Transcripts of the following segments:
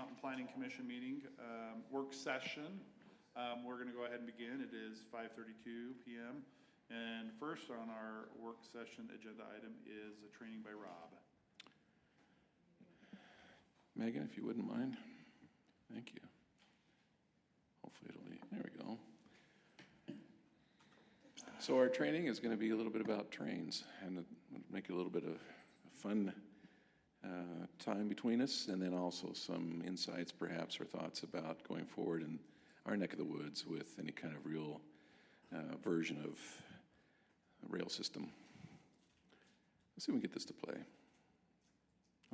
Mountain Planning Commission meeting, work session. We're going to go ahead and begin. It is 5:32 p.m. And first on our work session agenda item is a training by Rob. Megan, if you wouldn't mind. Thank you. Hopefully it'll be, there we go. So our training is going to be a little bit about trains and make a little bit of fun time between us, and then also some insights perhaps or thoughts about going forward in our neck of the woods with any kind of real version of a rail system. Let's see if we can get this to play.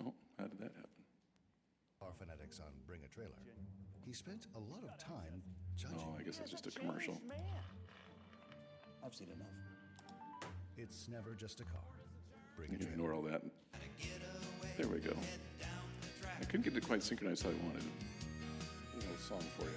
Oh, how did that happen? Our phonetics on Bring a Trailer. He spent a lot of time judging. Oh, I guess that's just a commercial. Man. I've seen enough. It's never just a car. Bring You a can Trailer. ignore all that. There we go. I couldn't get it quite synchronized how I wanted. A little song for you.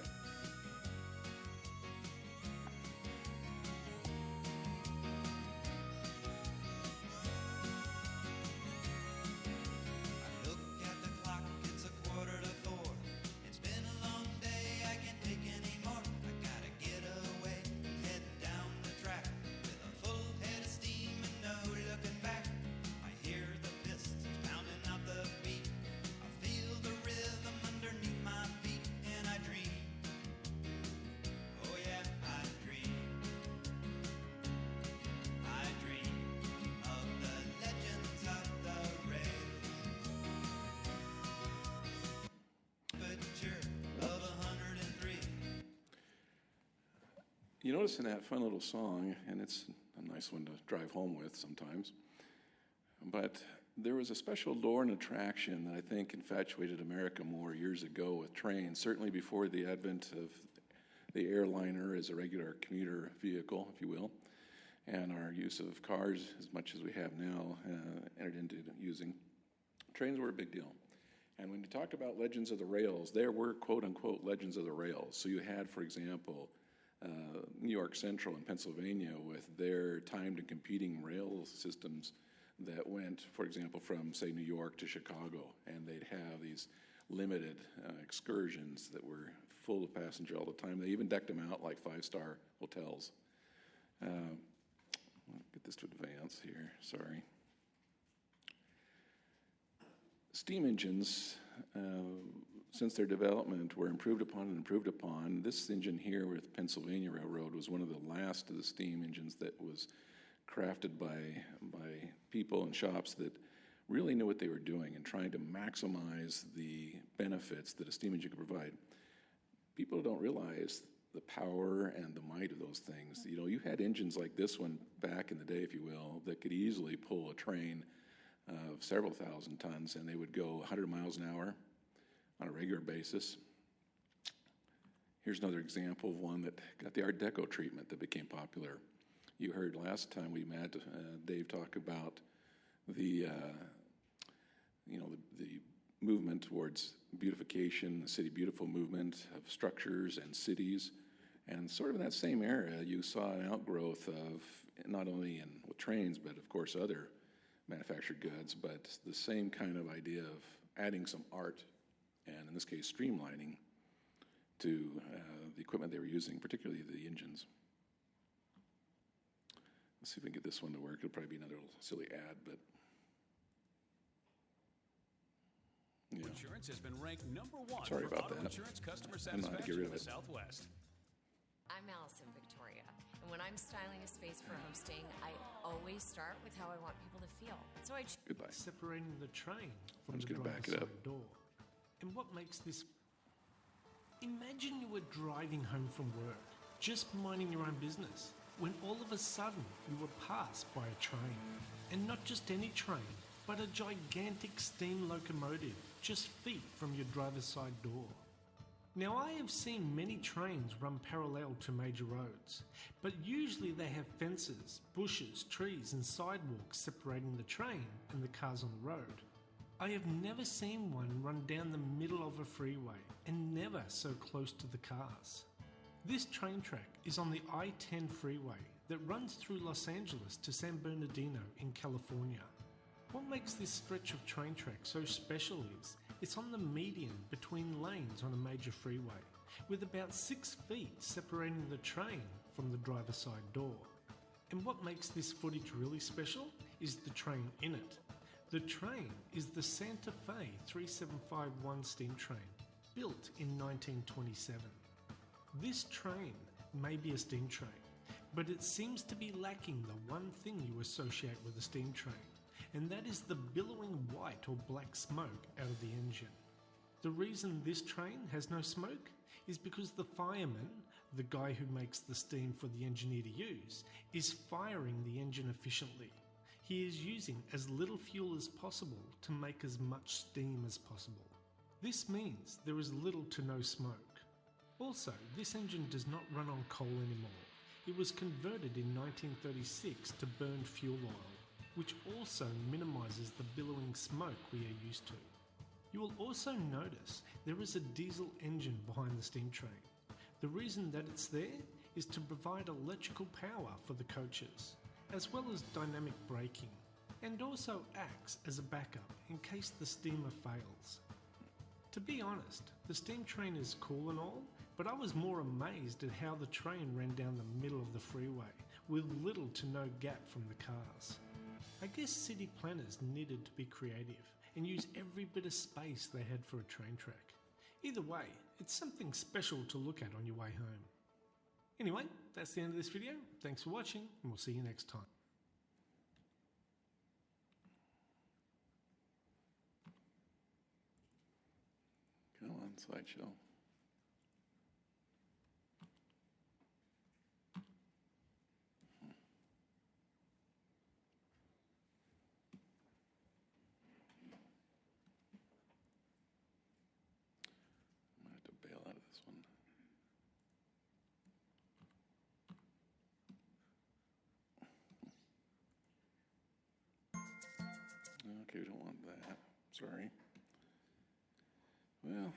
You notice in that fun little song, and it's a nice one to drive home with sometimes, but there was a special lure and attraction that I think infatuated America more years ago with trains, certainly before the advent of the airliner as a regular commuter vehicle, if you will, and our use of cars as much as we have now entered into using. Trains were a big deal. And when you talked about legends of the rails, there were quote-unquote legends of the rails. So you had, for example, New York Central in Pennsylvania with their timed and competing rail systems that went, for example, from, say, New York to Chicago, and they'd have these limited excursions that were full of passengers all the time. They even decked them out like five-star hotels. I'll get this to advance here, sorry. Steam engines, since their development, were improved upon and improved upon. This engine here with Pennsylvania Railroad was one of the last of the steam engines that was crafted by people and shops that really knew what they were doing and trying to maximize the benefits that a steam engine could provide. People don't realize the power and the might of those things. You know, you had engines like this one back in the day, if you will, that could easily pull a train of several thousand tons, and they would go 100 miles an hour on a regular basis. Here's another example of one that got the Art Deco treatment that became popular. You heard last time we met Dave talk about the movement towards beautification, the City Beautiful movement of structures and cities. And sort of in that same era, you saw an outgrowth of, not only with trains, but of course other manufactured goods, but the same kind of idea of adding some art, and in this case streamlining, to the equipment they were using, particularly the engines. Let's see if we can get this one to work. It'll probably be another little silly ad, but yeah. Insurance has been ranked #1 Sorry for about auto that. insurance customer I don't know how to get satisfaction rid in of the it. Southwest. I'm Allison Victoria, and when I'm styling a space for hosting, I always start with how I want people to feel. So I Goodbye. separating the train from I'm the just gonna driver's back it up. side door. And what makes this... Imagine you were driving home from work, just minding your own business, when all of a sudden you were passed by a train. And not just any train, but a gigantic steam locomotive just feet from your driver's side door. Now, I have seen many trains run parallel to major roads, but usually they have fences, bushes, trees and sidewalks separating the train and the cars on the road. I have never seen one run down the middle of a freeway, and never so close to the cars. This train track is on the I-10 freeway that runs through Los Angeles to San Bernardino in California. What makes this stretch of train track so special is It's on the median between lanes on a major freeway, with about 6 feet separating the train from the driver's side door. And what makes this footage really special is the train in it. The train is the Santa Fe 3751 steam train, built in 1927. This train may be a steam train, but it seems to be lacking the one thing you associate with a steam train, and that is the billowing white or black smoke out of the engine. The reason this train has no smoke is because the fireman, the guy who makes the steam for the engineer to use, is firing the engine efficiently. He is using as little fuel as possible to make as much steam as possible. This means there is little to no smoke. Also, this engine does not run on coal anymore. It was converted in 1936 to burned fuel oil, which also minimises the billowing smoke we are used to. You will also notice there is a diesel engine behind the steam train. The reason that it's there is to provide electrical power for the coaches, as well as dynamic braking, and also acts as a backup in case the steamer fails. To be honest, the steam train is cool and all, but I was more amazed at how the train ran down the middle of the freeway with little to no gap from the cars. I guess city planners needed to be creative and use every bit of space they had for a train track. Either way, it's something special to look at on your way home. Anyway, that's the end of this video. Thanks for watching, and we'll see you next time. Come on, slideshow. I'm gonna have to bail out of this one. Okay, we don't want that. Sorry. Well.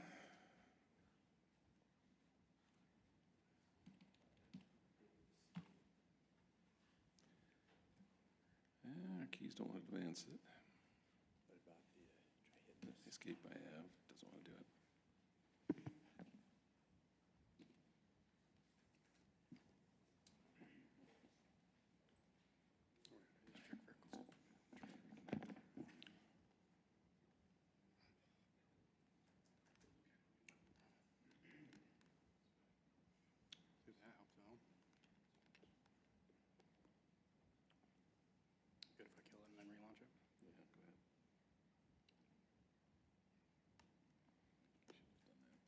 Our keys don't want to advance it. What about the, try hitting this? Escape I have, doesn't want to do it. Do that, help so. Good if I kill it and then relaunch it? Yeah, go ahead. Should have done that.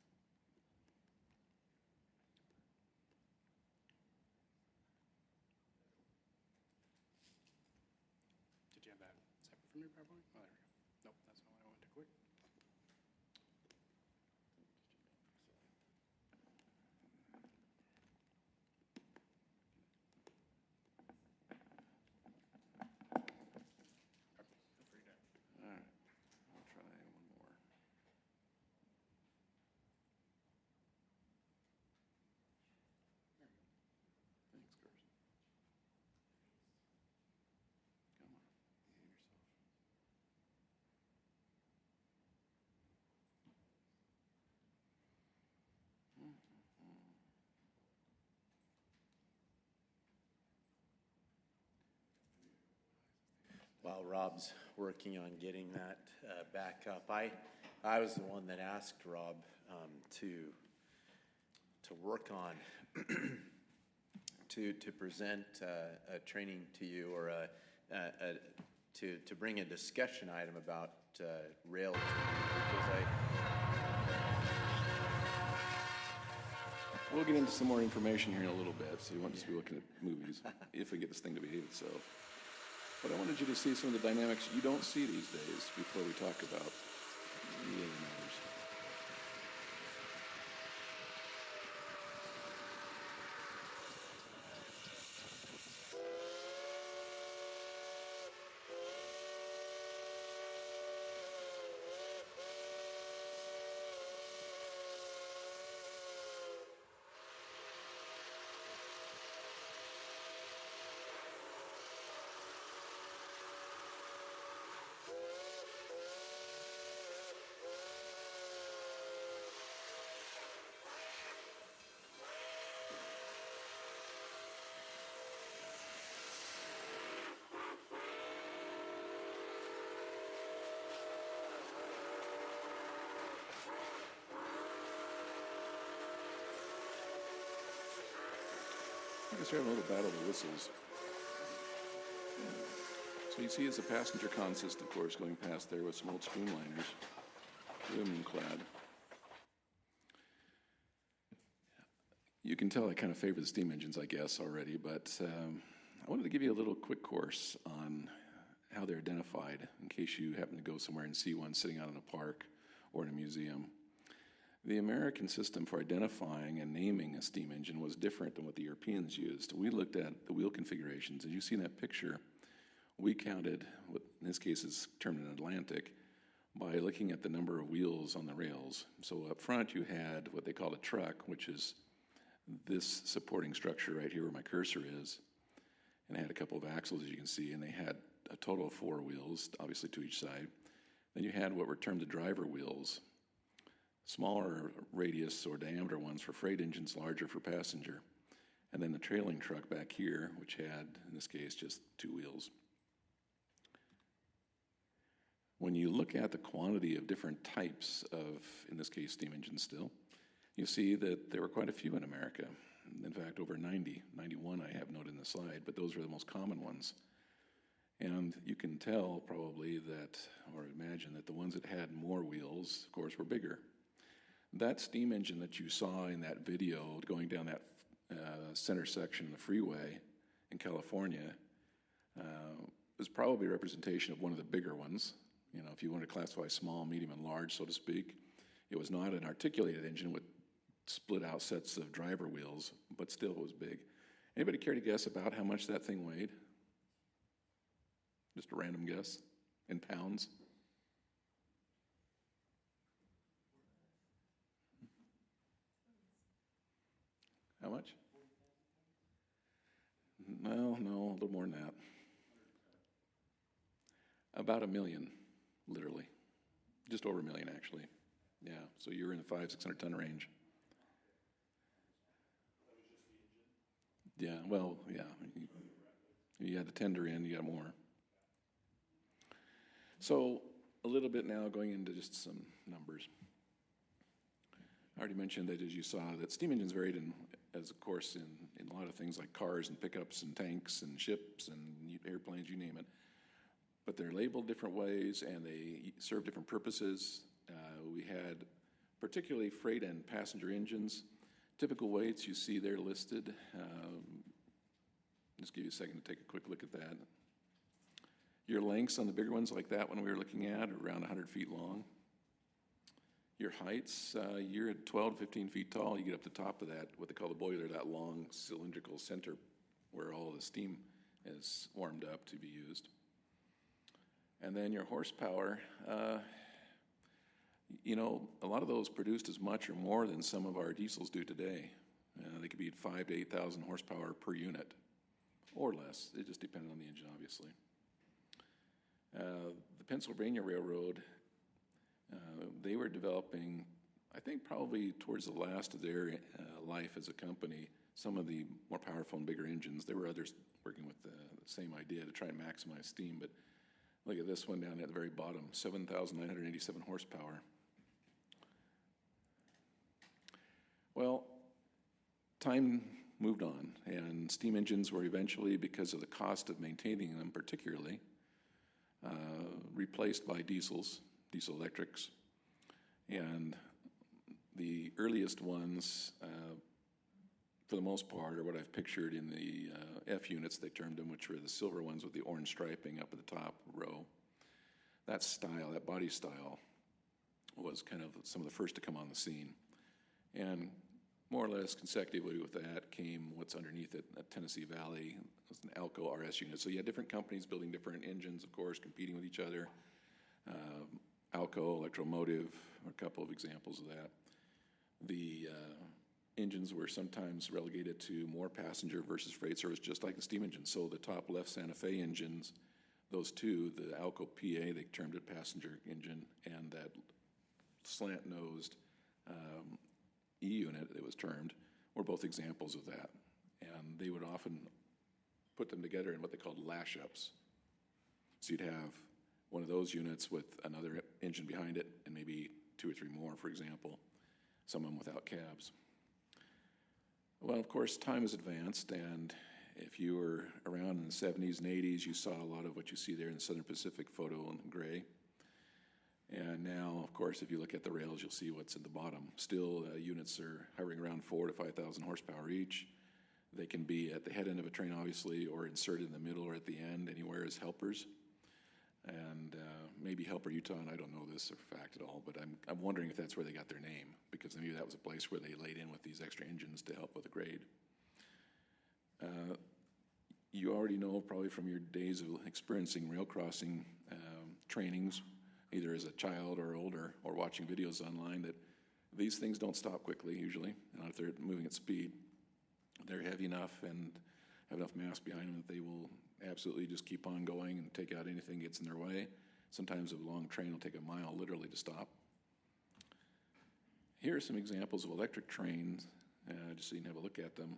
Did you have that separate from your PowerPoint? Oh, there we go. Nope, that's not what I wanted to click. Feel free to. All right, I'll try one more. Thanks, Carson. Come on, behave yourself. While Rob's working on getting that back up, I was the one that asked Rob to work on to present a training to you or to bring a discussion item about rail because We'll get into some more information here in a little bit, so you won't just be looking at movies if we get this thing to behave itself. But I wanted you to see some of the dynamics you don't see these days before we talk about the other matters. I guess they're having a little battle of the whistles. So you see it's a passenger consist, of course, going past there with some old streamliners, aluminum clad. You can tell I kind of favor the steam engines, I guess, already, but I wanted to give you a little quick course on how they're identified in case you happen to go somewhere and see one sitting out in a park or in a museum. The American system for identifying and naming a steam engine was different than what the Europeans used. We looked at the wheel configurations. As you see in that picture, we counted, what in this case is termed an Atlantic, by looking at the number of wheels on the rails. So up front you had what they called a truck, which is this supporting structure right here where my cursor is, and it had a couple of axles, as you can see, and they had a total of 4 wheels, obviously to each side. Then you had what were termed the driver wheels, smaller radius or diameter ones for freight engines, larger for passenger. And then the trailing truck back here, which had, in this case, just 2 wheels. When you look at the quantity of different types of, in this case, steam engines still, you see that there were quite a few in America. In fact, over 90, 91 I have noted in the slide, but those were the most common ones. And you can tell probably that, or imagine that the ones that had more wheels, of course, were bigger. That steam engine that you saw in that video going down that center section of the freeway in California was probably a representation of one of the bigger ones. You know, if you want to classify small, medium, and large, so to speak. It was not an articulated engine with split out sets of driver wheels, but still it was big. Anybody care to guess about how much that thing weighed? Just a random guess in pounds. How much? Well, no, a little more than that. About 1 million, literally. Just over 1 million, actually. Yeah, so you're in the 500-600 ton range. Yeah, well, yeah. You had the tender in, you got more. So a little bit now going into just some numbers. I already mentioned that, as you saw, that steam engines varied in, as of course, in a lot of things like cars and pickups and tanks and ships and airplanes, you name it. But they're labeled different ways and they serve different purposes. We had particularly freight and passenger engines. Typical weights you see there listed. Just give you a second to take a quick look at that. Your lengths on the bigger ones like that one we were looking at are around 100 feet long. Your heights, you're at 12 to 15 feet tall. You get up to the top of that, what they call the boiler, that long cylindrical center where all the steam is warmed up to be used. And then your horsepower, you know, a lot of those produced as much or more than some of our diesels do today. They could be at 5,000 to 8,000 horsepower per unit, or less. It just depended on the engine, obviously. The Pennsylvania Railroad, they were developing, I think probably towards the last of their life as a company, some of the more powerful and bigger engines. There were others working with the same idea to try and maximize steam, but look at this one down at the very bottom, 7,987 horsepower. Well, time moved on, and steam engines were eventually, because of the cost of maintaining them particularly, replaced by diesel electrics. And the earliest ones, for the most part, are what I've pictured in the F units, they termed them, which were the silver ones with the orange striping up at the top row. That style, that body style, was kind of some of the first to come on the scene. And more or less consecutively with that came what's underneath it, at Tennessee Valley. It was an Alco RS unit. So you had different companies building different engines, of course, competing with each other. Alco, Electromotive, are a couple of examples of that. The engines were sometimes relegated to more passenger versus freight service, just like the steam engine. So the top left Santa Fe engines, those two, the Alco PA, they termed it passenger engine, and that slant-nosed E unit, it was termed, were both examples of that. And they would often put them together in what they called lash-ups. So you'd have one of those units with another engine behind it, and maybe 2 or 3 more, for example, some of them without cabs. Well, of course, time has advanced, and if you were around in the 70s and 80s, you saw a lot of what you see there in the Southern Pacific photo in gray. And now, of course, if you look at the rails, you'll see what's in the bottom. Still, units are hovering around 4,000 to 5,000 horsepower each. They can be at the head end of a train, obviously, or inserted in the middle or at the end, anywhere as helpers. And maybe Helper Utah, and I don't know this for a fact at all, but I'm wondering if that's where they got their name, because maybe that was a place where they laid in with these extra engines to help with the grade. You already know, probably from your days of experiencing rail crossing trainings, either as a child or older, or watching videos online, that these things don't stop quickly usually. And if they're moving at speed, they're heavy enough and have enough mass behind them that they will absolutely just keep on going and take out anything that gets in their way. Sometimes a long train will take a mile literally to stop. Here are some examples of electric trains, just so you can have a look at them,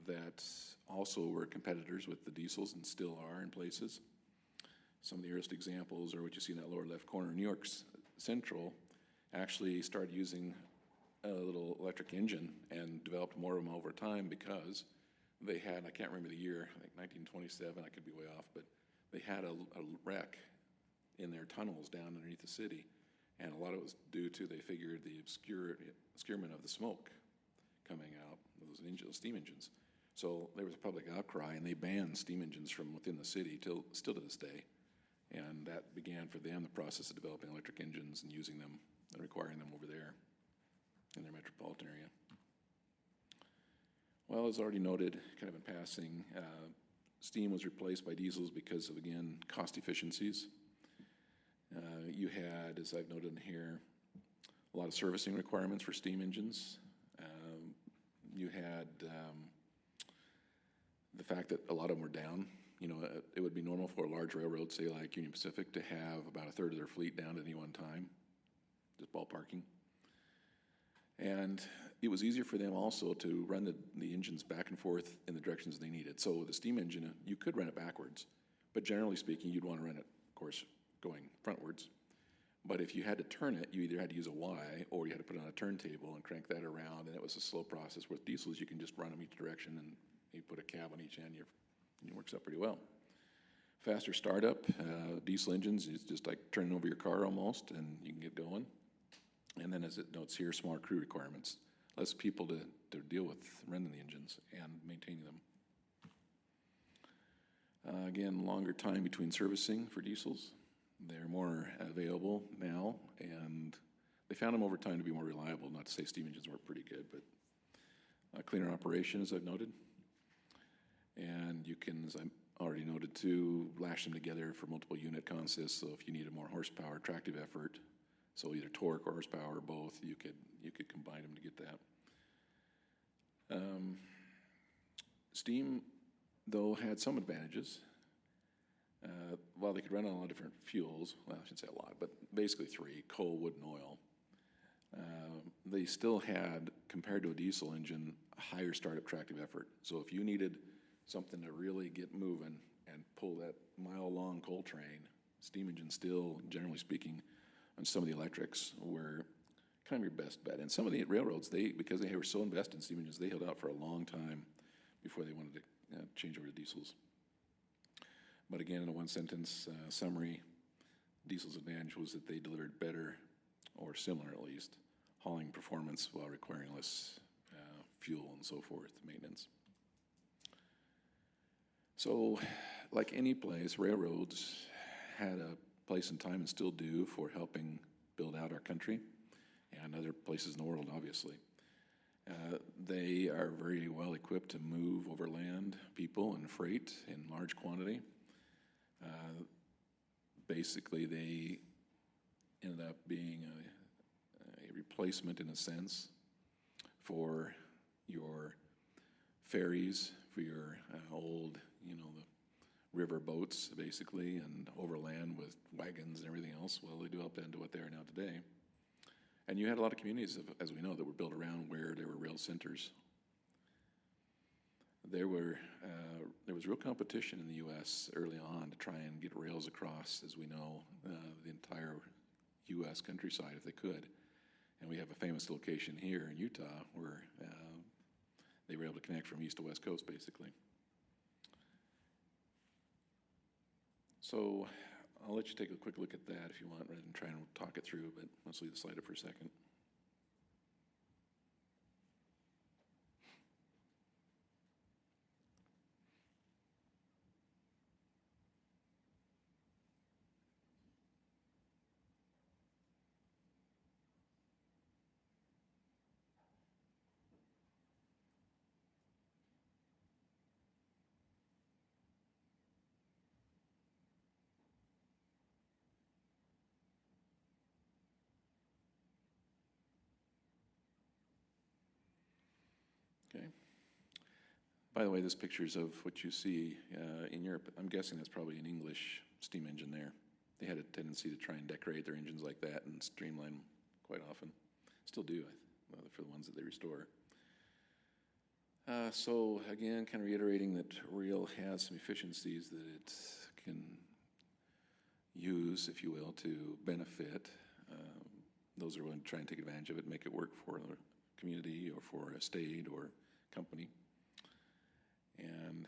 that also were competitors with the diesels and still are in places. Some of the earliest examples are what you see in that lower left corner. New York Central actually started using a little electric engine and developed more of them over time because they had, I can't remember the year, like 1927, I could be way off, but they had a wreck in their tunnels down underneath the city. And a lot of it was due to, they figured, the obscurement of the smoke coming out of those engines, steam engines. So there was a public outcry, and they banned steam engines from within the city still to this day. And that began for them the process of developing electric engines and using them and requiring them over there in their metropolitan area. Well, as already noted, kind of in passing, steam was replaced by diesels because of, again, cost efficiencies. You had, as I've noted in here, a lot of servicing requirements for steam engines. You had the fact that a lot of them were down. You know, it would be normal for a large railroad, say like Union Pacific, to have about a third of their fleet down at any one time, just ballparking. And it was easier for them also to run the engines back and forth in the directions they needed. So with a steam engine, you could run it backwards, but generally speaking, you'd want to run it, of course, going frontwards. But if you had to turn it, you either had to use a Y or you had to put it on a turntable and crank that around, and it was a slow process. With diesels, you can just run them each direction, and you put a cab on each end, and it works out pretty well. Faster startup, diesel engines is just like turning over your car almost, and you can get going. And then, as it notes here, smaller crew requirements. Less people to deal with running the engines and maintaining them. Again, longer time between servicing for diesels. They're more available now, and they found them over time to be more reliable. Not to say steam engines weren't pretty good, but cleaner operation, as I've noted. And you can, as I already noted too, lash them together for multiple unit consists. So if you need a more horsepower, tractive effort, so either torque or horsepower or both, you could combine them to get that. Steam, though, had some advantages. While they could run on a lot of different fuels, well, I shouldn't say a lot, but basically three: coal, wood, and oil. They still had, compared to a diesel engine, a higher startup tractive effort. So if you needed something to really get moving and pull that mile-long coal train, steam engines still, generally speaking, on some of the electrics were kind of your best bet. And some of the railroads, because they were so invested in steam engines, they held out for a long time before they wanted to change over to diesels. But again, in a one-sentence summary, diesel's advantage was that they delivered better, or similar at least, hauling performance while requiring less fuel and so forth, maintenance. So, like any place, railroads had a place and time, and still do, for helping build out our country and other places in the world, obviously. They are very well equipped to move over land, people, and freight in large quantity. Basically, they ended up being a replacement, in a sense, for your ferries, for your old, the river boats, basically, and overland with wagons and everything else. Well, they developed into what they are now today. And you had a lot of communities, as we know, that were built around where there were rail centers. There was real competition in the U.S. early on to try and get rails across, as we know, the entire U.S. countryside if they could. And we have a famous location here in Utah where they were able to connect from east to west coast, basically. So I'll let you take a quick look at that if you want, rather than try and talk it through, but let's leave the slide up for a second. Okay. By the way, this picture's of what you see in Europe. I'm guessing that's probably an English steam engine there. They had a tendency to try and decorate their engines like that and streamline them quite often. Still do, for the ones that they restore. So again, kind of reiterating that rail has some efficiencies that it can use, if you will, to benefit those that are willing to try and take advantage of it and make it work for the community or for a state or company. And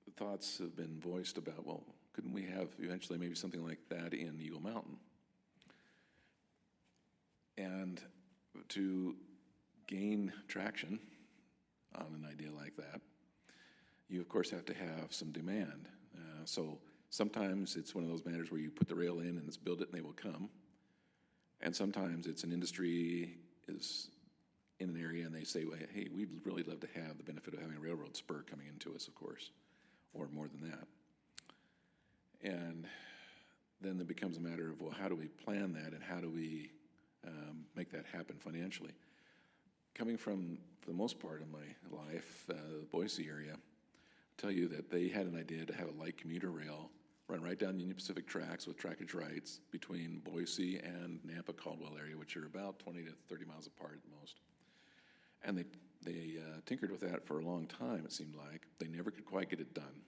the thoughts have been voiced about, well, couldn't we have eventually maybe something like that in Eagle Mountain? And to gain traction on an idea like that, you of course have to have some demand. So sometimes it's one of those matters where you put the rail in and it's build it and they will come. And sometimes it's an industry is in an area and they say, well, hey, we'd really love to have the benefit of having a railroad spur coming into us, of course, or more than that. And then it becomes a matter of, well, how do we plan that and how do we make that happen financially? Coming from, for the most part of my life, the Boise area, I'll tell you that they had an idea to have a light commuter rail run right down Union Pacific tracks with trackage rights between Boise and Nampa-Caldwell area, which are about 20 to 30 miles apart at most. And they tinkered with that for a long time, it seemed like. They never could quite get it done.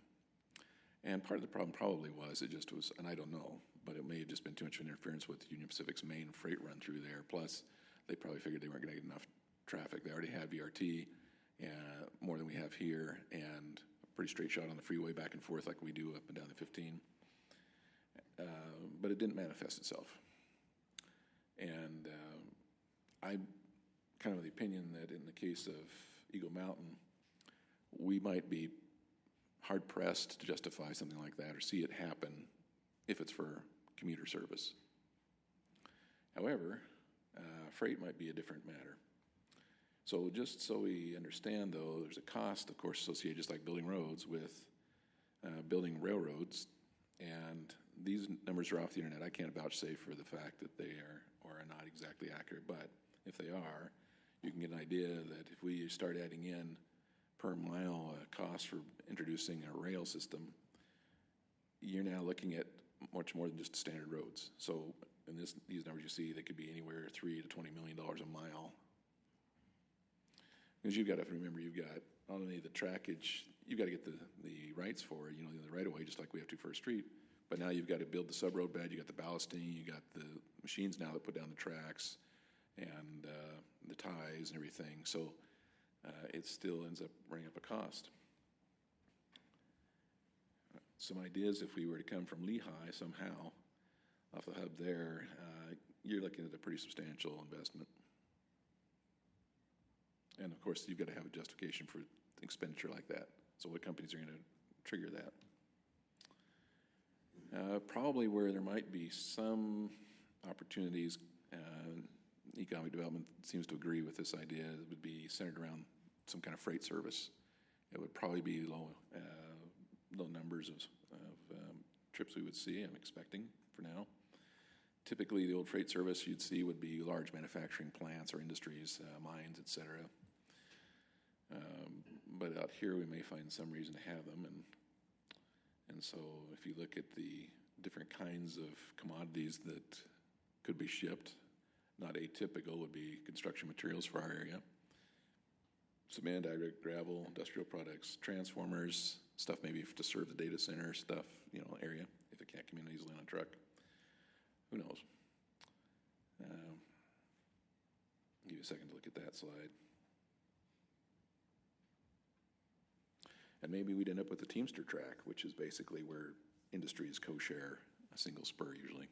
And part of the problem probably was, it just was, and I don't know, but it may have just been too much interference with Union Pacific's main freight run through there. Plus, they probably figured they weren't going to get enough traffic. They already had VRT, more than we have here, and a pretty straight shot on the freeway back and forth like we do up and down the 15. But it didn't manifest itself. And I kind of the opinion that in the case of Eagle Mountain, we might be hard-pressed to justify something like that or see it happen if it's for commuter service. However, freight might be a different matter. So just so we understand, though, there's a cost, of course, associated, just like building roads, with building railroads. And these numbers are off the internet. I can't vouchsafe for the fact that they are or are not exactly accurate, but if they are, you can get an idea that if we start adding in per mile cost for introducing a rail system, you're now looking at much more than just standard roads. So in these numbers you see, they could be anywhere $3 to $20 million a mile. Because you've got to remember, you've got not only the trackage, you've got to get the rights for it, the right of way, just like we have to for a street. But now you've got to build the sub-road bed, you got the ballasting, you got the machines now that put down the tracks, and the ties and everything. So it still ends up bringing up a cost. Some ideas, if we were to come from Lehigh somehow, off the hub there, you're looking at a pretty substantial investment. And of course, you've got to have a justification for expenditure like that. So what companies are going to trigger that? Probably where there might be some opportunities, economic development seems to agree with this idea, it would be centered around some kind of freight service. It would probably be low numbers of trips we would see, I'm expecting for now. Typically, the old freight service you'd see would be large manufacturing plants or industries, mines, et cetera. But out here, we may find some reason to have them. And so if you look at the different kinds of commodities that could be shipped, not atypical would be construction materials for our area. Cement, aggregate, gravel, industrial products, transformers, stuff maybe to serve the data center stuff, area, if it can't come in easily on a truck. Who knows? Give you a second to look at that slide. And maybe we'd end up with a Teamster track, which is basically where industries co-share a single spur usually.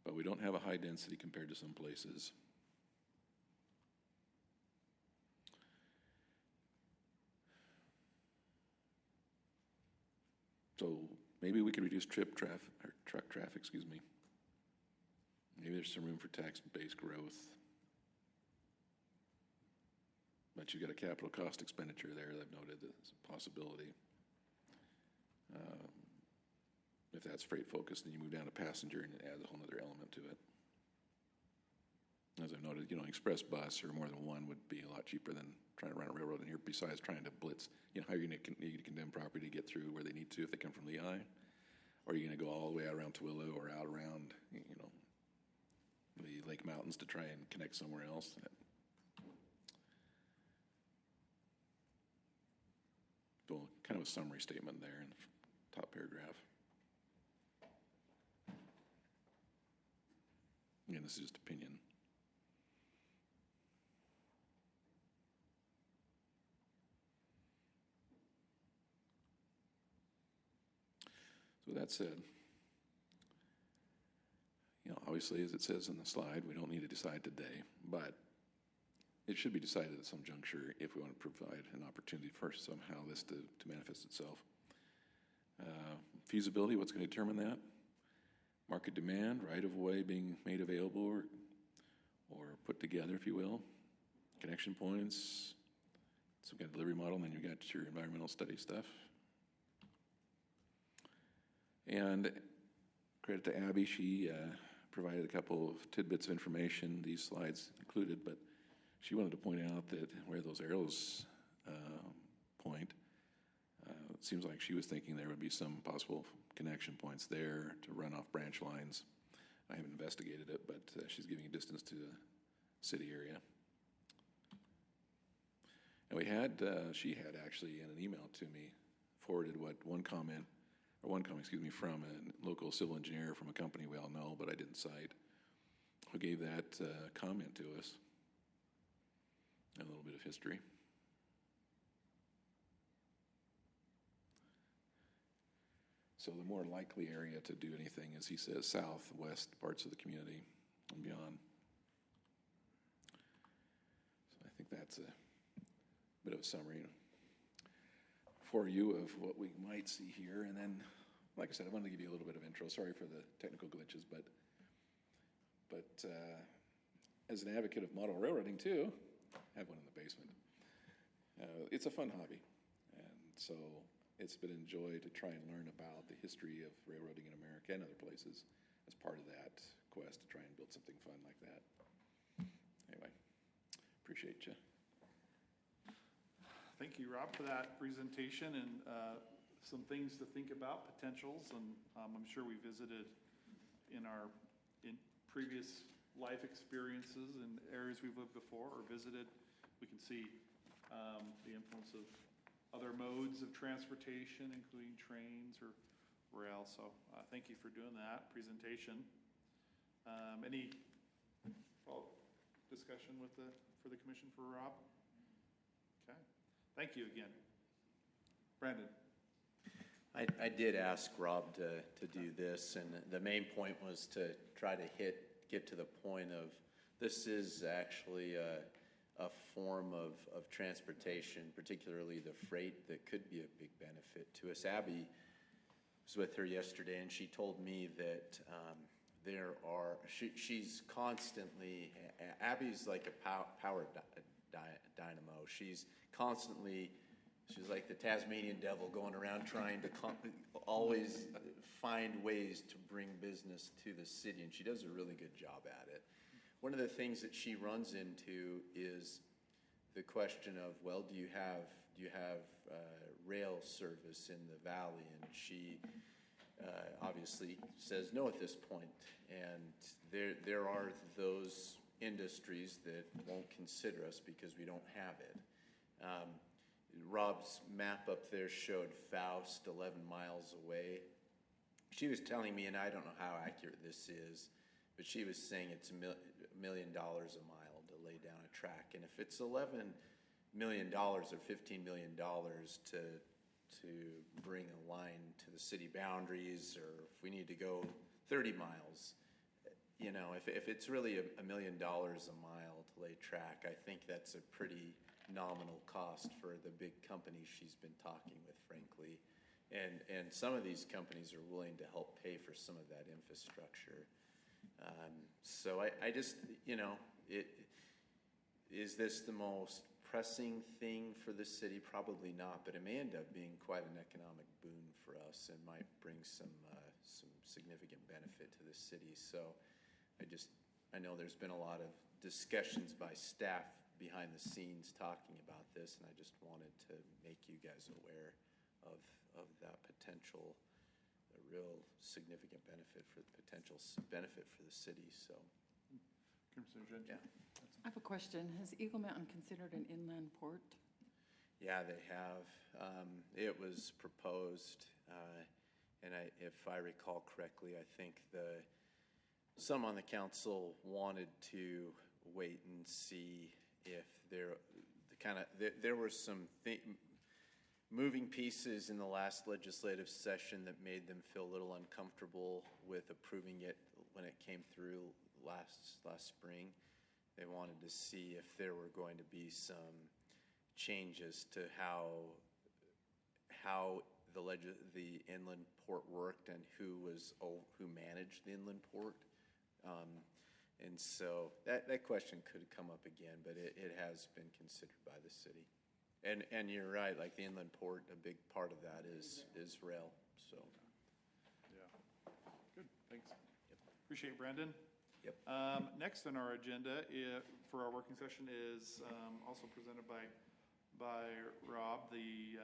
But we don't have a high density compared to some places. So maybe we could reduce truck traffic, excuse me. Maybe there's some room for tax-based growth. But you got a capital cost expenditure there that I've noted as a possibility. If that's freight focused, then you move down to passenger and it adds a whole other element to it. As I've noted, express bus or more than one would be a lot cheaper than trying to run a railroad in here, besides trying to blitz. How are you going to condemn property to get through where they need to if they come from Lehigh? Or are you going to go all the way out around Tooele or out around, the Lake Mountains to try and connect somewhere else? So kind of a summary statement there in the top paragraph. Again, this is just opinion. So with that said, obviously, as it says in the slide, we don't need to decide today, but it should be decided at some juncture if we want to provide an opportunity for somehow this to manifest itself. Feasibility, what's going to determine that? Market demand, right-of-way being made available or put together, if you will. Connection points, some kind of delivery model, and then you've got your environmental study stuff. And credit to Abby, she provided a couple of tidbits of information, these slides included, but she wanted to point out that where those arrows point, it seems like she was thinking there would be some possible connection points there to run off branch lines. I haven't investigated it, but she's giving a distance to the city area. And she had actually in an email to me forwarded one comment from a local civil engineer from a company we all know, but I didn't cite, who gave that comment to us. And a little bit of history. So the more likely area to do anything is, he says, southwest parts of the community and beyond. So I think that's a bit of a summary for you of what we might see here. And then, like I said, I wanted to give you a little bit of intro. Sorry for the technical glitches, but as an advocate of model railroading too, I have one in the basement. It's a fun hobby, and so it's been a joy to try and learn about the history of railroading in America and other places as part of that quest to try and build something fun like that. Anyway, appreciate you. Thank you, Rob, for that presentation and some things to think about, potentials, and I'm sure we visited in previous life experiences in areas we've lived before or visited. We can see the influence of other modes of transportation, including trains or rail. So thank you for doing that presentation. Any discussion for the commission for Rob? Okay. Thank you again. Brandon. I did ask Rob to do this, and the main point was to try to get to the point of this is actually a form of transportation, particularly the freight, that could be a big benefit to us. Abby was with her yesterday, and she told me that she's constantly, Abby's like a power dynamo. She's like the Tasmanian devil going around trying to always find ways to bring business to the city, and she does a really good job at it. One of the things that she runs into is the question of, well, do you have rail service in the valley? And she obviously says no at this point. And there are those industries that won't consider us because we don't have it. Rob's map up there showed Faust 11 miles away. She was telling me, and I don't know how accurate this is, but she was saying it's $1 million a mile to lay down a track. And if it's 11 million or $15 million to bring a line to the city boundaries, or if we need to go 30 miles. You know, if it's really $1 million a mile to lay track, I think that's a pretty nominal cost for the big companies she's been talking with, frankly. And some of these companies are willing to help pay for some of that infrastructure. So I just, you know, is this the most pressing thing for the city? Probably not, but it may end up being quite an economic boon for us and might bring some significant benefit to the city. So I know there's been a lot of discussions by staff behind the scenes talking about this, and I just wanted to make you guys aware of that potential, a real significant benefit for the city. So, Commissioner Gentry? yeah. I have a question. Has Eagle Mountain considered an inland port? Yeah, they have. It was proposed, and if I recall correctly, I think some on the council wanted to wait and see if there were some moving pieces in the last legislative session that made them feel a little uncomfortable with approving it when it came through last spring. They wanted to see if there were going to be some changes to how the inland port worked and who managed the inland port. And so that question could come up again, but it has been considered by the city. And you're right, like the inland port, a big part of that is rail. So, Yeah. Good, thanks. Appreciate it, Brandon. Yep. Next on our agenda for our working session is also presented by Rob, the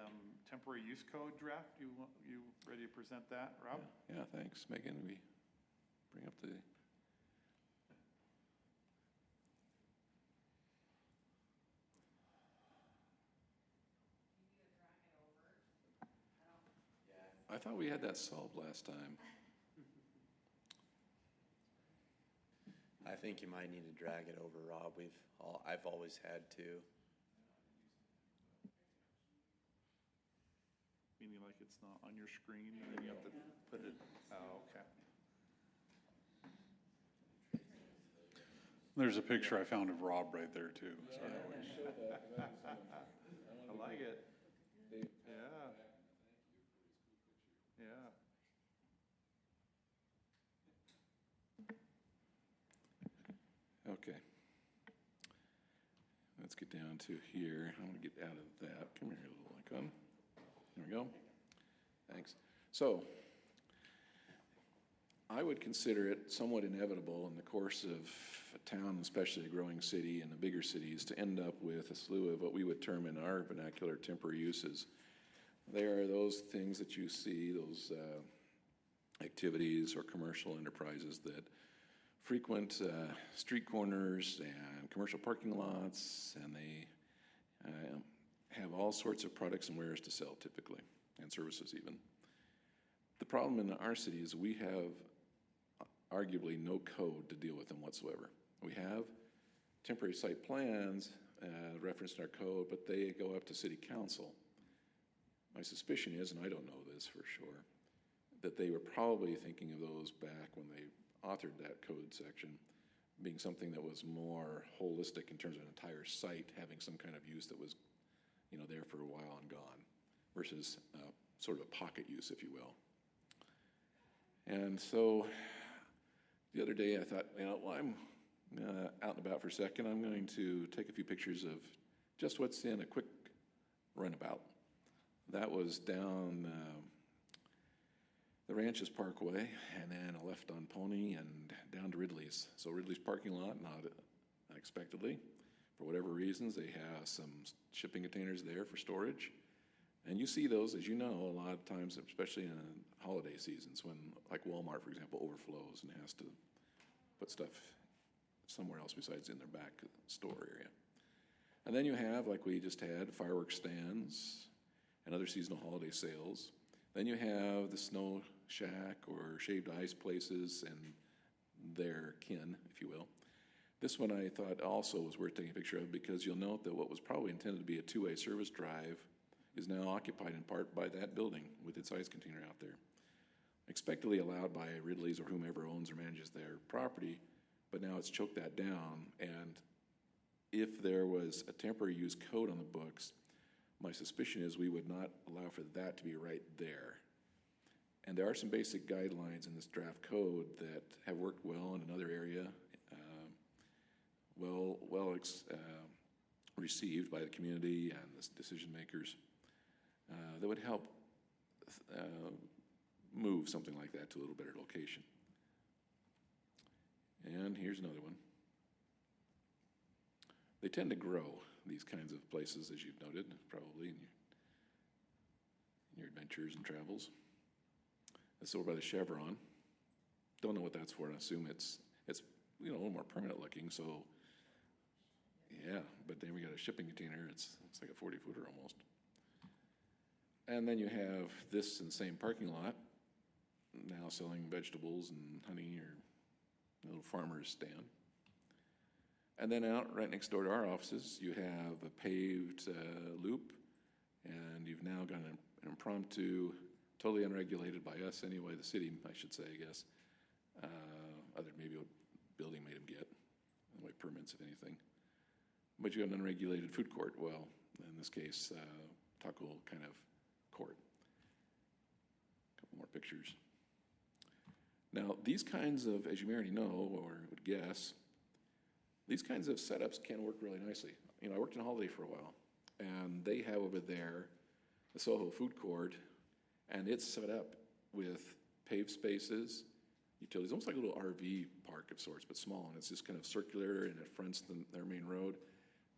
temporary use code draft. You ready to present that, Rob? Yeah, thanks, Megan. We bring up the... I thought we had that solved last time. I think you might need to drag it over, Rob. I've always had to. Meaning like it's not on your screen and then you have to put it, oh, okay. There's a picture I found of Rob right there too. So. I like it. Yeah. Yeah. Okay. Let's get down to here. I'm going to get out of that. Come here, little icon. There we go. Thanks. So, I would consider it somewhat inevitable in the course of a town, especially a growing city and the bigger cities, to end up with a slew of what we would term in our vernacular temporary uses. There are those things that you see, those activities or commercial enterprises that frequent street corners and commercial parking lots, and they have all sorts of products and wares to sell typically, and services even. The problem in our city is we have arguably no code to deal with them whatsoever. We have temporary site plans referenced in our code, but they go up to city council. My suspicion is, and I don't know this for sure, that they were probably thinking of those back when they authored that code section, being something that was more holistic in terms of an entire site having some kind of use that was, there for a while and gone, versus sort of a pocket use, if you will. And so the other day I thought, I'm out and about for a second. I'm going to take a few pictures of just what's in a quick runabout. That was down the Ranches Parkway, and then a left on Pony and down to Ridley's. So Ridley's parking lot, not unexpectedly. For whatever reasons, they have some shipping containers there for storage. And you see those, as you know, a lot of times, especially in holiday seasons, when, like Walmart, for example, overflows and has to put stuff somewhere else besides in their back store area. And then you have, like we just had, fireworks stands and other seasonal holiday sales. Then you have the snow shack or shaved ice places and their kin, if you will. This one I thought also was worth taking a picture of because you'll note that what was probably intended to be a two-way service drive is now occupied in part by that building with its ice container out there. Expectedly allowed by Ridley's or whomever owns or manages their property, but now it's choked that down. And if there was a temporary use code on the books, my suspicion is we would not allow for that to be right there. And there are some basic guidelines in this draft code that have worked well in another area, received by the community and the decision makers, that would help move something like that to a little better location. And here's another one. They tend to grow, these kinds of places, as you've noted, probably in your adventures and travels. It's over by the Chevron. Don't know what that's for. I assume it's a little more permanent looking. So yeah, but then we got a shipping container. It's like a 40-footer almost. And then you have this in the same parking lot, now selling vegetables and honey or a little farmer's stand. And then out right next door to our offices, you have a paved loop, and you've now got an impromptu, totally unregulated by us anyway, the city, I should say, I guess, other than maybe what building made them get, in the way permits, if anything. But you have an unregulated food court, well, in this case, taco kind of court. A couple more pictures. Now, these kinds of, as you may already know, or would guess, these kinds of setups can work really nicely. You know, I worked in Holiday for a while, and they have over there the Soho food court, and it's set up with paved spaces, utilities, almost like a little RV park of sorts, but small, and it's just kind of circular, and it fronts their main road.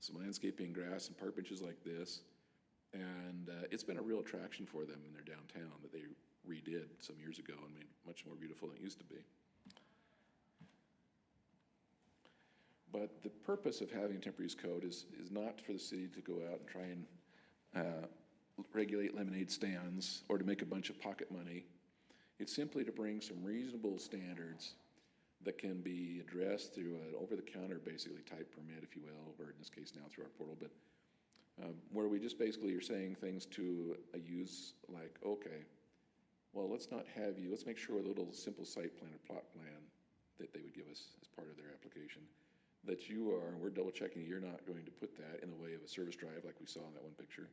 Some landscaping, grass, and park benches like this, and it's been a real attraction for them in their downtown that they redid some years ago and made much more beautiful than it used to be. But the purpose of having a temporary use code is not for the city to go out and try and regulate lemonade stands or to make a bunch of pocket money. It's simply to bring some reasonable standards that can be addressed through an over-the-counter, basically, type permit, if you will, or in this case now through our portal, but where we just basically are saying things to a use like, okay, well, let's make sure a little simple site plan or plot plan that they would give us as part of their application, that we're double checking you're not going to put that in the way of a service drive like we saw in that one picture,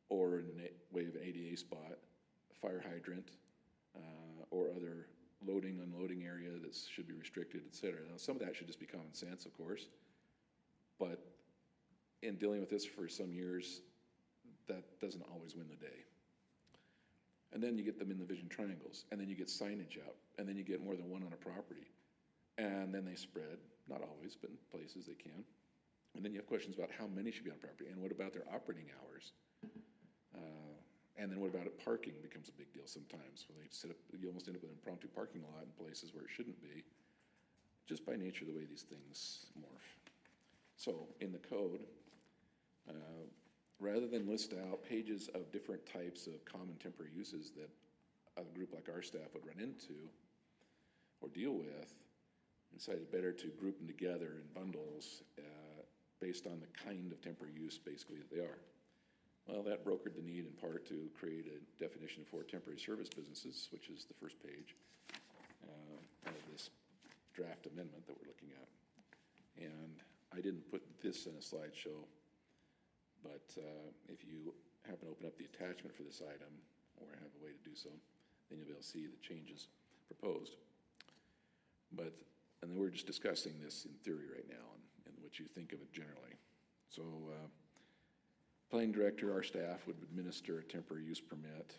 or in the way of an ADA spot, a fire hydrant, or other loading, unloading area that should be restricted, et cetera. Now, some of that should just be common sense, of course, but in dealing with this for some years, that doesn't always win the day. And then you get them in the vision triangles, and then you get signage out, and then you get more than one on a property. And then they spread, not always, but in places they can. And then you have questions about how many should be on property, and what about their operating hours? And then what about it? Parking becomes a big deal sometimes. When they set up, you almost end up with an impromptu parking lot in places where it shouldn't be, just by nature of the way these things morph. So in the code, rather than list out pages of different types of common temporary uses that a group like our staff would run into or deal with, we decided better to group them together in bundles based on the kind of temporary use basically that they are. Well, that brokered the need in part to create a definition for temporary service businesses, which is the first page of this draft amendment that we're looking at. And I didn't put this in a slideshow, but if you happen to open up the attachment for this item, or have a way to do so, then you'll be able to see the changes proposed. And then we're just discussing this in theory right now and what you think of it generally. So, planning director, our staff would administer a temporary use permit,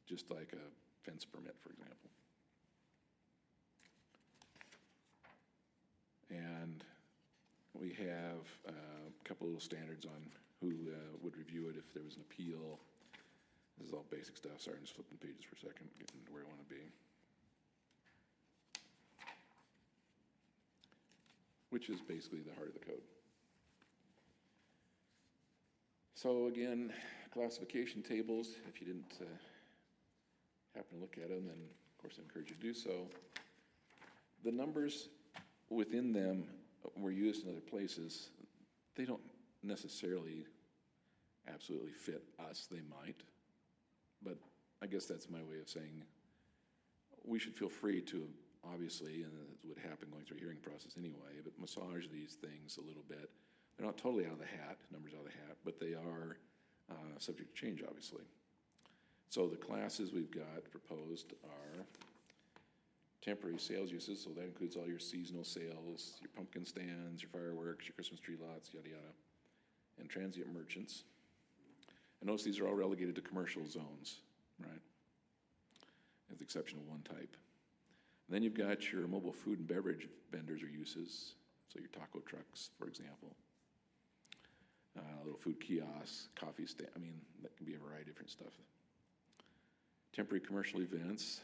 just like a fence permit, for example. And we have a couple little standards on who would review it if there was an appeal. This is all basic stuff. Sorry, I'm just flipping pages for a second, getting to where I want to be. Which is basically the heart of the code. So again, classification tables, if you didn't happen to look at them, then of course I encourage you to do so. The numbers within them were used in other places, they don't necessarily absolutely fit us. They might, but I guess that's my way of saying we should feel free to, obviously, and it would happen going through a hearing process anyway, but massage these things a little bit. They're not totally out of the hat, numbers out of the hat, but they are subject to change, obviously. So the classes we've got proposed are temporary sales uses, so that includes all your seasonal sales, your pumpkin stands, your fireworks, your Christmas tree lots, yada yada, and transient merchants. And notice these are all relegated to commercial zones, right? With the exception of one type. And then you've got your mobile food and beverage vendors or uses, so your taco trucks, for example. Little food kiosks, coffee stand, I mean, that can be a variety of different stuff. Temporary commercial events,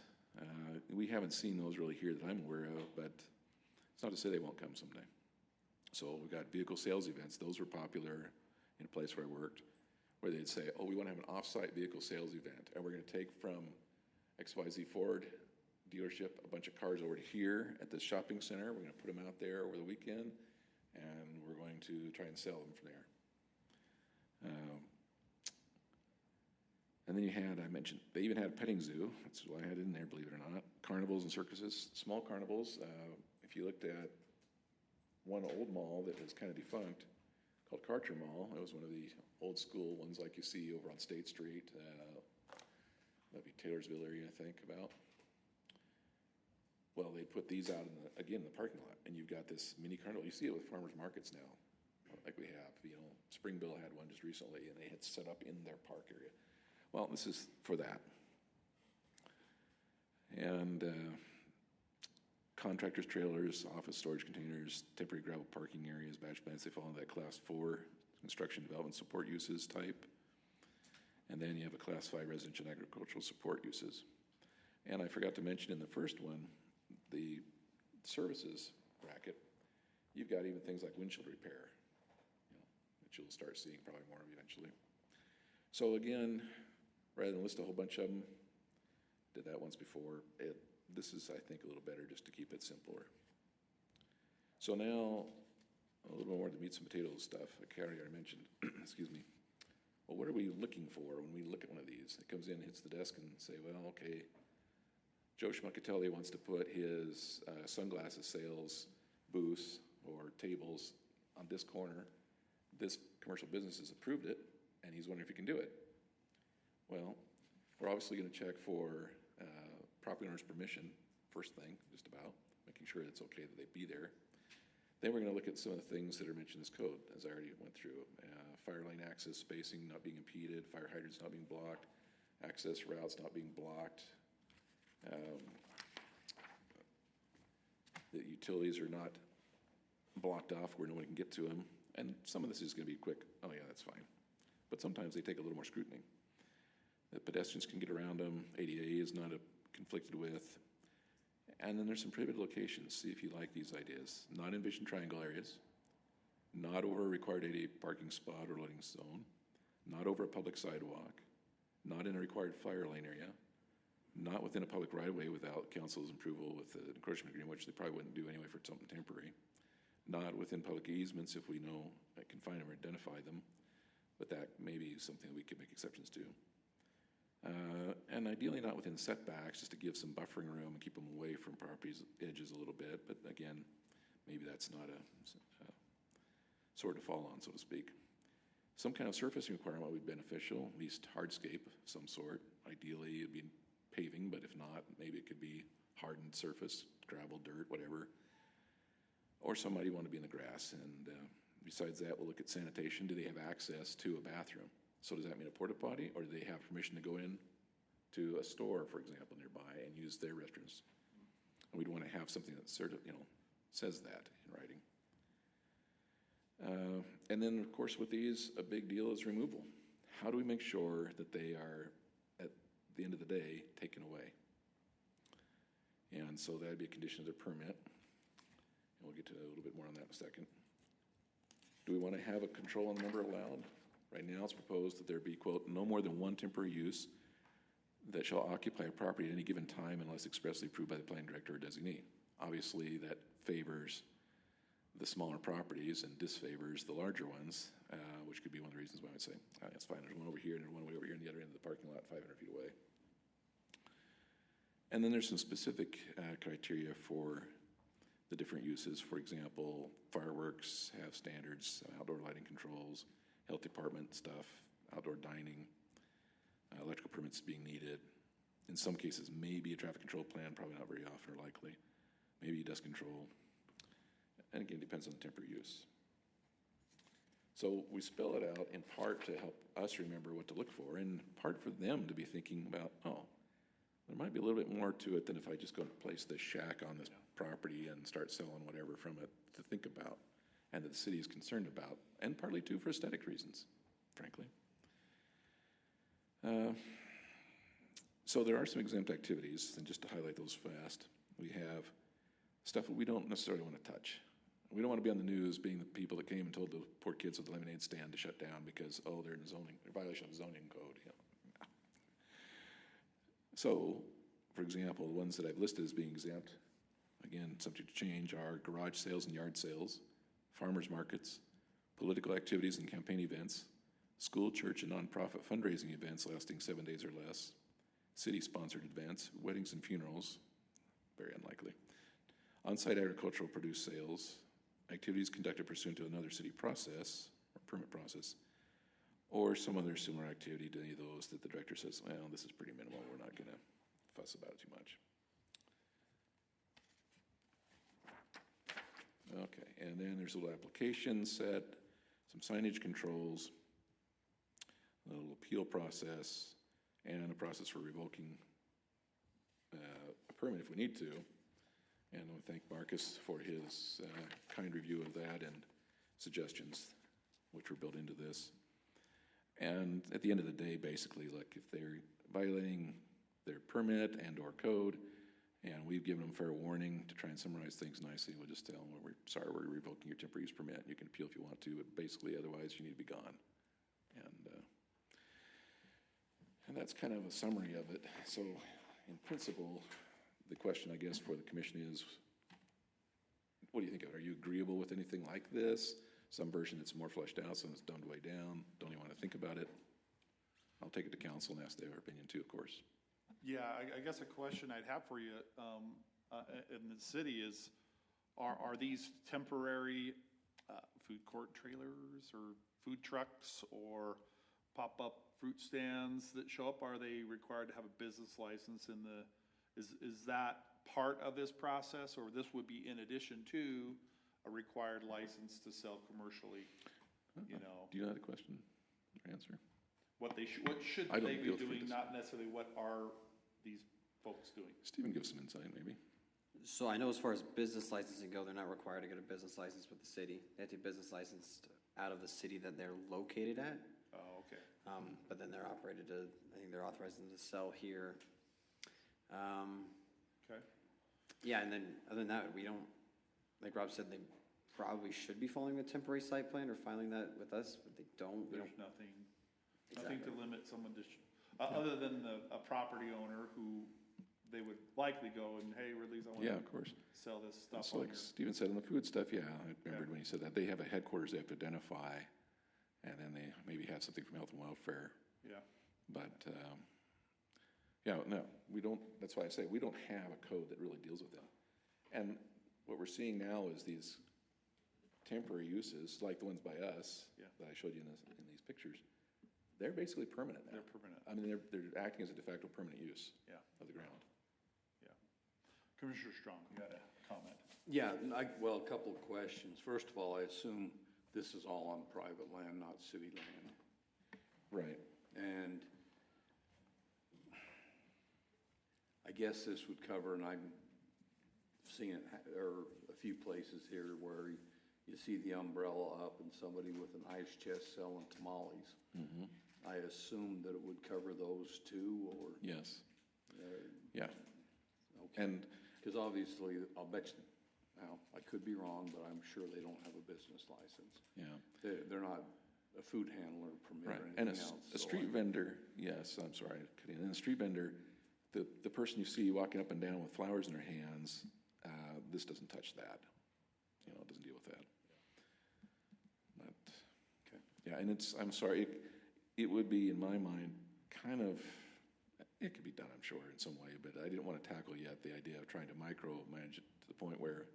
we haven't seen those really here that I'm aware of, but it's not to say they won't come someday. So we've got vehicle sales events. Those were popular in a place where I worked, where they'd say, oh, we want to have an off-site vehicle sales event, and we're going to take from XYZ Ford dealership a bunch of cars over to here at the shopping center. We're going to put them out there over the weekend, and we're going to try and sell them from there. And then you had, I mentioned, they even had a petting zoo. That's what I had in there, believe it or not. Carnivals and circuses, small carnivals. If you looked at one old mall that was kind of defunct, called Karcher Mall, it was one of the old school ones like you see over on State Street. That'd be Taylorsville area, I think, about. Well, they put these out in the parking lot, and you've got this mini carnival. You see it with farmers markets now, like we have. Springville had one just recently, and they had set up in their park area. Well, this is for that. And contractors' trailers, office storage containers, temporary gravel parking areas, batch plants, they fall into that Class 4 construction development support uses type. And then you have a Class 5 residential and agricultural support uses. And I forgot to mention in the first one, the services bracket, you've got even things like windshield repair, that you'll start seeing probably more of eventually. So again, rather than list a whole bunch of them, did that once before, this is, I think, a little better just to keep it simpler. So now, a little more of the meats and potatoes stuff, like Carrie already mentioned, excuse me. Well, what are we looking for when we look at one of these? It comes in, hits the desk, and say, well, okay, Joe Schmuckatelli wants to put his sunglasses sales booths or tables on this corner. This commercial business has approved it, and he's wondering if he can do it. Well, we're obviously going to check for property owner's permission, first thing, just about, making sure it's okay that they be there. Then we're going to look at some of the things that are mentioned in this code, as I already went through. Fire lane access spacing not being impeded, fire hydrants not being blocked, access routes not being blocked, the utilities are not blocked off where no one can get to them. And some of this is going to be quick. Oh yeah, that's fine. But sometimes they take a little more scrutiny. The pedestrians can get around them. ADA is not conflicted with. And then there's some prohibited locations. See if you like these ideas. Not in vision triangle areas. Not over a required ADA parking spot or loading zone. Not over a public sidewalk. Not in a required fire lane area. Not within a public right-of-way without council's approval with the encroachment agreement, which they probably wouldn't do anyway for something temporary. Not within public easements if we know I can find them or identify them, but that may be something we could make exceptions to. And ideally not within setbacks, just to give some buffering room and keep them away from property's edges a little bit, but again, maybe that's not a sword to fall on, so to speak. Some kind of surfacing requirement would be beneficial, at least hardscape of some sort. Ideally, it'd be paving, but if not, maybe it could be hardened surface, gravel, dirt, whatever. Or somebody want to be in the grass. And besides that, we'll look at sanitation. Do they have access to a bathroom? So does that mean a porta potty, or do they have permission to go in to a store, for example, nearby and use their restrooms? And we'd want to have something that sort of, says that in writing. And then, of course, with these, a big deal is removal. How do we make sure that they are, at the end of the day, taken away? And so that'd be a condition of their permit. And we'll get to a little bit more on that in a second. Do we want to have a control on the number allowed? Right now it's proposed that there be, quote, no more than one temporary use that shall occupy a property at any given time unless expressly approved by the planning director or designee. Obviously, that favors the smaller properties and disfavors the larger ones, which could be one of the reasons why I would say, it's fine, there's one over here and there's one way over here on the other end of the parking lot, 500 feet away. And then there's some specific criteria for the different uses. For example, fireworks have standards, outdoor lighting controls, health department stuff, outdoor dining, electrical permits being needed. In some cases, maybe a traffic control plan, probably not very often or likely. Maybe dust control. And again, it depends on the temporary use. So we spell it out in part to help us remember what to look for, and part for them to be thinking about, oh, there might be a little bit more to it than if I just go and place this shack on this property and start selling whatever from it, to think about, and that the city is concerned about, and partly too for aesthetic reasons, frankly. So there are some exempt activities, and just to highlight those fast, we have stuff that we don't necessarily want to touch. We don't want to be on the news being the people that came and told the poor kids at the lemonade stand to shut down because, oh, they're in violation of zoning code. You know. So, for example, the ones that I've listed as being exempt, again, subject to change, are garage sales and yard sales, farmers markets, political activities and campaign events, school, church, and nonprofit fundraising events lasting 7 days or less, city-sponsored events, weddings and funerals, very unlikely, on-site agricultural produce sales, activities conducted pursuant to another city process or permit process, or some other similar activity to any of those that the director says, well, this is pretty minimal, we're not going to fuss about it too much. Okay, and then there's a little application set, some signage controls, a little appeal process, and a process for revoking a permit if we need to. And I want to thank Marcus for his kind review of that and suggestions which were built into this. And at the end of the day, basically, like if they're violating their permit and or code, and we've given them fair warning to try and summarize things nicely, we'll just tell them, well, we're sorry, we're revoking your temporary use permit. You can appeal if you want to, but basically, otherwise, you need to be gone. And that's kind of a summary of it. So, in principle, the question, I guess, for the commission is, what do you think of it? Are you agreeable with anything like this? Some version that's more fleshed out, some that's dumbed way down. Don't even want to think about it. I'll take it to council and ask their opinion too, of course. Yeah, I guess a question I'd have for you in the city is, are these temporary food court trailers or food trucks or pop-up fruit stands that show up? Are they required to have a business license in the, is that part of this process, or this would be in addition to a required license to sell commercially, you know? Do you know the question or answer? What should they be doing, not necessarily what are these folks doing? Stephen, give some insight maybe. So I know as far as business licensing go, they're not required to get a business license with the city. They have to be business licensed out of the city that they're located at. Oh, okay. But then they're operated to, I think they're authorized them to sell here. Okay. Yeah, and then other than that, we don't, like Rob said, they probably should be following the temporary site plan or filing that with us, but they don't. There's nothing to limit someone to, other than a property owner who they would likely go and, hey, Ridley's, I want of course. Sell this stuff. So like Stephen said on the food stuff, yeah, I remembered when he said that. They have a headquarters they have to identify, and then they maybe have something from health and welfare. Yeah. But, yeah, no, we don't, that's why I say we don't have a code that really deals with them. And what we're seeing now is these temporary uses, like the ones by us that I showed you in these pictures, they're basically permanent now. They're permanent. I mean, they're acting as a de facto permanent use of the ground. Yeah. Commissioner Strong, you got a comment? Yeah, well, a couple of questions. First of all, I assume this is all on private land, not city land. Right. And I guess this would cover, and I'm seeing it, or a few places here where you see the umbrella up and somebody with an ice chest selling tamales. Mm-hmm. I assume that it would cover those too, or? Yes. Yeah. Okay. And because obviously, I'll bet you, well, I could be wrong, but I'm sure they don't have a business license. yeah. They're not a food handler permit Right, or and anything else. a street vendor, yes, I'm sorry, and a street vendor, the person you see walking up and down with flowers in their hands, this doesn't touch that. doesn't deal with that. But, yeah, and I'm sorry, it would be, in my mind, kind of, it could be done, I'm sure, in some way, but I didn't want to tackle yet the idea of trying to micromanage it to the point where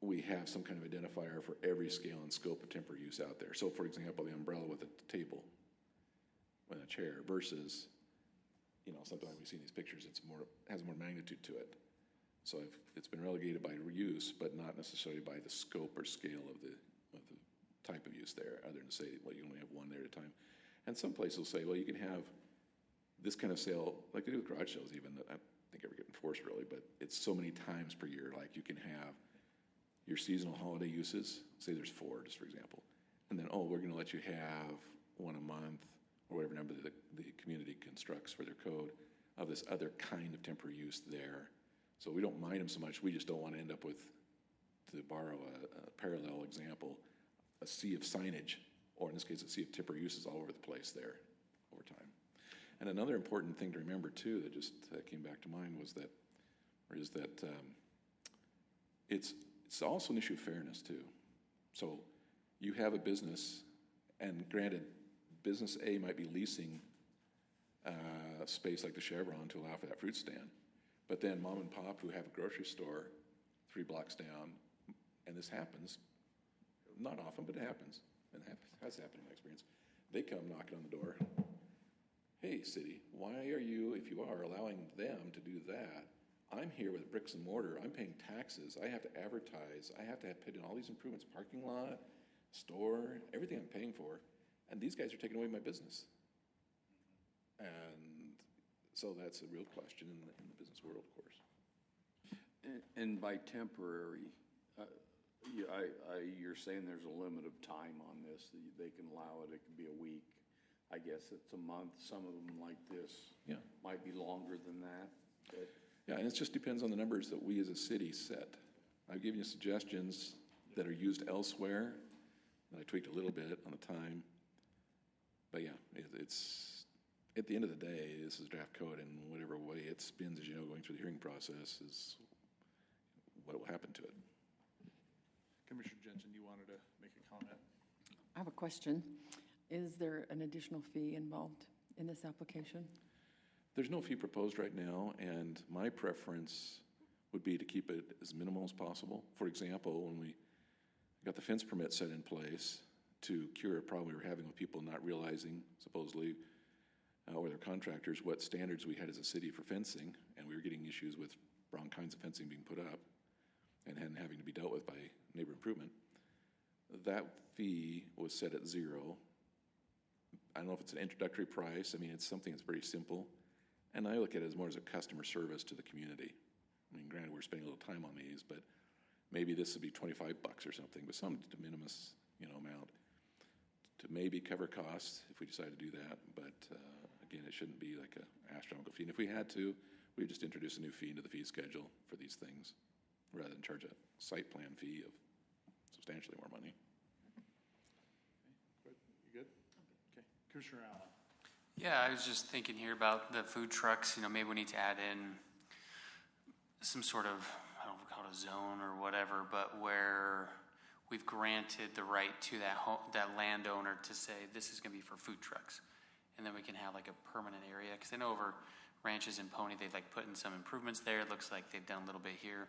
we have some kind of identifier for every scale and scope of temporary use out there. So, for example, the umbrella with a table and a chair versus, something like we see in these pictures, has more magnitude to it. So it's been relegated by use, but not necessarily by the scope or scale of the type of use there, other than to say, well, you only have one there at a time. And some places will say, well, you can have this kind of sale, like they do with garage sales even, that I don't think ever get enforced really, but it's so many times per year. Like you can have your seasonal holiday uses, say there's 4, just for example, and then, we're going to let you have one a month, or whatever number the community constructs for their code, of this other kind of temporary use there. So we don't mind them so much, we just don't want to end up with, to borrow a parallel example, a sea of signage, or in this case, a sea of temporary uses all over the place there over time. And another important thing to remember too, that just came back to mind is that it's also an issue of fairness too. So you have a business, and granted, business A might be leasing space like the Chevron to allow for that fruit stand, but then mom and pop who have a grocery store 3 blocks down, and this happens, not often, but it happens, and it has happened in my experience, they come knocking on the door. Hey, city, why are you, if you are, allowing them to do that? I'm here with bricks and mortar. I'm paying taxes. I have to advertise. I have to put in all these improvements, parking lot, store, everything I'm paying for. And these guys are taking away my business. And so that's a real question in the business world, of course. And by temporary, you're saying there's a limit of time on this. They can allow it. It could be a week. I guess it's a month. Some of them like this might be longer than that. But yeah, and it just depends on the numbers that we as a city set. I've given you suggestions that are used elsewhere, and I tweaked a little bit on the time. But yeah, it's at the end of the day, this is draft code, and whatever way it spins, as you know, going through the hearing process is what will happen to it. Commissioner Jensen, you wanted to make a comment? I have a question. Is there an additional fee involved in this application? There's no fee proposed right now, and my preference would be to keep it as minimal as possible. For example, when we got the fence permit set in place to cure a problem we were having with people not realizing, supposedly, or their contractors, what standards we had as a city for fencing, and we were getting issues with wrong kinds of fencing being put up and having to be dealt with by neighbor improvement. That fee was set at $0. I don't know if it's an introductory price. I mean, it's something that's very simple. And I look at it as more as a customer service to the community. I mean, granted, we're spending a little time on these, but maybe this would be $25 or something, but some de minimis, amount to maybe cover costs if we decide to do that. But again, it shouldn't be like an astronomical fee. And if we had to, we would just introduce a new fee into the fee schedule for these things, rather than charge a site plan fee of substantially more money. Good. You good? Okay. Commissioner Allen. Yeah, I was just thinking here about the food trucks. Maybe we need to add in some sort of, I don't know if we call it a zone or whatever, but where we've granted the right to that landowner to say this is going to be for food trucks, and then we can have like a permanent area. Because I know over ranches in Pony, they've like put in some improvements there. It looks like they've done a little bit here.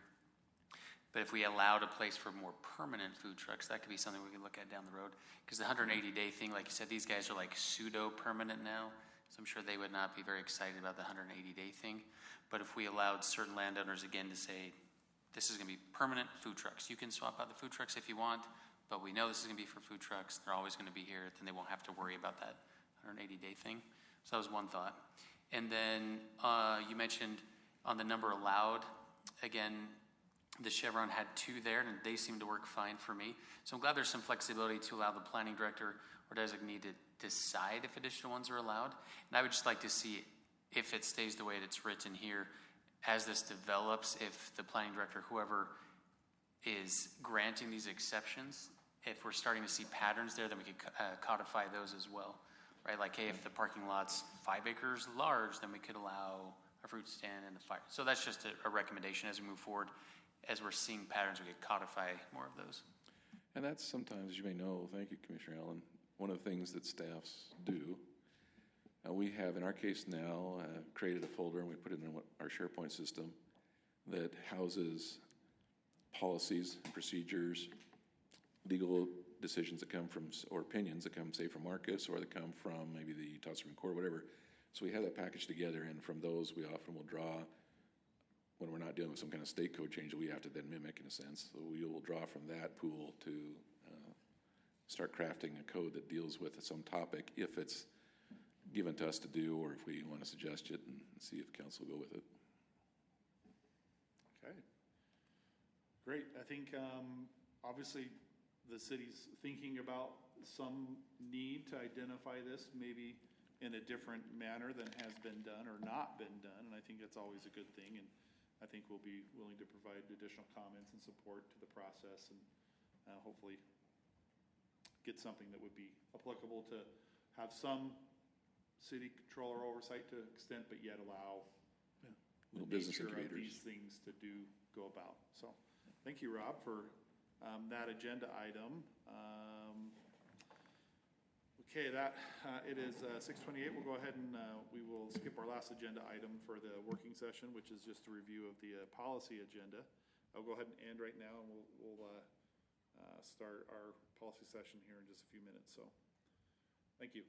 But if we allowed a place for more permanent food trucks, that could be something we could look at down the road. Because the 180-day thing, like you said, these guys are like pseudo-permanent now. So I'm sure they would not be very excited about the 180-day thing. But if we allowed certain landowners, again, to say, this is going to be permanent food trucks. You can swap out the food trucks if you want, but we know this is going to be for food trucks. They're always going to be here. Then they won't have to worry about that 180-day thing. So that was one thought. And then you mentioned on the number allowed, again, the Chevron had 2 there, and they seemed to work fine for me. So I'm glad there's some flexibility to allow the planning director or designee to decide if additional ones are allowed. And I would just like to see if it stays the way it's written here, as this develops, if the planning director, whoever is granting these exceptions, if we're starting to see patterns there, then we could codify those as well, right? Like, hey, if the parking lot's 5 acres large, then we could allow a fruit stand and a fire. So that's just a recommendation as we move forward. as we're seeing patterns, we could codify more of those. And that's sometimes, you may know, thank you, Commissioner Allen, one of the things that staffs do. We have, in our case now, created a folder and we put it in our SharePoint system that houses policies, procedures, legal decisions that come from, or opinions that come, say, from Marcus, or that come from maybe the Utah Supreme Court, whatever. So we have that packaged together, and from those we often will draw, when we're not dealing with some kind of state code change that we have to then mimic in a sense. So we will draw from that pool to start crafting a code that deals with some topic if it's given to us to do, or if we want to suggest it and see if council will go with it. Okay. Great. I think obviously the city's thinking about some need to identify this maybe in a different manner than has been done or not been done, and I think that's always a good thing, and I think we'll be willing to provide additional comments and support to the process, and hopefully get something that would be applicable to have some city control or oversight to extent, but yet allow little business nature of incubators. these things to go about. So thank you, Rob, for that agenda item. Okay, it is 6:28. We'll go ahead and we will skip our last agenda item for the working session, which is just a review of the policy agenda. I'll go ahead and end right now, and we'll start our policy session here in just a few minutes. So thank you.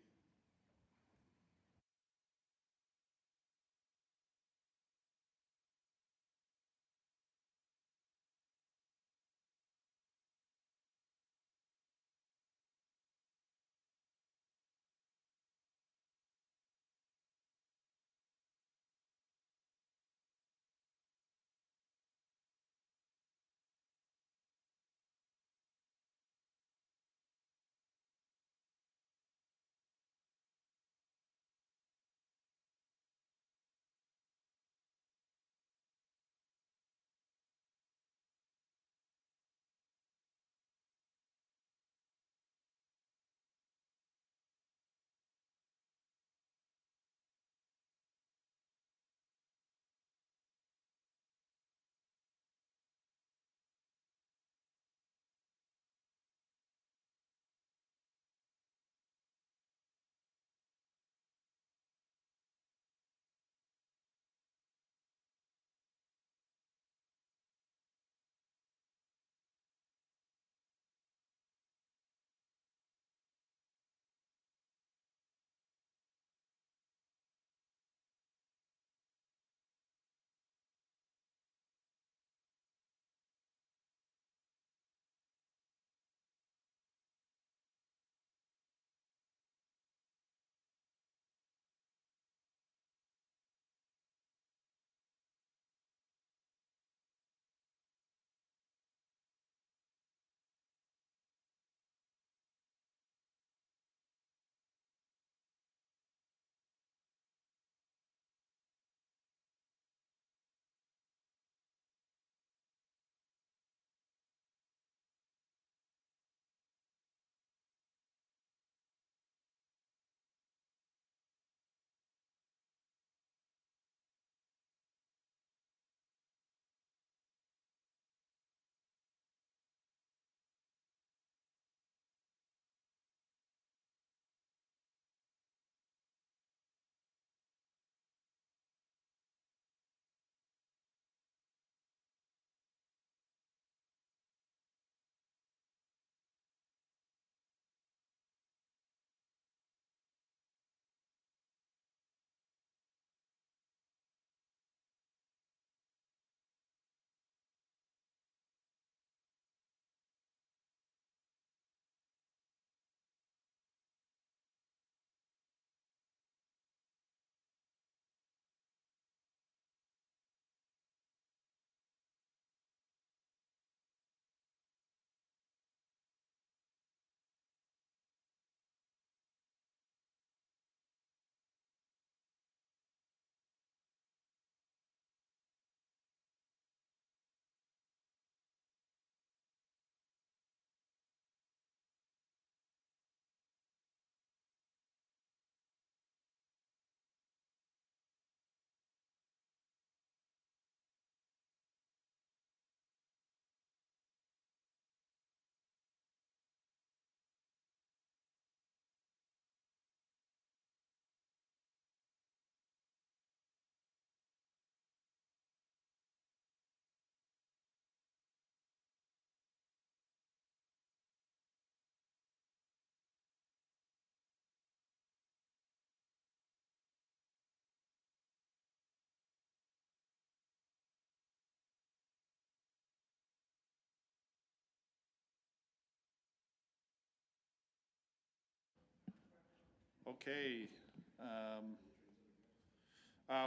Okay.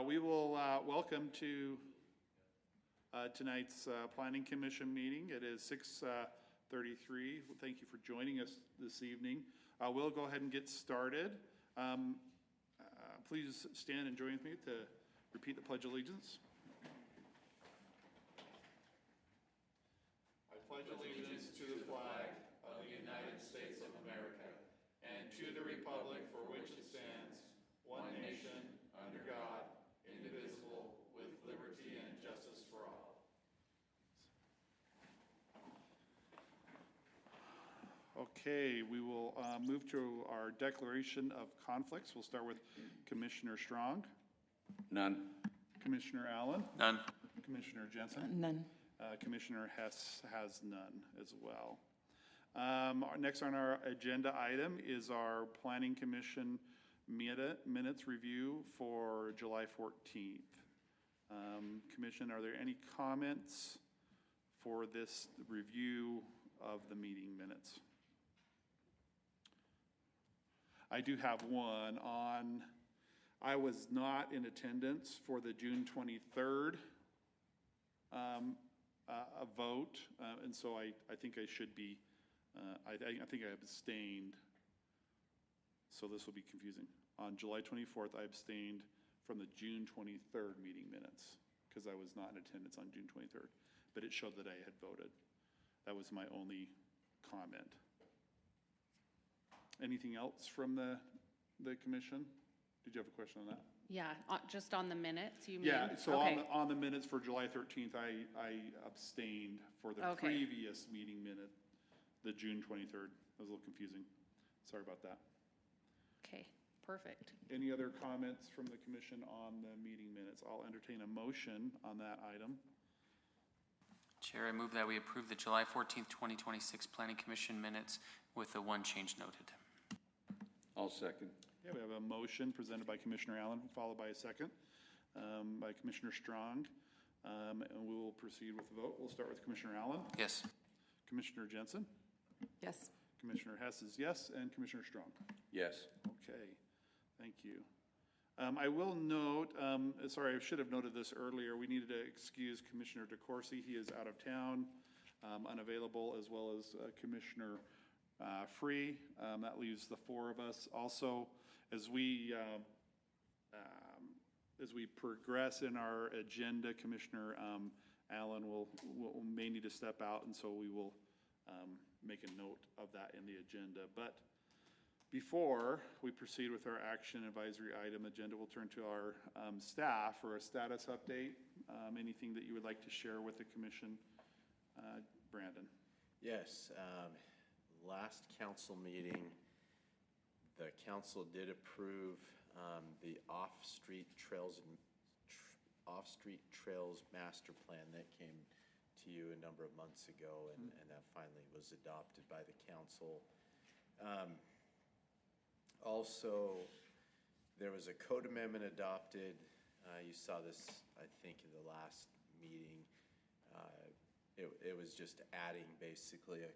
We will welcome to tonight's Planning Commission meeting. It is 6:33. Thank you for joining us this evening. We'll go ahead and get started. Please stand and join with me to repeat the Pledge of Allegiance. I pledge allegiance to the flag of the United States of America and to the republic for which it stands, one nation, under God, indivisible, with liberty and justice for all. Okay, we will move to our declaration of conflicts. We'll start with Commissioner Strong. None. Commissioner Allen. None. Commissioner Jensen. None. Commissioner Hess has none as well. Next on our agenda item is our Planning Commission minutes review for July 14th. Commission, are there any comments for this review of the meeting minutes? I do have one on, I was not in attendance for the June 23rd a vote, and so I think I should be, I think I abstained, so this will be confusing. On July 24th, I abstained from the June 23rd meeting minutes because I was not in attendance on June 23rd, but it showed that I had voted. That was my only comment. Anything else from the commission? Did you have a question on that? Yeah, just on the minutes, you mean? Yeah, so Okay. on the minutes for July 13th, I abstained for the Okay. previous meeting minute, the June 23rd. That was a little confusing. Sorry about that. Okay, perfect. Any other comments from the commission on the meeting minutes? I'll entertain a motion on that item. Chair, I move that we approve the July 14th, 2026 Planning Commission minutes with the one change noted. I'll second. Yeah, we have a motion presented by Commissioner Allen, followed by a second by Commissioner Strong. And we will proceed with the vote. We'll start with Commissioner Allen. Yes. Commissioner Jensen. Yes. Commissioner Hess is yes, and Commissioner Strong. Yes. Okay, thank you. I will note, sorry, I should have noted this earlier, we needed to excuse Commissioner DeCoursey. He is out of town, unavailable, as well as Commissioner Free. That leaves the four of us. Also, as we progress in our agenda, Commissioner Allen may need to step out, and so we will make a note of that in the agenda. But before we proceed with our action advisory item agenda, we'll turn to our staff for a status update. Anything that you would like to share with the commission, Brandon? Yes, last council meeting, the council did approve the off-street trails master plan that came to you a number of months ago, and that finally was adopted by the council. Also, there was a code amendment adopted. You saw this, I think, in the last meeting. It was just adding basically a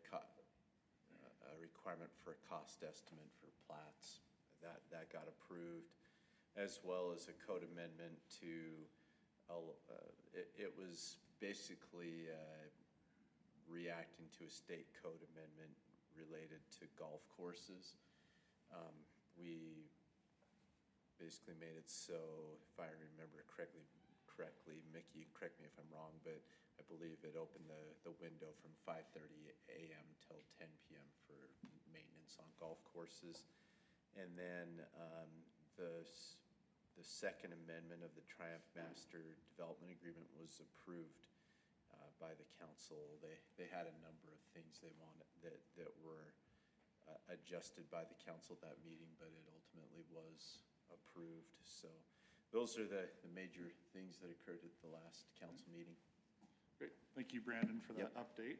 requirement for a cost estimate for plats. That got approved, as well as a code amendment to, it was basically reacting to a state code amendment related to golf courses. We basically made it so, if I remember correctly, Mickey, correct me if I'm wrong, but I believe it opened the window from 5:30 a.m. till 10 p.m. for maintenance on golf courses. And then the second amendment of the Triumph Master Development Agreement was approved by the council. They had a number of things they wanted that were adjusted by the council at that meeting, but it ultimately was approved. So those are the major things that occurred at the last council meeting. Great. Thank you, Brandon, for that update.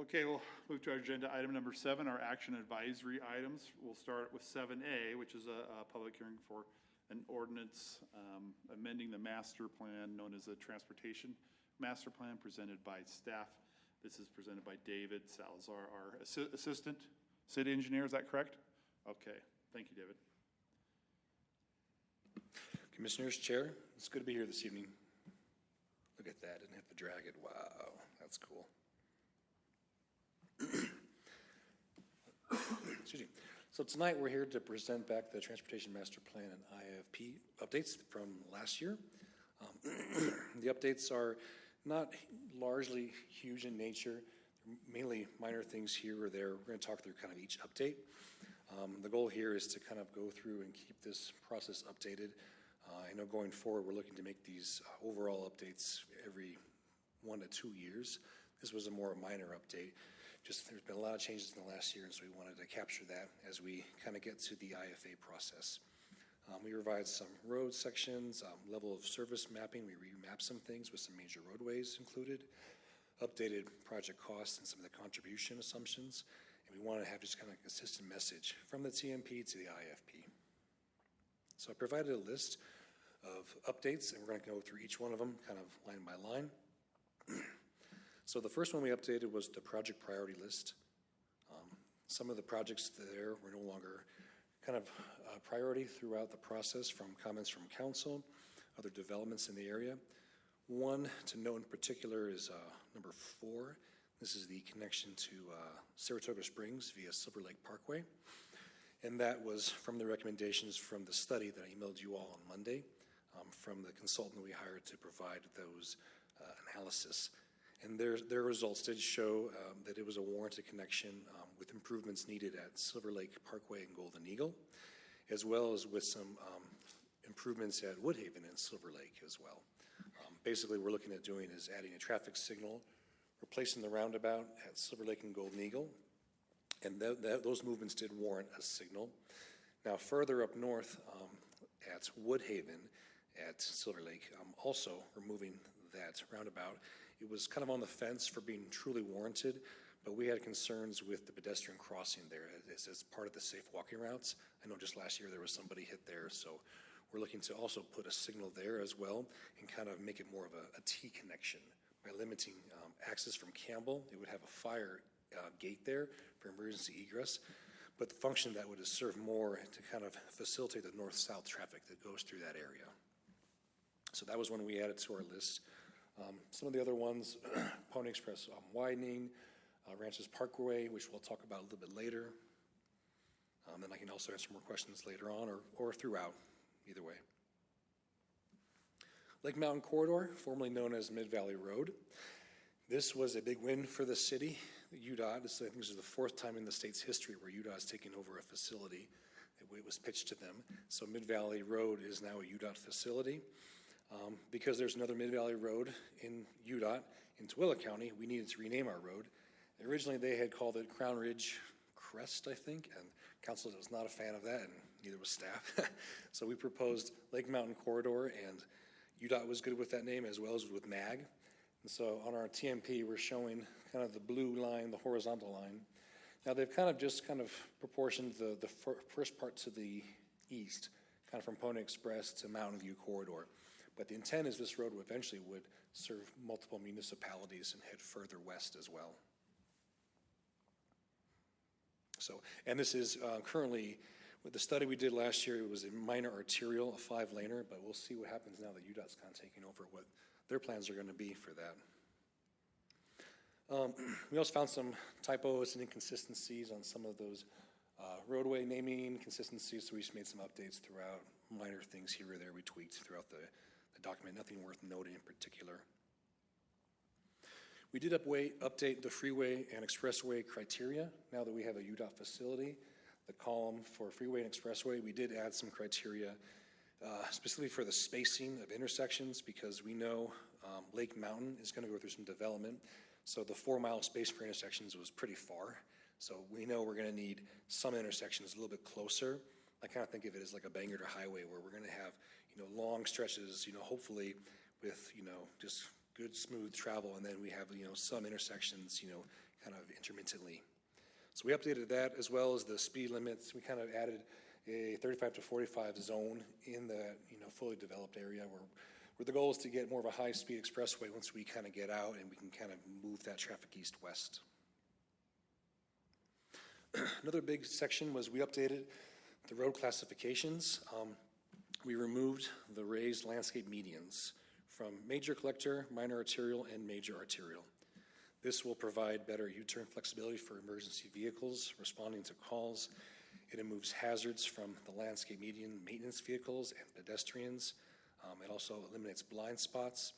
Okay, we'll move to our agenda item number 7, our action advisory items. We'll start with 7A, which is a public hearing for an ordinance amending the master plan known as the Transportation Master Plan presented by staff. This is presented by David Salazar, our assistant city engineer. Is that correct? Okay, thank you, David. Commissioners, Chair, it's good to be here this evening. Look at that, didn't have to drag it. Wow, that's cool. Excuse me. So tonight we're here to present back the Transportation Master Plan and IFP updates from last year. The updates are not largely huge in nature, mainly minor things here or there. We're going to talk through kind of each update. The goal here is to kind of go through and keep this process updated. I know going forward, we're looking to make these overall updates every 1 to 2 years. This was a more minor update. Just there's been a lot of changes in the last year, and so we wanted to capture that as we kind of get to the IFA process. We revised some road sections, level of service mapping. We remapped some things with some major roadways included, updated project costs and some of the contribution assumptions, and we wanted to have just kind of a consistent message from the TMP to the IFP. So I provided a list of updates, and we're going to go through each one of them kind of line by line. So the first one we updated was the project priority list. Some of the projects there were no longer kind of a priority throughout the process from comments from council, other developments in the area. One to note in particular is number 4. This is the connection to Saratoga Springs via Silver Lake Parkway. And that was from the recommendations from the study that I emailed you all on Monday from the consultant we hired to provide those analysis. And their results did show that it was a warranted connection with improvements needed at Silver Lake Parkway and Golden Eagle, as well as with some improvements at Woodhaven and Silver Lake as well. Basically, what we're looking at doing is adding a traffic signal, replacing the roundabout at Silver Lake and Golden Eagle, and those movements did warrant a signal. Now, further up north at Woodhaven at Silver Lake, also removing that roundabout. It was kind of on the fence for being truly warranted, but we had concerns with the pedestrian crossing there as part of the safe walking routes. I know just last year there was somebody hit there, so we're looking to also put a signal there as well and kind of make it more of a T connection by limiting access from Campbell. It would have a fire gate there for emergency egress, but the function that would is serve more to kind of facilitate the north-south traffic that goes through that area. So that was one we added to our list. Some of the other ones, Pony Express widening, Ranches Parkway, which we'll talk about a little bit later. Then I can also answer more questions later on or throughout, either way. Lake Mountain Corridor, formerly known as Mid-Valley Road. This was a big win for the city. UDOT, I think this is the 4th time in the state's history where UDOT is taking over a facility. It was pitched to them. So Mid-Valley Road is now a UDOT facility. Because there's another Mid-Valley Road in UDOT, in Tooele County, we needed to rename our road. Originally, they had called it Crown Ridge Crest, I think, and council was not a fan of that, and neither was staff. So we proposed Lake Mountain Corridor, and UDOT was good with that name as well as with MAG. And so on our TMP, we're showing kind of the blue line, the horizontal line. Now they've kind of proportioned the first part to the east, kind of from Pony Express to Mountain View Corridor. But the intent is this road eventually would serve multiple municipalities and head further west as well. So, and this is currently, with the study we did last year, it was a minor arterial, a 5-laner, but we'll see what happens now that UDOT's kind of taking over what their plans are going to be for that. We also found some typos and inconsistencies on some of those roadway naming consistencies, so we just made some updates throughout, minor things here or there we tweaked throughout the document, nothing worth noting in particular. We did update the freeway and expressway criteria now that we have a UDOT facility. The column for freeway and expressway, we did add some criteria specifically for the spacing of intersections because we know Lake Mountain is going to go through some development. So the 4-mile space for intersections was pretty far. So we know we're going to need some intersections a little bit closer. I kind of think of it as like a Bangor to highway where we're going to have, long stretches, hopefully with, just good smooth travel. And then we have, some intersections, kind of intermittently. So we updated that as well as the speed limits. We kind of added a 35 to 45 zone in the, fully developed area where the goal is to get more of a high-speed expressway once we kind of get out and we can kind of move that traffic east-west. Another big section was we updated the road classifications. We removed the raised landscape medians from major collector, minor arterial, and major arterial. This will provide better U-turn flexibility for emergency vehicles responding to calls. It removes hazards from the landscape median maintenance vehicles and pedestrians. It also eliminates blind spots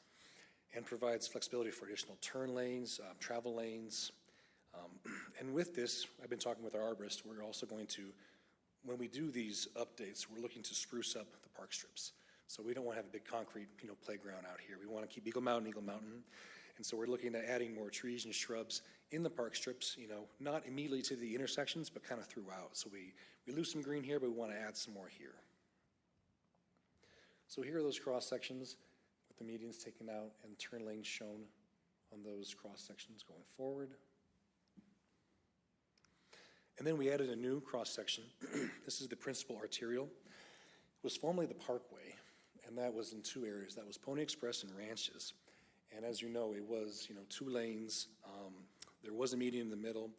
and provides flexibility for additional turn lanes, travel lanes. And with this, I've been talking with our arborist, we're also going to, when we do these updates, we're looking to spruce up the park strips. So we don't want to have a big concrete, playground out here. We want to keep Eagle Mountain. And so we're looking at adding more trees and shrubs in the park strips, not immediately to the intersections, but kind of throughout. So we lose some green here, but we want to add some more here. So here are those cross sections with the medians taken out and turn lanes shown on those cross sections going forward. And then we added a new cross section. This is the principal arterial. It was formerly the Parkway, and that was in two areas. That was Pony Express and Ranches. And as you know, it was 2 lanes. There was a median in the middle.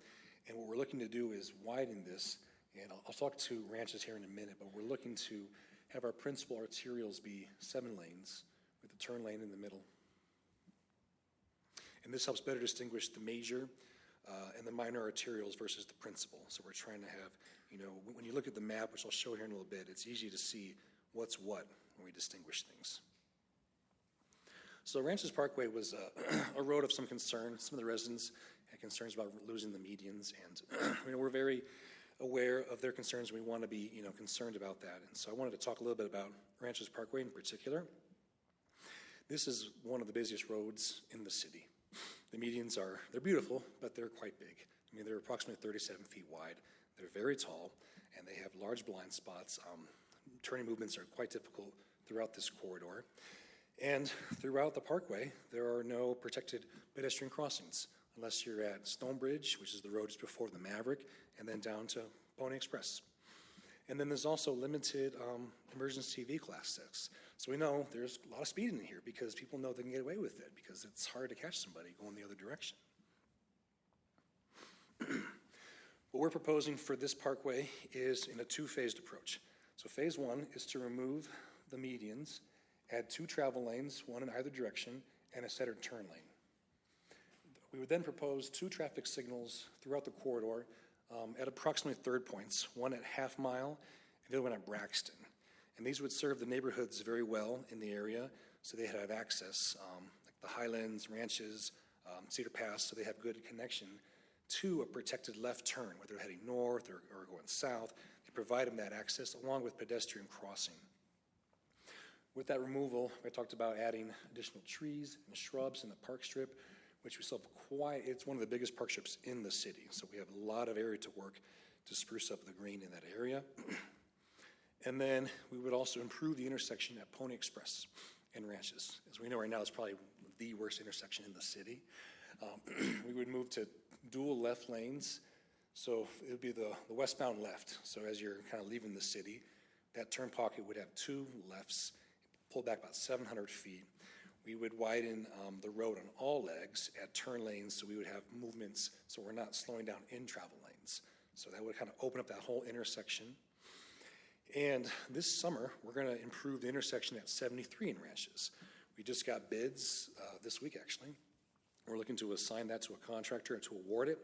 And what we're looking to do is widen this. And I'll talk to Ranches here in a minute, but we're looking to have our principal arterials be 7 lanes with a turn lane in the middle. And this helps better distinguish the major and the minor arterials versus the principal. So we're trying to have, when you look at the map, which I'll show here in a little bit, it's easy to see what's what when we distinguish things. So Ranches Parkway was a road of some concern. Some of the residents had concerns about losing the medians, and we're very aware of their concerns. We want to be, concerned about that. And so I wanted to talk a little bit about Ranches Parkway in particular. This is one of the busiest roads in the city. The medians they're beautiful, but they're quite big. They're approximately 37 feet wide. They're very tall, and they have large blind spots. Turning movements are quite difficult throughout this corridor. And throughout the parkway, there are no protected pedestrian crossings unless you're at Stonebridge, which is the road just before the Maverick, and then down to Pony Express. And then there's also limited emergency vehicle access. So we know there's a lot of speed in here because people know they can get away with it because it's hard to catch somebody going the other direction. What we're proposing for this parkway is in a 2-phased approach. So phase 1 is to remove the medians, add 2 travel lanes, 1 in either direction, and a centered turn lane. We would then propose 2 traffic signals throughout the corridor at approximately third points, one at Half Mile and the other one at Braxton. And these would serve the neighborhoods very well in the area, so they have access, like the Highlands, Ranches, Cedar Pass, so they have good connection to a protected left turn, whether they're heading north or going south. They provide them that access along with pedestrian crossing. With that removal, I talked about adding additional trees and shrubs in the park strip, which we still have it's one of the biggest park strips in the city. So we have a lot of area to work to spruce up the green in that area. And then we would also improve the intersection at Pony Express and Ranches. As we know right now, it's probably the worst intersection in the city. We would move to dual left lanes. So it would be the westbound left. So as you're kind of leaving the city, that turn pocket would have 2 lefts, pull back about 700 feet. We would widen the road on all legs at turn lanes, so we would have movements so we're not slowing down in travel lanes. So that would kind of open up that whole intersection. And this summer, we're going to improve the intersection at 73 in Ranches. We just got bids this week, actually. We're looking to assign that to a contractor and to award it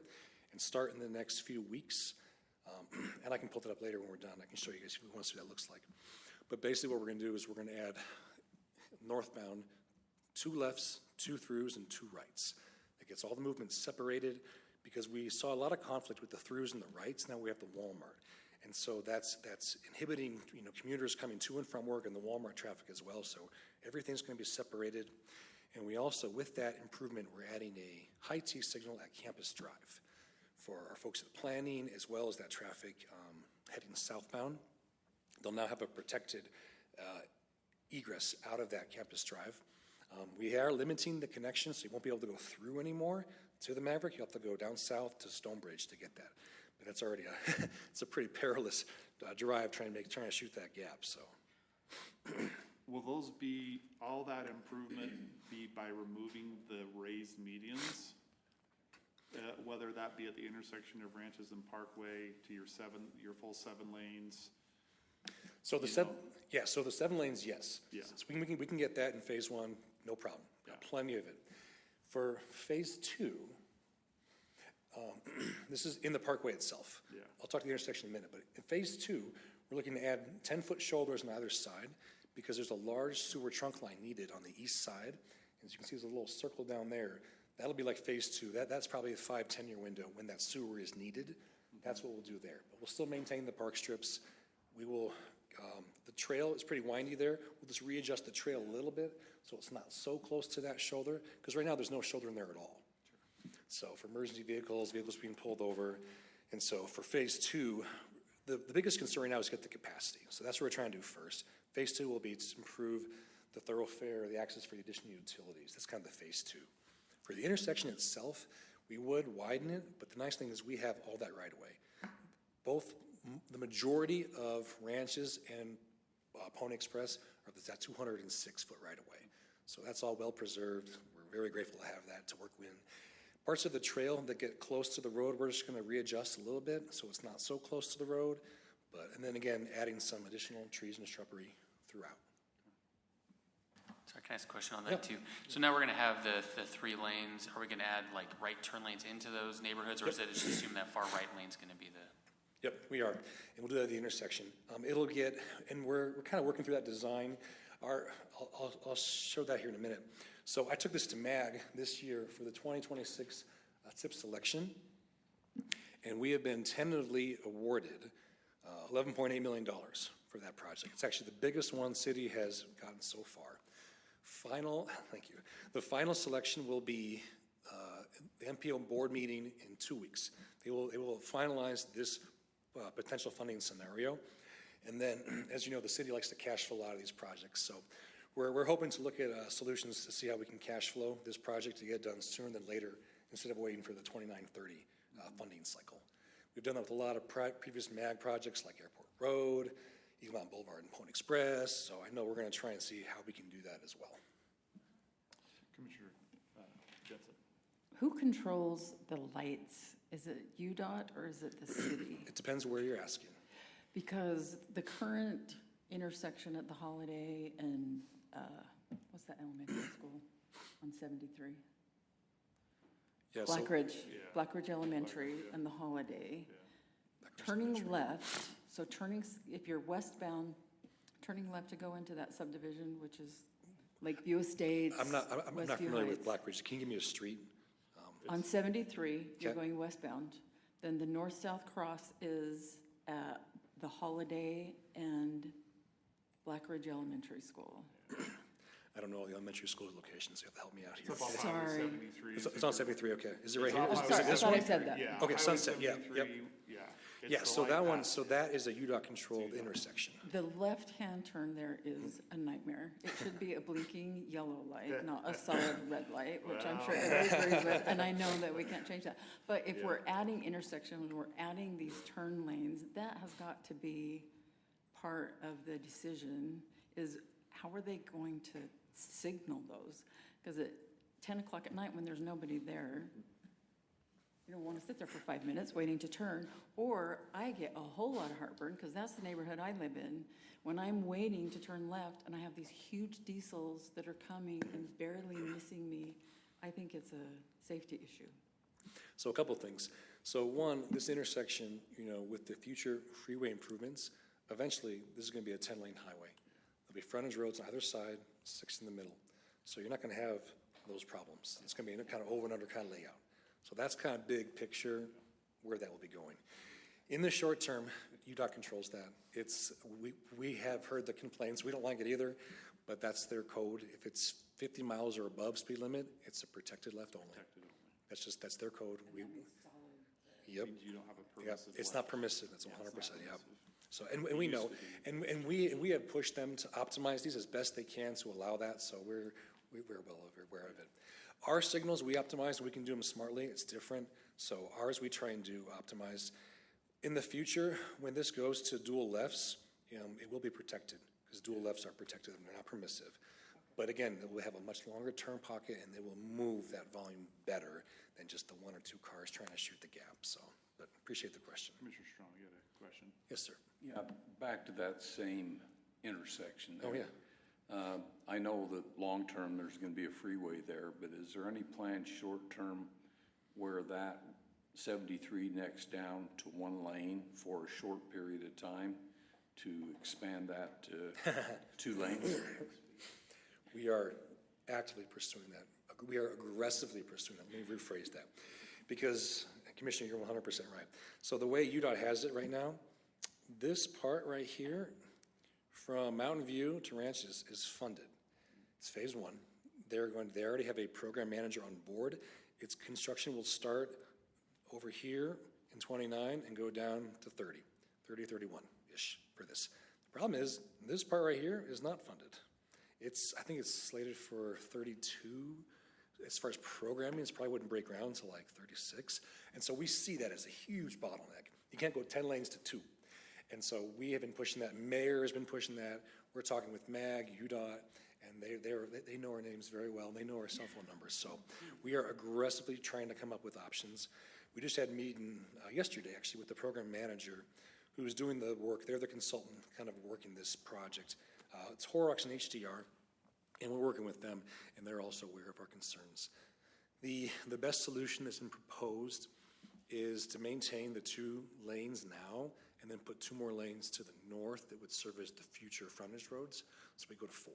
and start in the next few weeks. And I can pull that up later when we're done. I can show you guys if you want to see what that looks like. But basically what we're going to do is we're going to add northbound 2 lefts, 2 throughs, and 2 rights. It gets all the movements separated because we saw a lot of conflict with the throughs and the rights. Now we have the Walmart. And so that's inhibiting commuters coming to and from work and the Walmart traffic as well. So everything's going to be separated. And we also, with that improvement, we're adding a high T signal at Campus Drive for our folks at planning as well as that traffic heading southbound. They'll now have a protected egress out of that Campus Drive. We are limiting the connection, so you won't be able to go through anymore to the Maverick. You'll have to go down south to Stonebridge to get that. But that's already it's a pretty perilous drive trying to shoot that gap. So, will those be all that improvement be by removing the raised medians? whether that be at the intersection of Ranches and Parkway to your full 7 lanes. So the so the 7 lanes, yes. Yeah. So we can get that in phase 1, no problem. Got plenty of it. For phase 2, this is in the parkway itself. Yeah. I'll talk to the intersection in a minute, but in phase 2, we're looking to add 10-foot shoulders on either side because there's a large sewer trunk line needed on the east side. As you can see, there's a little circle down there. That'll be like phase 2. That's probably a 5-10 year window when that sewer is needed. That's what we'll do there. But we'll still maintain the park strips. We will, the trail is pretty windy there. We'll just readjust the trail a little bit so it's not so close to that shoulder, because right now there's no shoulder in there at all. So for emergency vehicles being pulled over. And so for phase 2, the biggest concern right now is get the capacity. So that's what we're trying to do first. Phase 2 will be to improve the thoroughfare, the access for the additional utilities. That's kind of the phase 2. For the intersection itself, we would widen it, but the nice thing is we have all that right away. Both the majority of Ranches and Pony Express are that 206-foot right away. So that's all well preserved. We're very grateful to have that to work with. Parts of the trail that get close to the road, we're just going to readjust a little bit so it's not so close to the road. And then again, adding some additional trees and shrubbery throughout. So can I ask a question on that too? So now we're going to have the 3 lanes. Are we going to add like right turn lanes into those neighborhoods, or is it just assume that far right lane's going to be the? Yep, we are, and we'll do that at the intersection. It'll get, and we're kind of working through that design. I'll show that here in a minute. So I took this to MAG this year for the 2026 tip selection, and we have been tentatively awarded $11.8 million for that project. It's actually the biggest one city has gotten so far. Thank you. The final selection will be the MPO board meeting in 2 weeks. They will finalize this potential funding scenario. And then, as you know, the city likes to cash flow a lot of these projects. So we're hoping to look at solutions to see how we can cash flow this project to get it done sooner than later instead of waiting for the 29-30 funding cycle. We've done that with a lot of previous MAG projects like Airport Road, Eagle Mountain Boulevard and Pony Express. So I know we're going to try and see how we can do that as well. Commissioner Jensen. Who controls the lights? Is it UDOT or is it the city? It depends where you're asking. Because the current intersection at the Holiday and, what's that elementary school on 73? Yeah, Blackridge Elementary and the Holiday. Yeah. Turning left, so if you're westbound, turning left to go into that subdivision, which is Lakeview Estates, I'm not familiar with Heights. Blackridge. Can you give me a street? On 73, you're Okay. going westbound. Then the north-south cross is at the Holiday and Blackridge Elementary School. I don't know all the elementary school locations. You have to help me out here. It's up on Highway Sorry. 73. It's on 73, okay. Is it right here? Oh, Is sorry, it I this thought I one? said that. Yeah. Okay, Highway Sunset, yeah, 73, yep. Yeah. It's Yeah, the so light that one, path. so that is a UDOT-controlled intersection. The left-hand turn there is a nightmare. It should be a blinking yellow light, not a solid red light, which I'm sure everybody agrees with, and I know that we can't change that. But if we're adding intersections, we're adding these turn lanes, that has got to be part of the decision, is how are they going to signal those? Because at 10 o'clock at night when there's nobody there, you don't want to sit there for 5 minutes waiting to turn. Or I get a whole lot of heartburn, because that's the neighborhood I live in, when I'm waiting to turn left and I have these huge diesels that are coming and barely missing me. I think it's a safety issue. So a couple things. So one, this intersection, with the future freeway improvements, eventually this is going to be a 10-lane highway. There'll be frontage roads on either side, 6 in the middle. So you're not going to have those problems. It's going to be a kind of over and under kind of layout. So that's kind of big picture where that will be going. In the short term, UDOT controls that. We have heard the complaints. We don't like it either, but that's their code. If it's 50 miles or above speed limit, it's a protected left only. That's their code. Yep. You don't have a Yep. permissive It's left. not permissive. That's 100%. Yep. So, and we know, and we have pushed them to optimize these as best they can to allow that. So we're well aware of it. Our signals we optimize. We can do them smartly. It's different. So ours we try and do optimized. In the future, when this goes to dual lefts, it will be protected because dual lefts are protected and they're not permissive. But again, we'll have a much longer turn pocket and they will move that volume better than just the 1 or 2 cars trying to shoot the gap, so, but appreciate the question. Commissioner Strong, you had a question? Yes, sir. Yeah, back to that same intersection there. Oh, yeah. I know that long-term, there's gonna be a freeway there, but is there any plan short-term where that 73 next down to 1 lane for a short period of time to expand that to 2 lanes? We are actively pursuing that. We are aggressively pursuing that. Let me rephrase that. Because, Commissioner, you're 100% right. So the way UDOT has it right now, this part right here, from Mountain View to Ranch is funded. It's phase 1. They already have a program manager on board. Its construction will start over here in 29 and go down to 31-ish for this. The problem is, this part right here is not funded. I think it's slated for 32. As far as programming, it probably wouldn't break ground until like 36. And so we see that as a huge bottleneck. You can't go 10 lanes to 2. And so we have been pushing that. Mayor has been pushing that. We're talking with MAG, UDOT, and they know our names very well. They know our cell phone numbers. So we are aggressively trying to come up with options. We just had a meeting yesterday, actually, with the program manager who's doing the work. They're the consultant kind of working this project. It's Horrocks and HDR, and we're working with them, and they're also aware of our concerns. The best solution that's been proposed is to maintain the 2 lanes now and then put 2 more lanes to the north that would serve as the future frontage roads, so we go to 4.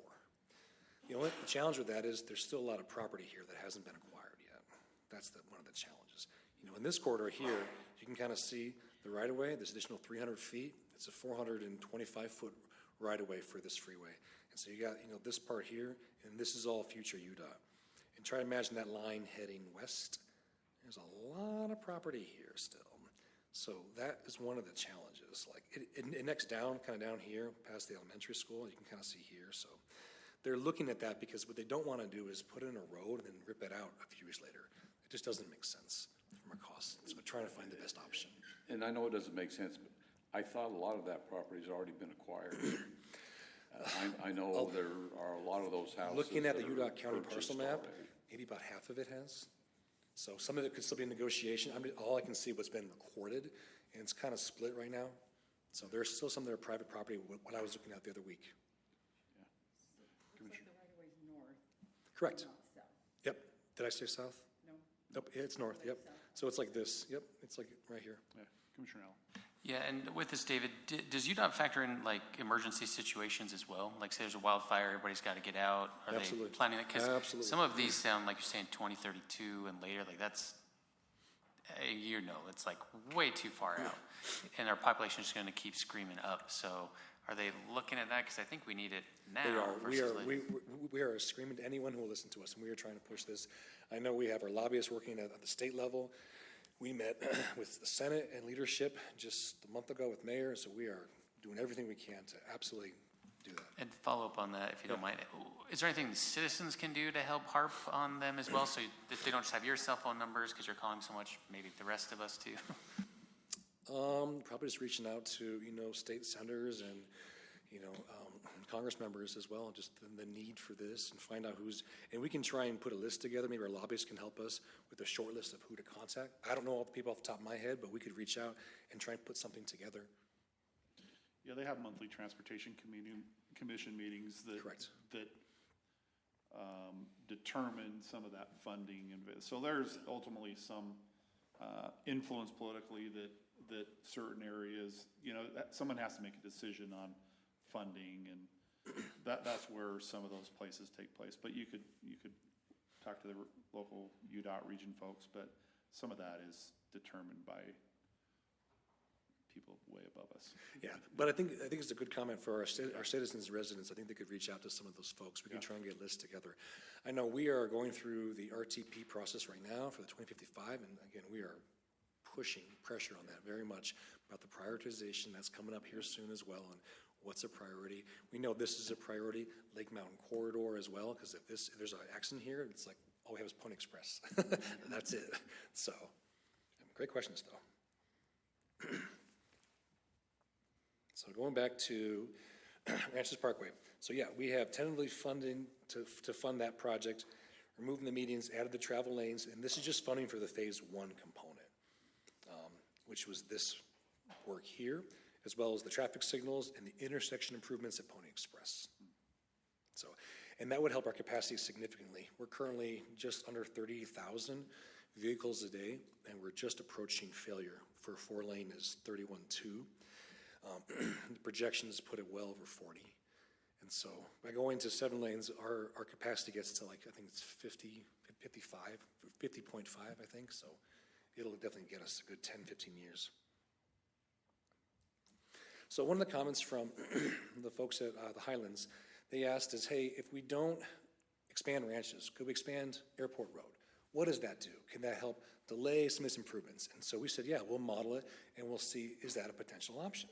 The challenge with that is there's still a lot of property here that hasn't been acquired yet. That's one of the challenges. In this corridor here, you can kind of see the right-of-way, this additional 300 feet. It's a 425-foot right-of-way for this freeway. And so you got, this part here, and this is all future UDOT. And try to imagine that line heading west. There's a lot of property here still. So that is one of the challenges. Like it next down, kind of down here, past the elementary school, you can kind of see here. So they're looking at that because what they don't want to do is put in a road and then rip it out a few years later. It just doesn't make sense from a cost. So we're trying to find the best option. And I know it doesn't make sense, but I thought a lot of that property's already been acquired. I know there are a lot of those houses. Looking at the that are UDOT county parcel map, already. maybe about half of it has. So some of it could still be in negotiation. All I can see what's been recorded, and it's kind of split right now. So there's still some of their private property, what I was looking at the other week. Looks like the right-of-way is north. Correct. Not south. Yep. Did I say south? No. Nope, it's north, yep. So it's like this, yep, it's like right here. Yeah, Commissioner Allen. Yeah, and with this, David, does UDOT factor in like emergency situations as well? Like say there's a wildfire, everybody's got to get out. Are Absolutely. they planning that? Because Absolutely. some of these sound like you're saying 2032 and later, like that's, it's like way too far out. And our population is going to keep screaming up. So are they looking at that? Because I think we need it now. We are screaming to anyone who will listen to us, and we are trying to push this. I know we have our lobbyists working at the state level. We met with the Senate and leadership just a month ago with mayor, so we are doing everything we can to absolutely do that. And follow up on that, if you don't mind. Is there anything the citizens can do to help harp on them as well, so that they don't just have your cell phone numbers because you're calling so much, maybe the rest of us too? Probably just reaching out to, state senators and, Congress members as well, just the need for this and find out and we can try and put a list together. Maybe our lobbyists can help us with a short list of who to contact. I don't know all the people off the top of my head, but we could reach out and try and put something together. Yeah, they have monthly transportation commission meetings that Correct. that determine some of that funding. So there's ultimately some influence politically that certain areas, someone has to make a decision on funding, and that's where some of those places take place. But you could talk to the local UDOT region folks, but some of that is determined by people way above us. Yeah, but I think it's a good comment for our citizens and residents. I think they could reach out to some of those folks. We can try and get lists together. I know we are going through the RTP process right now for the 2055, and again, we are pushing pressure on that very much about the prioritization that's coming up here soon as well, and what's a priority. We know this is a priority, Lake Mountain Corridor as well, because if there's an accident here, it's like all we have is Pony Express. That's it. So, great questions though. So going back to Ranches Parkway. So yeah, we have tentatively funding to fund that project, removing the medians, added the travel lanes, and this is just funding for the phase 1 component, which was this work here, as well as the traffic signals and the intersection improvements at Pony Express. So, and that would help our capacity significantly. We're currently just under 30,000 vehicles a day, and we're just approaching failure. For a 4-lane is 31.2. The projections put it well over 40. And so by going to 7 lanes, our capacity gets to like, I think it's 50.5, I think. So it'll definitely get us a good 10, 15 years. So one of the comments from the folks at the Highlands, they asked is, hey, if we don't expand ranches, could we expand Airport Road? What does that do? Can that help delay some of these improvements? And so we said, yeah, we'll model it and we'll see, is that a potential option?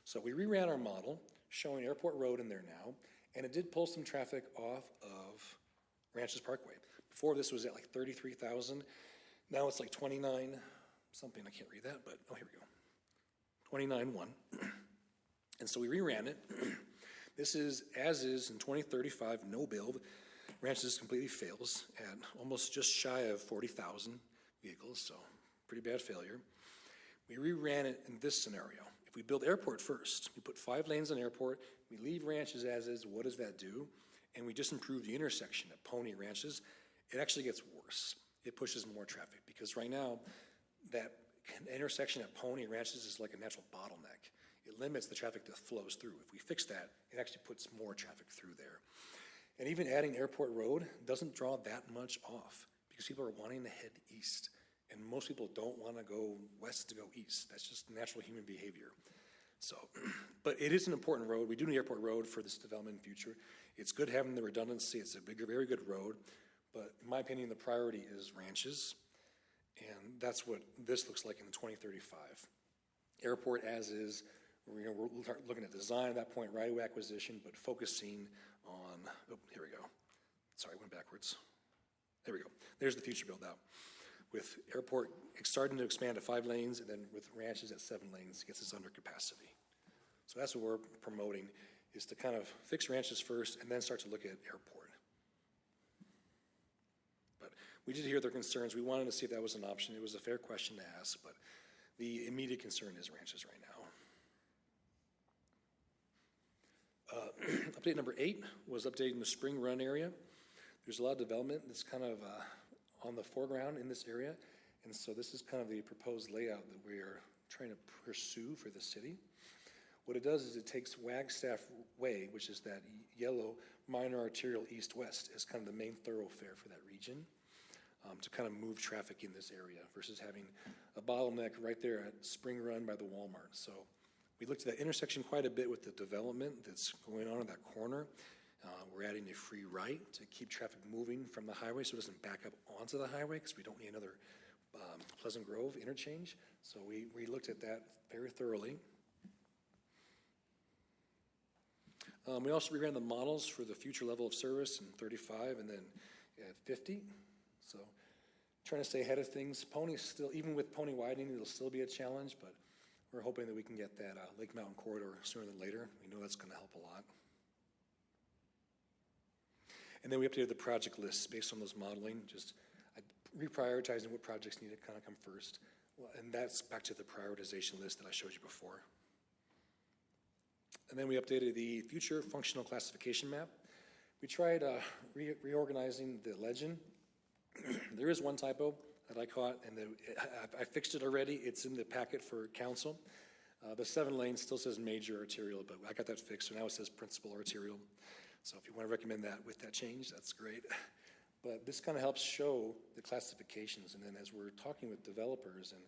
So we reran our model showing Airport Road in there now, and it did pull some traffic off of Ranches Parkway. Before this was at like 33,000. Now it's like 29 something, I can't read that, but oh, here we go. 29.1. And so we reran it. This is as is in 2035, no build. Ranches completely fails at almost just shy of 40,000 vehicles, so pretty bad failure. We reran it in this scenario. If we build airport first, we put 5 lanes on airport, we leave ranches as is, what does that do? And we just improve the intersection at Pony Ranches, it actually gets worse. It pushes more traffic because right now, that intersection at Pony Ranches is like a natural bottleneck. It limits the traffic that flows through. If we fix that, it actually puts more traffic through there. And even adding Airport Road doesn't draw that much off because people are wanting to head east. And most people don't want to go west to go east. That's just natural human behavior. So, but it is an important road. We do need Airport Road for this development in the future. It's good having the redundancy. It's a bigger, very good road. But in my opinion, the priority is ranches. And that's what this looks like in 2035. Airport as is. We'll start looking at design at that point, right-of-way acquisition, but focusing on, oh, here we go. Sorry, I went backwards. There we go. There's the future build out. With airport starting to expand to 5 lanes, and then with ranches at 7 lanes, gets us under capacity. So that's what we're promoting, is to kind of fix ranches first, and then start to look at airport. But we did hear their concerns. We wanted to see if that was an option. It was a fair question to ask, but the immediate concern is ranches right now. Update number 8 was updating the Spring Run area. There's a lot of development that's kind of on the foreground in this area, and so this is kind of the proposed layout that we are trying to pursue for the city. What it does is it takes Wagstaff Way, which is that yellow minor arterial east-west, as kind of the main thoroughfare for that region, to kind of move traffic in this area versus having a bottleneck right there at Spring Run by the Walmart. So we looked at that intersection quite a bit with the development that's going on in that corner. We're adding a free right to keep traffic moving from the highway so it doesn't back up onto the highway because we don't need another Pleasant Grove interchange. So we looked at that very thoroughly. We also reran the models for the future level of service in 35 and then at 50. So trying to stay ahead of things. Pony's still, even with Pony widening, it'll still be a challenge, but we're hoping that we can get that Lake Mountain corridor sooner than later. We know that's going to help a lot. And then we updated the project lists based on those modeling, just reprioritizing what projects need to kind of come first. Well, and that's back to the prioritization list that I showed you before. And then we updated the future functional classification map. We tried reorganizing the legend. There is one typo that I caught, and I fixed it already. It's in the packet for council. The 7 lanes still says major arterial, but I got that fixed, so now it says principal arterial. So if you want to recommend that with that change, that's great. But this kind of helps show the classifications, and then as we're talking with developers and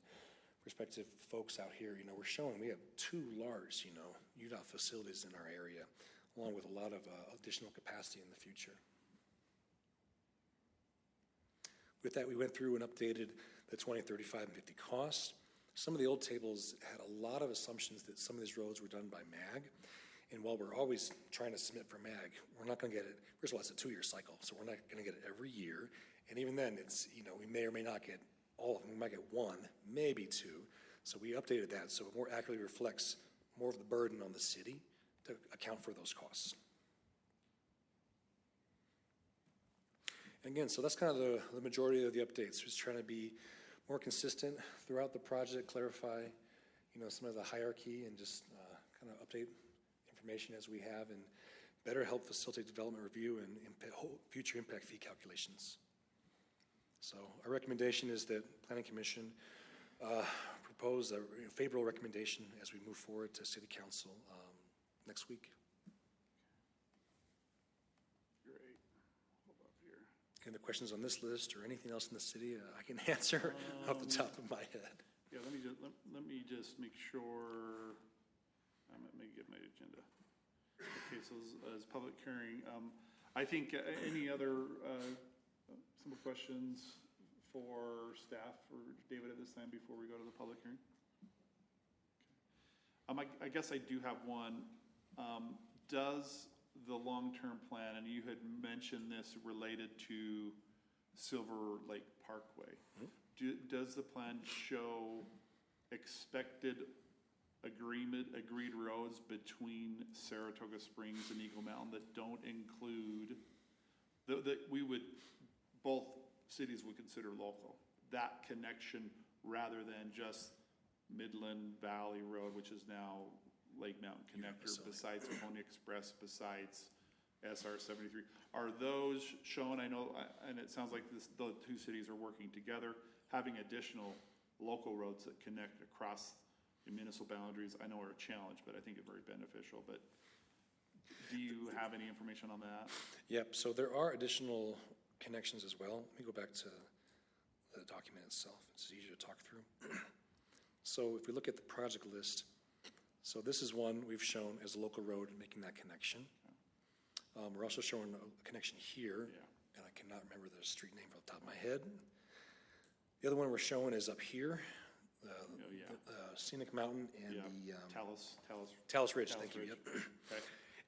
prospective folks out here, we're showing we have 2 large, UDOT facilities in our area, along with a lot of additional capacity in the future. With that, we went through and updated the 2035 and 50 costs. Some of the old tables had a lot of assumptions that some of these roads were done by MAG. And while we're always trying to submit for MAG, we're not going to get it. First of all, it's a 2-year cycle, so we're not going to get it every year. And even then, it's, we may or may not get all of them. We might get 1, maybe 2. So we updated that so it more accurately reflects more of the burden on the city to account for those costs. Again, so that's kind of the majority of the updates, just trying to be more consistent throughout the project, clarify, some of the hierarchy, and just kind of update information as we have, and better help facilitate development review and future impact fee calculations. So our recommendation is that Planning Commission propose a favorable recommendation as we move forward to City Council next week. Great. Hold up here. Any other questions on this list or anything else in the city I can answer off the top of my head? Yeah, let me just make sure. Let me get my agenda. Okay, so as public hearing, I think any other simple questions for staff or David at this time before we go to the public hearing? Okay. I guess I do have one. Does the long-term plan, and you had mentioned this related to Silver Lake Parkway, does the plan show expected agreed roads between Saratoga Springs and Eagle Mountain that don't include, that both cities would consider local, that connection rather than just Midland Valley Road, which is now Lake Mountain Connector, besides Pony Express, besides SR 73. Are those shown? I know, and it sounds like the two cities are working together, having additional local roads that connect across the municipal boundaries. I know are a challenge, but I think it's very beneficial. But do you have any information on that? Yep, so there are additional connections as well. Let me go back to the document itself. It's easier to talk through. So if we look at the project list, so this is one we've shown as a local road making that connection. We're also showing a connection here, and I cannot remember the street name off the top of my head. The other one we're showing is up here, Scenic Mountain and the Talus Ridge. Thank you. Yep. Okay.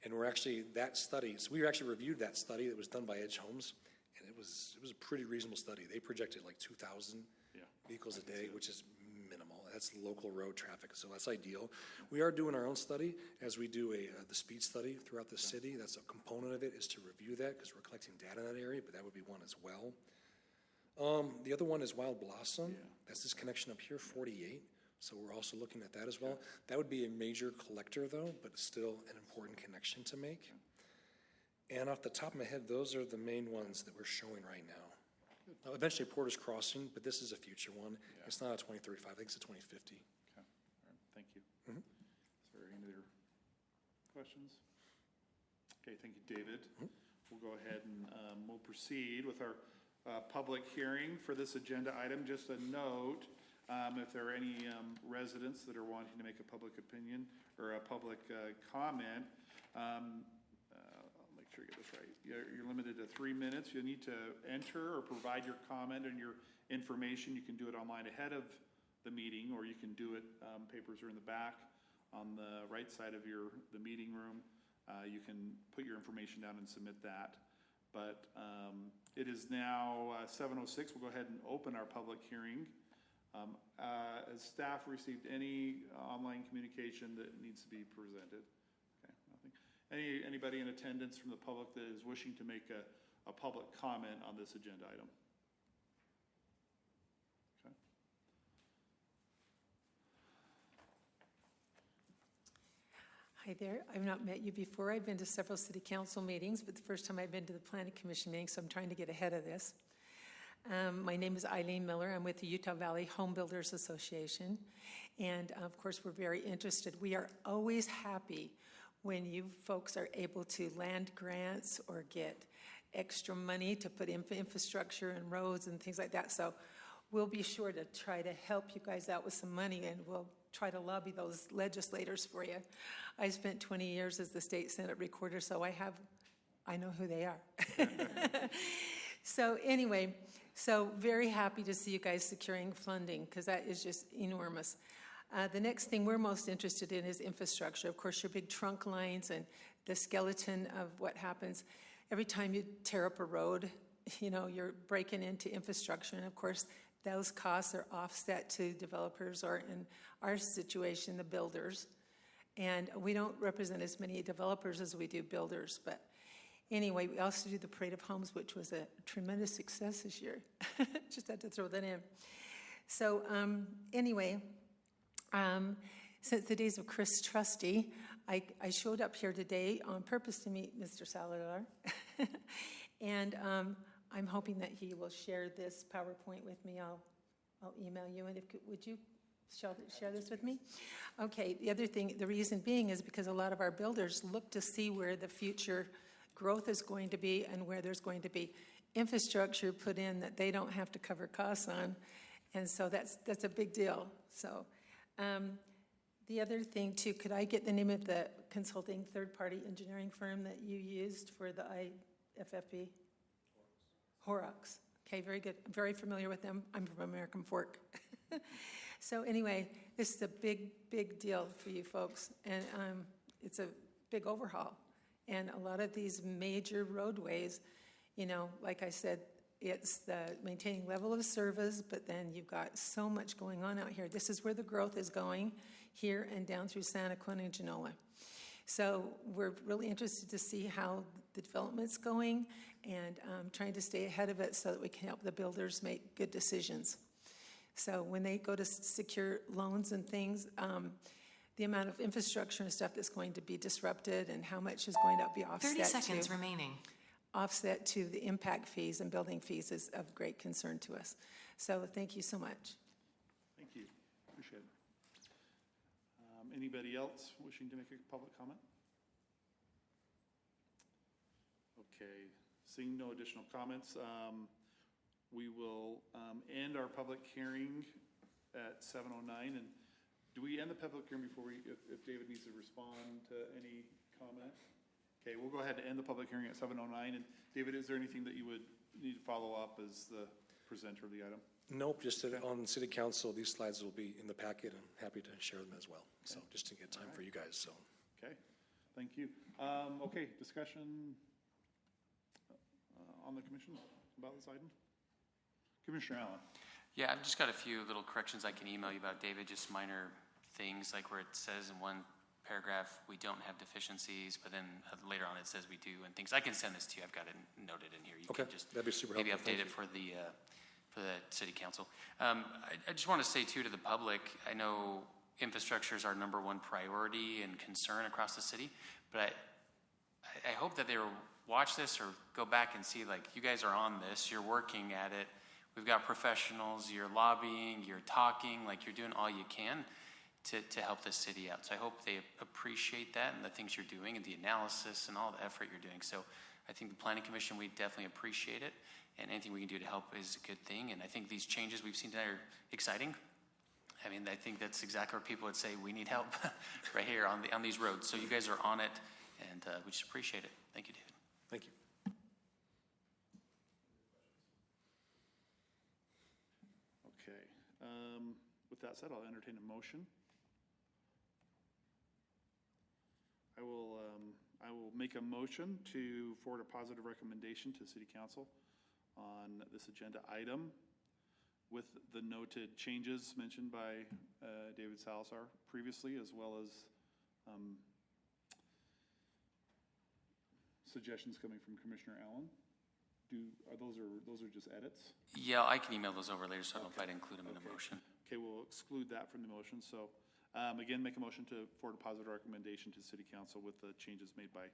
And we're actually, that study, so we actually reviewed that study that was done by Edge Homes, and it was a pretty reasonable study. They projected like 2,000 vehicles a day, which is minimal. That's local road traffic, so that's ideal. We are doing our own study as we do the speed study throughout the city. That's a component of it, is to review that, because we're collecting data in that area, but that would be one as well. The other one is Wild Blossom. That's this connection up here, 48. So we're also looking at that as well. That would be a major collector though, but still an important connection to make. And off the top of my head, those are the main ones that we're showing right now. Eventually Porter's Crossing, but this is a future one. It's not a 2035, I think it's a 2050. Okay, all right, thank you. Is there any other questions? Okay, thank you, David. We'll go ahead and we'll proceed with our public hearing for this agenda item. Just a note, if there are any residents that are wanting to make a public opinion or a public comment, I'll make sure I get this right. You're limited to 3 minutes. You'll need to enter or provide your comment and your information. You can do it online ahead of the meeting, or you can do it, papers are in the back on the right side of the meeting room. You can put your information down and submit that. But it is now 7:06. We'll go ahead and open our public hearing. Has staff received any online communication that needs to be presented? Okay, nothing. Anybody in attendance from the public that is wishing to make a public comment on this agenda item? Okay. Hi there. I've not met you before. I've been to several city council meetings, but the first time I've been to the planning commission meeting, so I'm trying to get ahead of this. My name is Eileen Miller. I'm with the Utah Valley Home Builders Association. And of course, we're very interested. We are always happy when you folks are able to land grants or get extra money to put in infrastructure and roads and things like that. So we'll be sure to try to help you guys out with some money, and we'll try to lobby those legislators for you. I spent 20 years as the state Senate recorder, so I know who they are. So anyway, so very happy to see you guys securing funding, because that is just enormous. The next thing we're most interested in is infrastructure. Of course, your big trunk lines and the skeleton of what happens. Every time you tear up a road, you're breaking into infrastructure. And of course, those costs are offset to developers, or in our situation, the builders. And we don't represent as many developers as we do builders, but Anyway, we also do the Parade of Homes, which was a tremendous success this year. Just had to throw that in. So anyway, since the days of Chris Trusty, I showed up here today on purpose to meet Mr. Salazar. And I'm hoping that he will share this PowerPoint with me. I'll email you, and would you share this with me? Okay, the other thing, the reason being is because a lot of our builders look to see where the future growth is going to be and where there's going to be infrastructure put in that they don't have to cover costs on. And so that's a big deal. So the other thing too, could I get the name of the consulting third-party engineering firm that you used for the IFFB? Horrocks. Okay, very good. I'm very familiar with them. I'm from American Fork. So anyway, this is a big, big deal for you folks. And it's a big overhaul. And a lot of these major roadways, you know, like I said, it's the maintaining level of service, but then you've got so much going on out here. This is where the growth is going, here and down through Santa Clara and Genoa. So we're really interested to see how the development's going and trying to stay ahead of it so that we can help the builders make good decisions. So when they go to secure loans and things, the amount of infrastructure and stuff that's going to be disrupted and how much is going to be offset 30 seconds remaining. Offset to the impact fees and building fees is of great concern to us. So thank you so much. Thank you. Appreciate it. Anybody else wishing to make a public comment? Okay, seeing no additional comments, we will end our public hearing at 7:09. And do we end the public hearing before if David needs to respond to any comment? Okay, we'll go ahead and end the public hearing at 7:09. And David, is there anything that you would need to follow up as the presenter of the item? Nope, just that on City Council, these slides will be in the packet, and happy to share them as well. Okay. So just to get time for you guys, so. Okay, thank you. Okay, discussion on the commission about this item? Commissioner Allen. Yeah, I've just got a few little corrections I can email you about, David, just minor things, like where it says in one paragraph we don't have deficiencies, but then later on it says we do, and things. I can send this to you. I've got it noted in here. You okay, can just that'd be super maybe helpful. update it for the city council. I just want to say too to the public, I know infrastructure is our #1 priority and concern across the city, but I hope that they will watch this or go back and see, like, you guys are on this, you're working at it. We've got professionals, you're lobbying, you're talking, like you're doing all you can to help the city out. So I hope they appreciate that and the things you're doing and the analysis and all the effort you're doing. So I think the Planning Commission, we definitely appreciate it, and anything we can do to help is a good thing. And I think these changes we've seen today are exciting. I mean, I think that's exactly where people would say we need help right here on these roads. So you guys are on it, and we just appreciate it. Thank you, David. Thank you. Okay. With that said, I'll entertain a motion. I will make a motion to forward a positive recommendation to City Council on this agenda item with the noted changes mentioned by David Salazar previously, as well as suggestions coming from Commissioner Allen. Those are just edits? Yeah, I can email those over later, so I don't know if I'd include them in the motion. Okay, we'll exclude that from the motion. So again, make a motion to forward a positive recommendation to City Council with the changes made by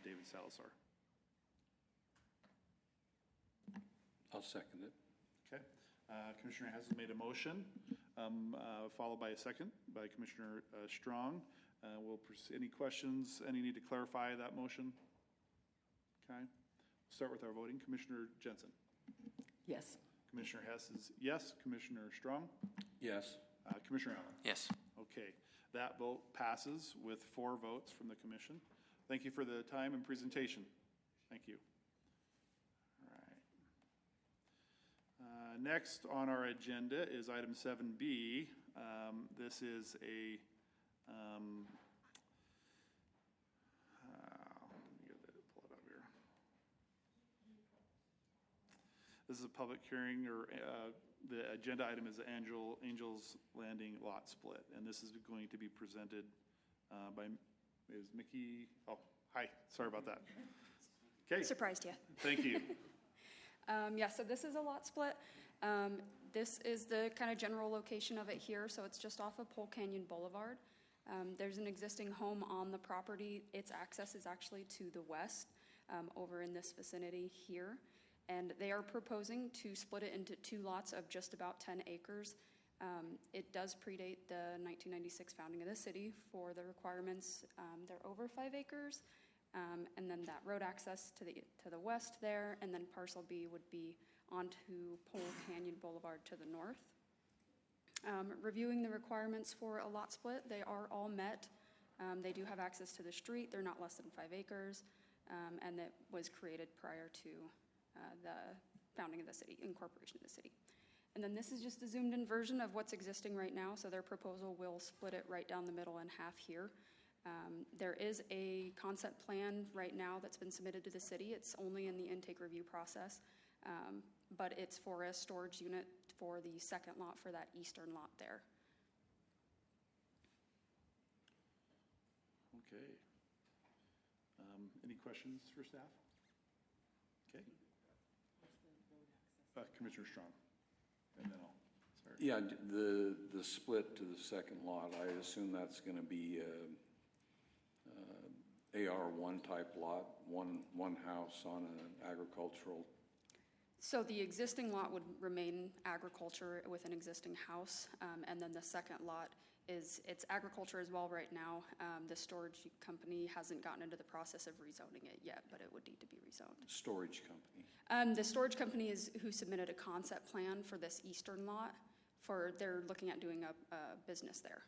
David Salazar. I'll second it. Okay. Commissioner Hess has made a motion, followed by a second by Commissioner Strong. Any questions? Any need to clarify that motion? Okay. Start with our voting. Commissioner Jensen. Yes. Commissioner Hess is yes. Commissioner Strong. Yes. Commissioner Allen. Yes. Okay. That vote passes with 4 votes from the commission. Thank you for the time and presentation. Thank you. Next on our agenda is item 7B. This is a, let me pull it up here. This is a public hearing, or the agenda item is the Angels Landing lot split, and this is going to be presented by, is Mickey, oh, hi, sorry about that. Okay. Surprised you. Thank you. Yeah, so this is a lot split. This is the kind of general location of it here, so it's just off of Pole Canyon Boulevard. There's an existing home on the property. Its access is actually to the west, over in this vicinity here. And they are proposing to split it into 2 lots of just about 10 acres. It does predate the 1996 founding of the city for the requirements. They're over 5 acres. And then that road access to the west there, and then parcel B would be onto Pole Canyon Boulevard to the north. Reviewing the requirements for a lot split, they are all met. They do have access to the street. They're not less than 5 acres, and that was created prior to the founding of the city, incorporation of the city. And then this is just a zoomed in version of what's existing right now. So their proposal will split it right down the middle in half here. There is a concept plan right now that's been submitted to the city. It's only in the intake review process, but it's for a storage unit for the second lot for that eastern lot there. Okay. Any questions for staff? Okay. Commissioner Strong, and then I'll start. Yeah, the split to the second lot, I assume that's going to be AR1 type lot, one house on an agricultural. So the existing lot would remain agriculture with an existing house, and then the second lot it's agriculture as well right now. The storage company hasn't gotten into the process of rezoning it yet, but it would need to be rezoned. Storage company? The storage company is who submitted a concept plan for this eastern lot. They're looking at doing a business there.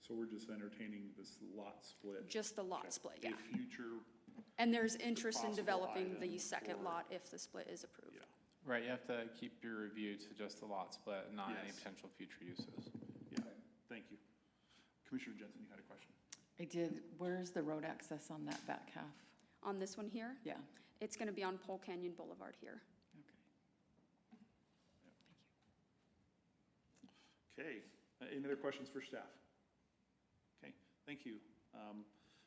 So we're just entertaining this lot split? Just the lot split, yeah. A future. And there's interest in possible developing item the second for- lot if the split is approved. Yeah. Right, you have to keep your review to just the lot split and not any Yes. potential future uses. Yeah, thank you. Commissioner Jensen, you had a question? I did. Where's the road access on that back half? On this one here, Yeah. it's going to be on Pole Canyon Boulevard here. Okay, any other questions for staff? Okay, thank you.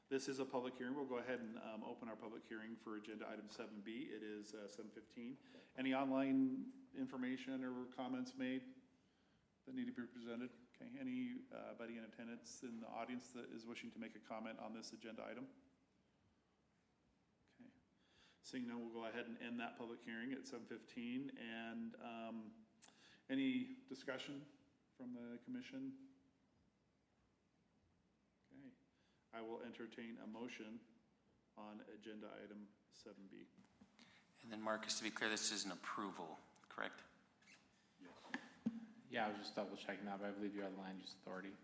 This is a public hearing. We'll go ahead and open our public hearing for agenda item 7B. It is 7:15. Any online information or comments made that need to be presented? Okay, anybody in attendance in the audience that is wishing to make a comment on this agenda item? Okay, seeing none, we'll go ahead and end that public hearing at 7:15. And any discussion from the commission? Okay, I will entertain a motion on agenda item 7B. And then Marcus, to be clear, this is an approval, correct? Yeah, I was just double checking that, but I believe you have the land use authority.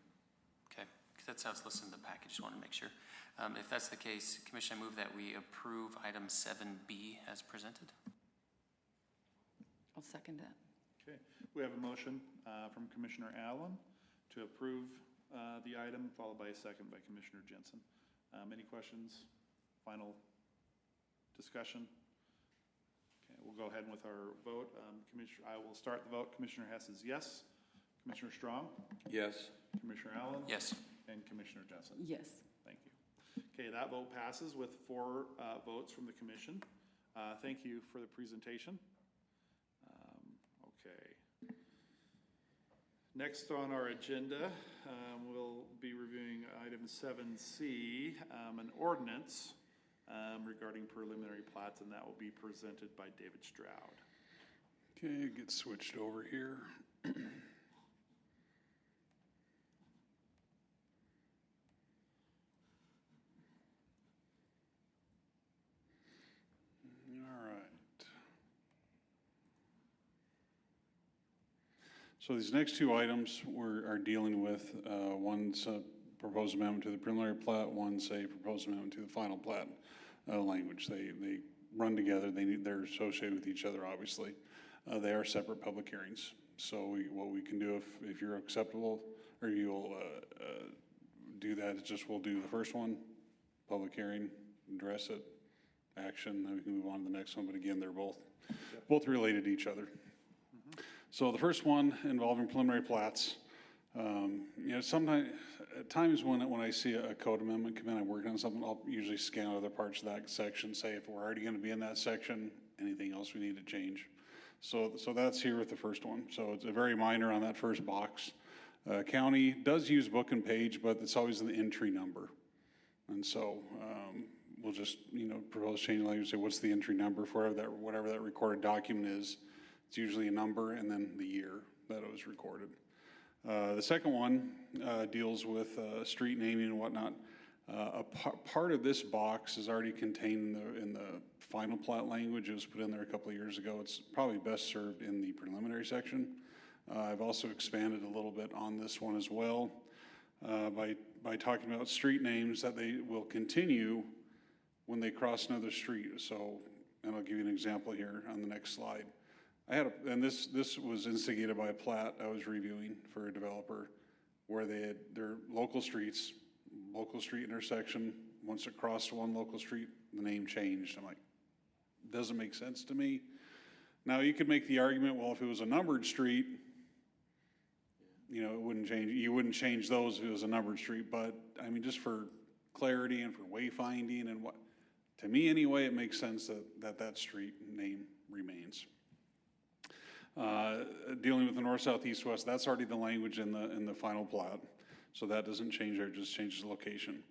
Okay, because that's how it's listed in the package, just want to make sure. If that's the case, Commission, I move that we approve item 7B as presented. I'll second that. Okay, we have a motion from Commissioner Allen to approve the item, followed by a second by Commissioner Jensen. Any questions? Final discussion? Okay, we'll go ahead with our vote. I will start the vote. Commissioner Hess is yes. Commissioner Strong? Yes. Commissioner Allen? Yes. And Commissioner Jensen? Yes. Thank you. Okay, that vote passes with 4 votes from the commission. Thank you for the presentation. Okay. Next on our agenda, we'll be reviewing item 7C, an ordinance regarding preliminary plats, and that will be presented by David Stroud. Okay, get switched over here. All right. So these next 2 items are dealing with, one's a proposed amendment to the preliminary plat, one's a proposed amendment to the final plat language. They run together. They're associated with each other, obviously. They are separate public hearings. So what we can do, if you're acceptable, or you'll do that, is just we'll do the first one, public hearing, address it, action, then we can move on to the next one. But again, they're both related to each other. So the first one involving preliminary plats, You know, sometimes, at times when I see a code amendment come in, I'm working on something, I'll usually scan other parts of that section, say if we're already gonna be in that section, anything else we need to change. So that's here with the first one. So it's a very minor on that first box. County does use book and page, but it's always the entry number. And so, we'll just, you know, propose changing language, say what's the entry number for whatever that recorded document is. It's usually a number and then the year that it was recorded. The second one deals with street naming and whatnot. Part of this box is already contained in the final plat language. It was put in there a couple of years ago. It's probably best served in the preliminary section. I've also expanded a little bit on this one as well by talking about street names that they will continue when they cross another street. So, and I'll give you an example here on the next slide. And this was instigated by a plat I was reviewing for a developer where they had their local streets, local street intersection. Once it crossed one local street, the name changed. I'm like, doesn't make sense to me. Now you could make the argument, well, if it was a numbered street, you know, it wouldn't change. You wouldn't change those if it was a numbered street. But I mean, just for clarity and for wayfinding and what, to me anyway, it makes sense that street name remains. Dealing with the north, south, east, west, that's already the language in the final plat. So that doesn't change there, it just changes the location.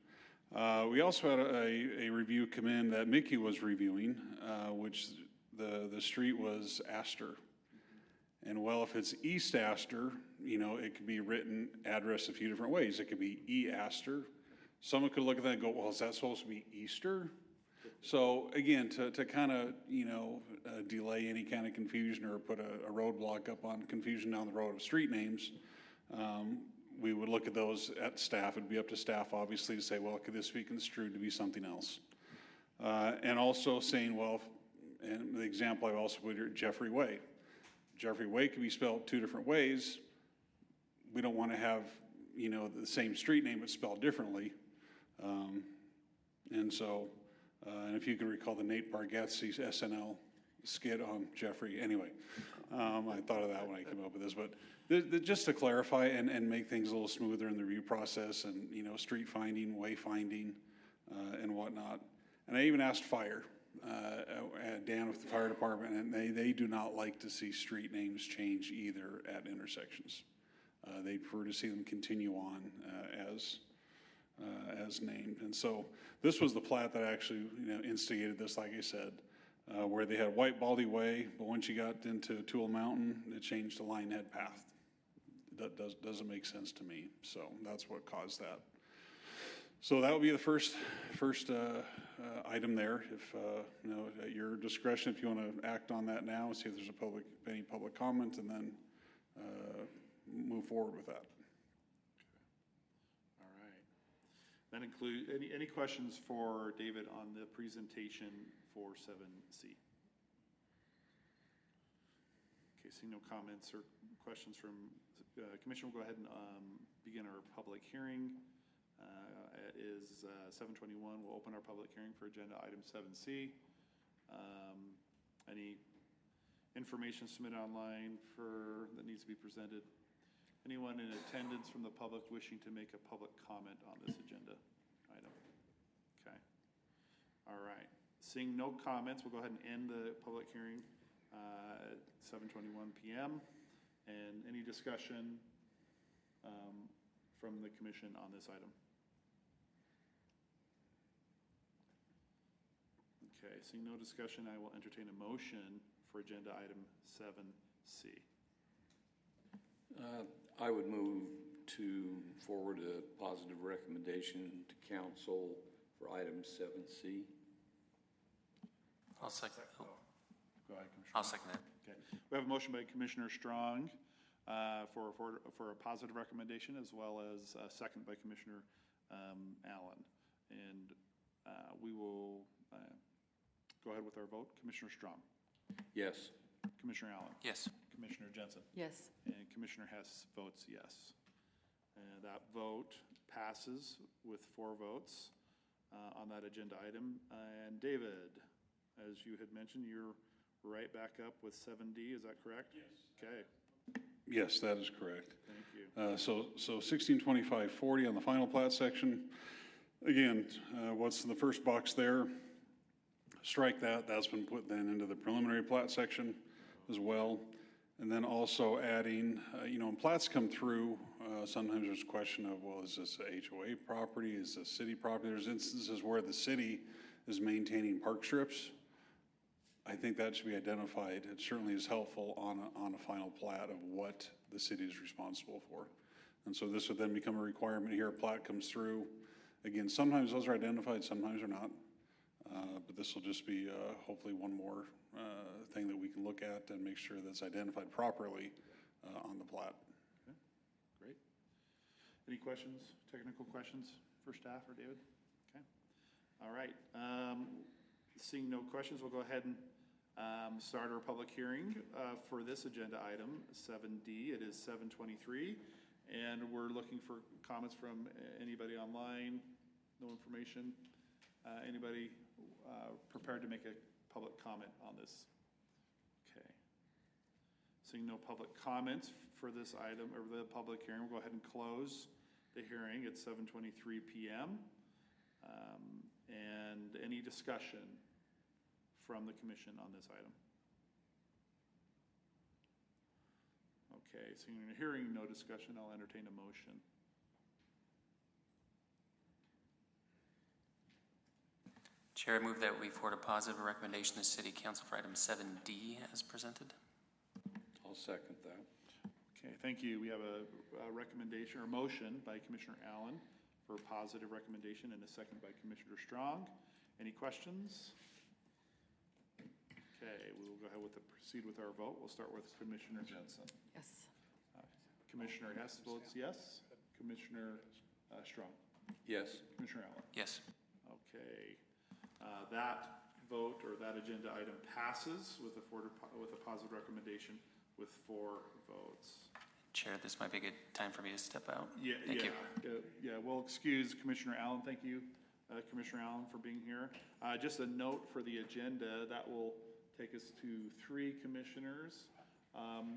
We also had a review come in that Mickey was reviewing, which the street was Astor. And well, if it's East Astor, you know, it could be written address a few different ways. It could be E Astor. Someone could look at that and go, well, is that supposed to be Easter? So again, to kind of, you know, delay any kind of confusion or put a roadblock up on confusion down the road of street names, we would look at those at staff. It'd be up to staff, obviously, to say, well, could this be construed to be something else? And also saying, well, and the example I also put here, Jeffrey Way. Jeffrey Way could be spelled two different ways. We don't want to have, you know, the same street name but spelled differently. And so, and if you can recall the Nate Bargatze's SNL skit on Jeffrey, anyway, I thought of that when I came up with this, but just to clarify and make things a little smoother in the review process and, you know, street finding, way finding, and whatnot. And I even asked fire, Dan with the fire department, and they do not like to see street names change either at intersections. They prefer to see them continue on as named. And so this was the plat that actually, you know, instigated this, like I said, where they had White Baldy Way, but once you got into Tool Mountain, it changed to Linehead Path. That doesn't make sense to me. So that's what caused that. So that would be the first item there. If you know, at your discretion, if you want to act on that now, see if there's any public comment, and then move forward with that. All right. That include any questions for David on the presentation for 7C? Okay, seeing no comments or questions from Commissioner, we'll go ahead and begin our public hearing. It is 7:21. We'll open our public hearing for agenda item 7C. Any information submitted online that needs to be presented? Anyone in attendance from the public wishing to make a public comment on this agenda item? Okay. All right. Seeing no comments, we'll go ahead and end the public hearing at 7:21 p.m. And any discussion from the commission on this item? Okay, seeing no discussion, I will entertain a motion for agenda item 7C. I would move to forward a positive recommendation to council for item 7C. I'll second. Go ahead, Commissioner. I'll second that. Okay, we have a motion by Commissioner Strong for a positive recommendation, as well as a second by Commissioner Allen. And we will go ahead with our vote. Commissioner Strong. Yes. Commissioner Allen. Yes. Commissioner Jensen. Yes. And Commissioner Hess votes yes. And that vote passes with 4 votes on that agenda item. And David, as you had mentioned, you're right back up with 7D, is that correct? Yes. Okay. Yes, that is correct. Thank you. So 162540 on the final plat section. Again, what's in the first box there? Strike that. That's been put then into the preliminary plat section as well. And then also adding, when plats come through, sometimes there's a question of, well, is this a HOA property? Is this city property? There's instances where the city is maintaining park strips. I think that should be identified. It certainly is helpful on a final plat of what the city is responsible for. And so this would then become a requirement here. A plat comes through. Again, sometimes those are identified, sometimes they're not. But this will just be hopefully one more thing that we can look at and make sure that's identified properly on the plat. Okay, great. Any questions, technical questions for staff or David? Okay, all right. Seeing no questions, we'll go ahead and start our public hearing for this agenda item, 7D. It is 7:23, and we're looking for comments from anybody online. No information. Anybody prepared to make a public comment on this? Okay. Seeing no public comments for this item or the public hearing, we'll go ahead and close the hearing at 7:23 p.m. And any discussion from the commission on this item? Okay, seeing and hearing no discussion, I'll entertain a motion. Chair, I move that we forward a positive recommendation to City Council for item 7D as presented. I'll second that. Okay, thank you. We have a recommendation or motion by Commissioner Allen for a positive recommendation and a second by Commissioner Strong. Any questions? Okay, we will go ahead proceed with our vote. We'll start with Commissioner Jensen. Yes. Commissioner Hess votes yes. Commissioner Strong. Yes. Commissioner Allen. Yes. Okay. That vote or that agenda item passes with a positive recommendation with 4 votes. Chair, this might be a good time for me to step out. Thank you. We'll excuse Commissioner Allen. Thank you, Commissioner Allen, for being here. Just a note for the agenda, that will take us to 3 commissioners.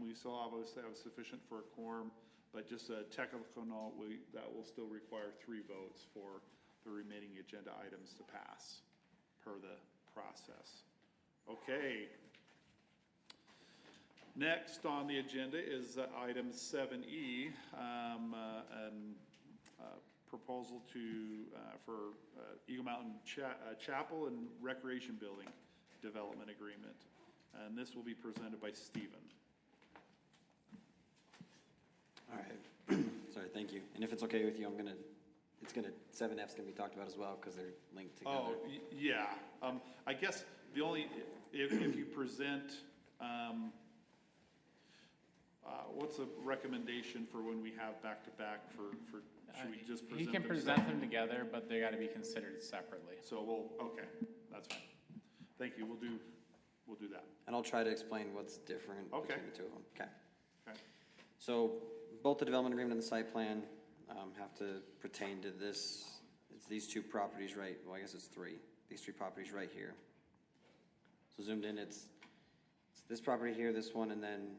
We still obviously have sufficient for a quorum, but just a technical note, that will still require 3 votes for the remaining agenda items to pass per the process. Okay. Next on the agenda is item 7E, proposal for Eagle Mountain Chapel and Recreation Building Development Agreement. And this will be presented by Stephen. All right. Sorry, thank you. And if it's okay with you, 7F's gonna be talked about as well because they're linked together. Oh, yeah. I guess the only, if you present, what's a recommendation for when we have back-to-back for should we just present them? He can present them together, but they gotta be considered separately. So okay, that's fine. Thank you, we'll do that. And I'll try to explain what's different Okay. between the 2 of them. Okay. So both the development agreement and the site plan have to pertain to this. It's these 2 properties right, well, I guess it's 3. These 3 properties right here. So zoomed in, it's this property here, this one, and then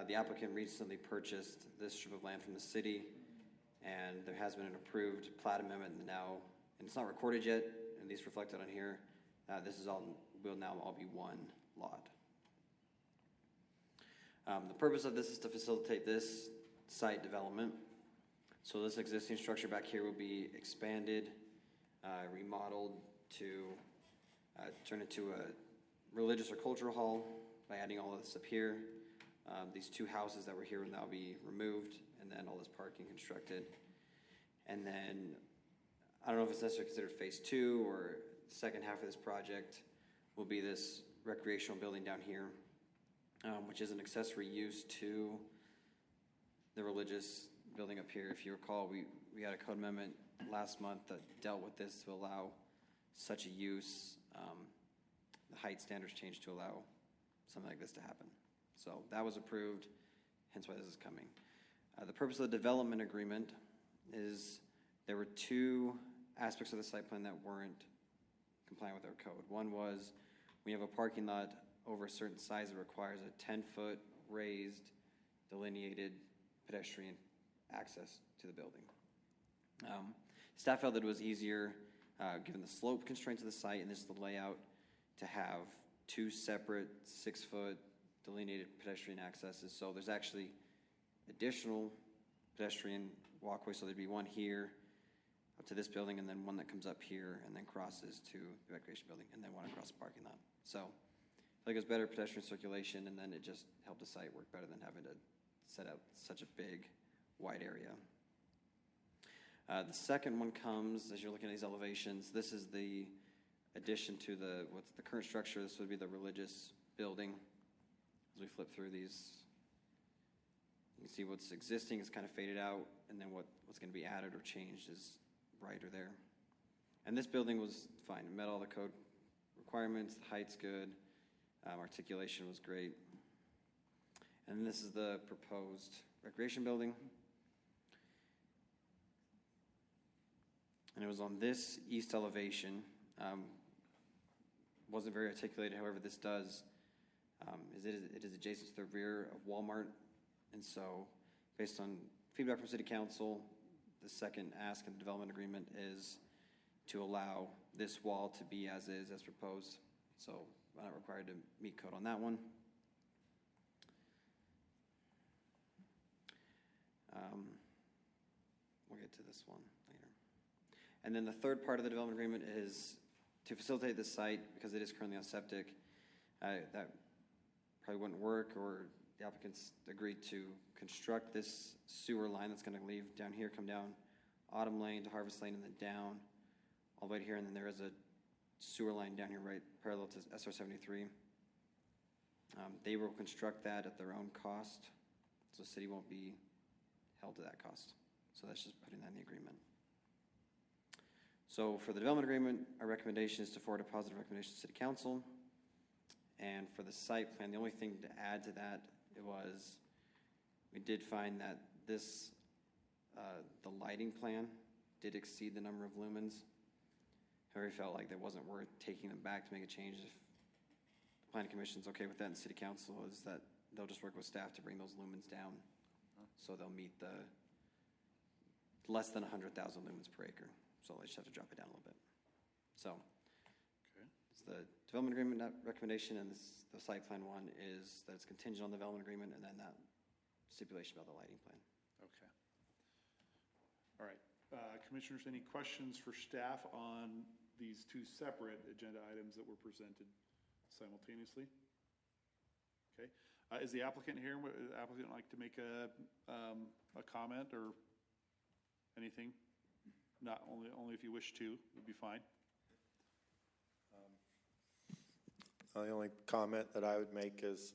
the applicant recently purchased this strip of land from the city, and there has been an approved plat amendment now, and it's not recorded yet, at least reflected on here. This is will now all be 1 lot. The purpose of this is to facilitate this site development. So this existing structure back here will be expanded, remodeled to turn into a religious or cultural hall by adding all of this up here. These 2 houses that were here will now be removed, and then all this parking constructed. And then, I don't know if it's necessarily considered phase 2 or the second half of this project will be this recreational building down here, which is an accessory use to the religious building up here. If you recall, we had a code amendment last month that dealt with this to allow such a use. The height standards changed to allow something like this to happen. So that was approved, hence why this is coming. The purpose of the development agreement is there were 2 aspects of the site plan that weren't compliant with our code. One was we have a parking lot over a certain size that requires a 10-foot raised delineated pedestrian access to the building. Staff felt that it was easier, given the slope constraints of the site and this is the layout, to have two separate 6-foot delineated pedestrian accesses. So there's actually additional pedestrian walkways. So there'd be one here up to this building and then one that comes up here and then crosses to the recreation building and then one across the parking lot. So I think it was better pedestrian circulation and then it just helped the site work better than having to set up such a big, wide area. The second one comes, as you're looking at these elevations, this is the addition to what's the current structure. This would be the religious building. As we flip through these, you can see what's existing is kind of faded out, and then what's going to be added or changed is brighter there. And this building was fine. It met all the code requirements. The height's good. Articulation was great. And this is the proposed recreation building. And it was on this east elevation. Wasn't very articulated, however, this does. It is adjacent to the rear of Walmart. And so, based on feedback from City Council, the second ask in the development agreement is to allow this wall to be as is, as proposed. So, I'm not required to meet code on that one. We'll get to this one later. And then the third part of the development agreement is to facilitate this site, because it is currently on septic, that probably wouldn't work, or the applicants agreed to construct this sewer line that's going to leave down here, come down Autumn Lane to Harvest Lane, and then down all the way to here, and then there is a sewer line down here right parallel to SR 73. They will construct that at their own cost, so the city won't be held to that cost. So that's just putting that in the agreement. So for the development agreement, our recommendation is to forward a positive recommendation to City Council. And for the site plan, the only thing to add to that, we did find that this, the lighting plan did exceed the number of lumens. However, we felt like that wasn't worth taking them back to make a change. If the planning commission's okay with that and City Council, is that they'll just work with staff to bring those lumens down. So they'll meet the less than 100,000 lumens per acre. So they just have to drop it down a little bit. So it's the development agreement recommendation, and the site plan one is that it's contingent on the development agreement, and then that stipulation about the lighting plan. Okay. All right. Commissioners, any questions for staff on these two separate agenda items that were presented simultaneously? Okay. Is the applicant here? Would the applicant like to make a comment or anything? Not only if you wish to, would be fine. The only comment that I would make is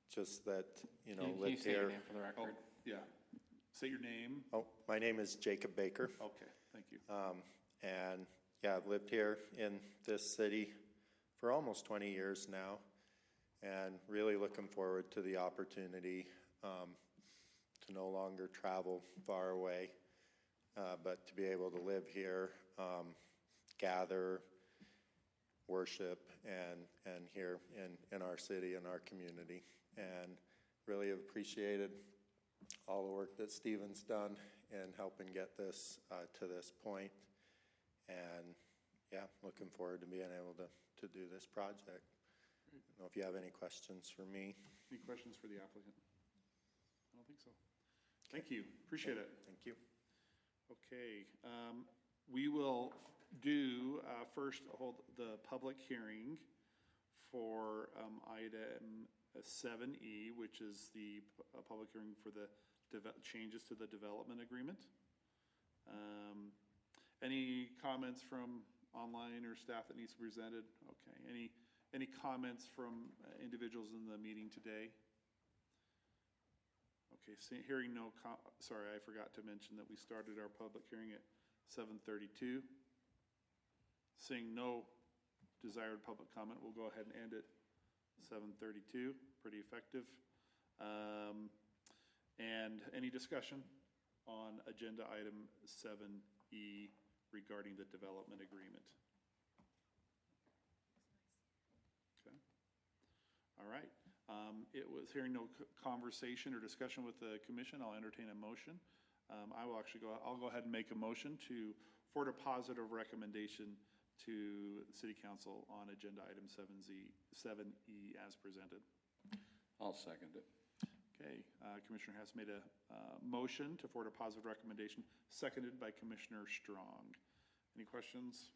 just that, Can you say your name for the record? Oh, yeah. Say your name. Oh, my name is Jacob Baker. Okay, thank you. And yeah, I've lived here in this city for almost 20 years now, and really looking forward to the opportunity to no longer travel far away, but to be able to live here, gather, worship, and here in our city and our community. And really have appreciated all the work that Stephen's done in helping get this to this point. And yeah, looking forward to being able to do this project. I don't know if you have any questions for me. Any questions for the applicant? I don't think so. Thank you. Appreciate it. Thank you. Okay. We will first hold the public hearing for item 7E, which is the public hearing for the changes to the development agreement. Any comments from online or staff that needs to be presented? Okay. Any comments from individuals in the meeting today? Okay, hearing no, sorry, I forgot to mention that we started our public hearing at 7:32. Seeing no desired public comment, we'll go ahead and end at 7:32, pretty effective. And any discussion on agenda item 7E regarding the development agreement? Okay. All right. It was hearing no conversation or discussion with the commission. I'll entertain a motion. I'll go ahead and make a motion for a positive recommendation to City Council on agenda item 7E as presented. I'll second it. Okay, Commissioner Hess made a motion to forward a positive recommendation, seconded by Commissioner Strong. Any questions?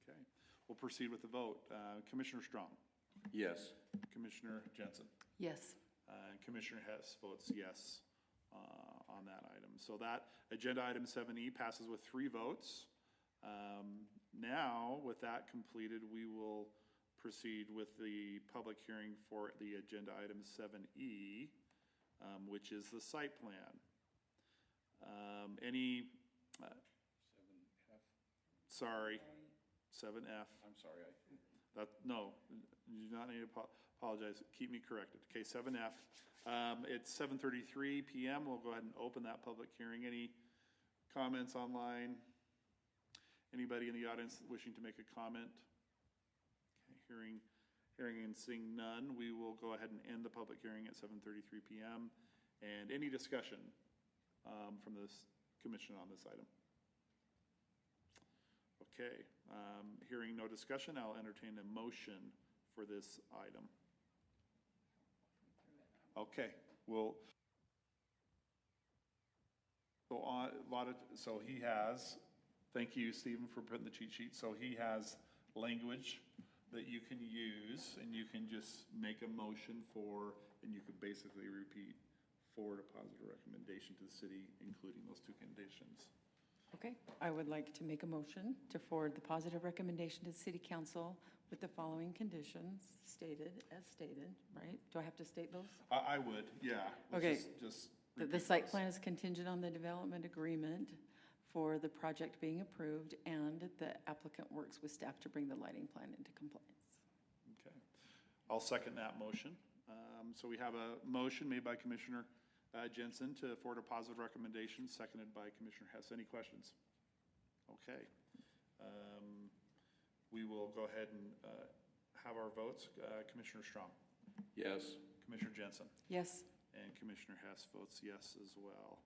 Okay, we'll proceed with the vote. Commissioner Strong? Yes. Commissioner Jensen? Yes. Commissioner Hess votes yes on that item. So that agenda item 7E passes with 3 votes. Now, with that completed, we will proceed with the public hearing for the agenda item 7E, which is the site plan. 7F. Sorry, 7F. I'm sorry. No, you do not need to apologize. Keep me corrected. Okay, 7F. It's 7:33 p.m. We'll go ahead and open that public hearing. Any comments online? Anybody in the audience wishing to make a comment? Okay, hearing and seeing none, we will go ahead and end the public hearing at 7:33 p.m. And any discussion from this commission on this item? Okay, hearing no discussion, I'll entertain a motion for this item. Okay, so he has, thank you, Stephen, for putting the cheat sheet. So he has language that you can use, and you can just make a motion for, and you could basically repeat forward a positive recommendation to the city, including those 2 conditions. Okay, I would like to make a motion to forward the positive recommendation to the City Council with the following conditions as stated, right? Do I have to state those? I would, yeah. Okay. Just The site plan is contingent on the development agreement for the project being approved, and the applicant works with staff to bring the lighting plan into compliance. Okay. I'll second that motion. So we have a motion made by Commissioner Jensen to forward a positive recommendation, seconded by Commissioner Hess. Any questions? Okay. We will go ahead and have our votes. Commissioner Strong? Yes. Commissioner Jensen? Yes. And Commissioner Hess votes yes as well.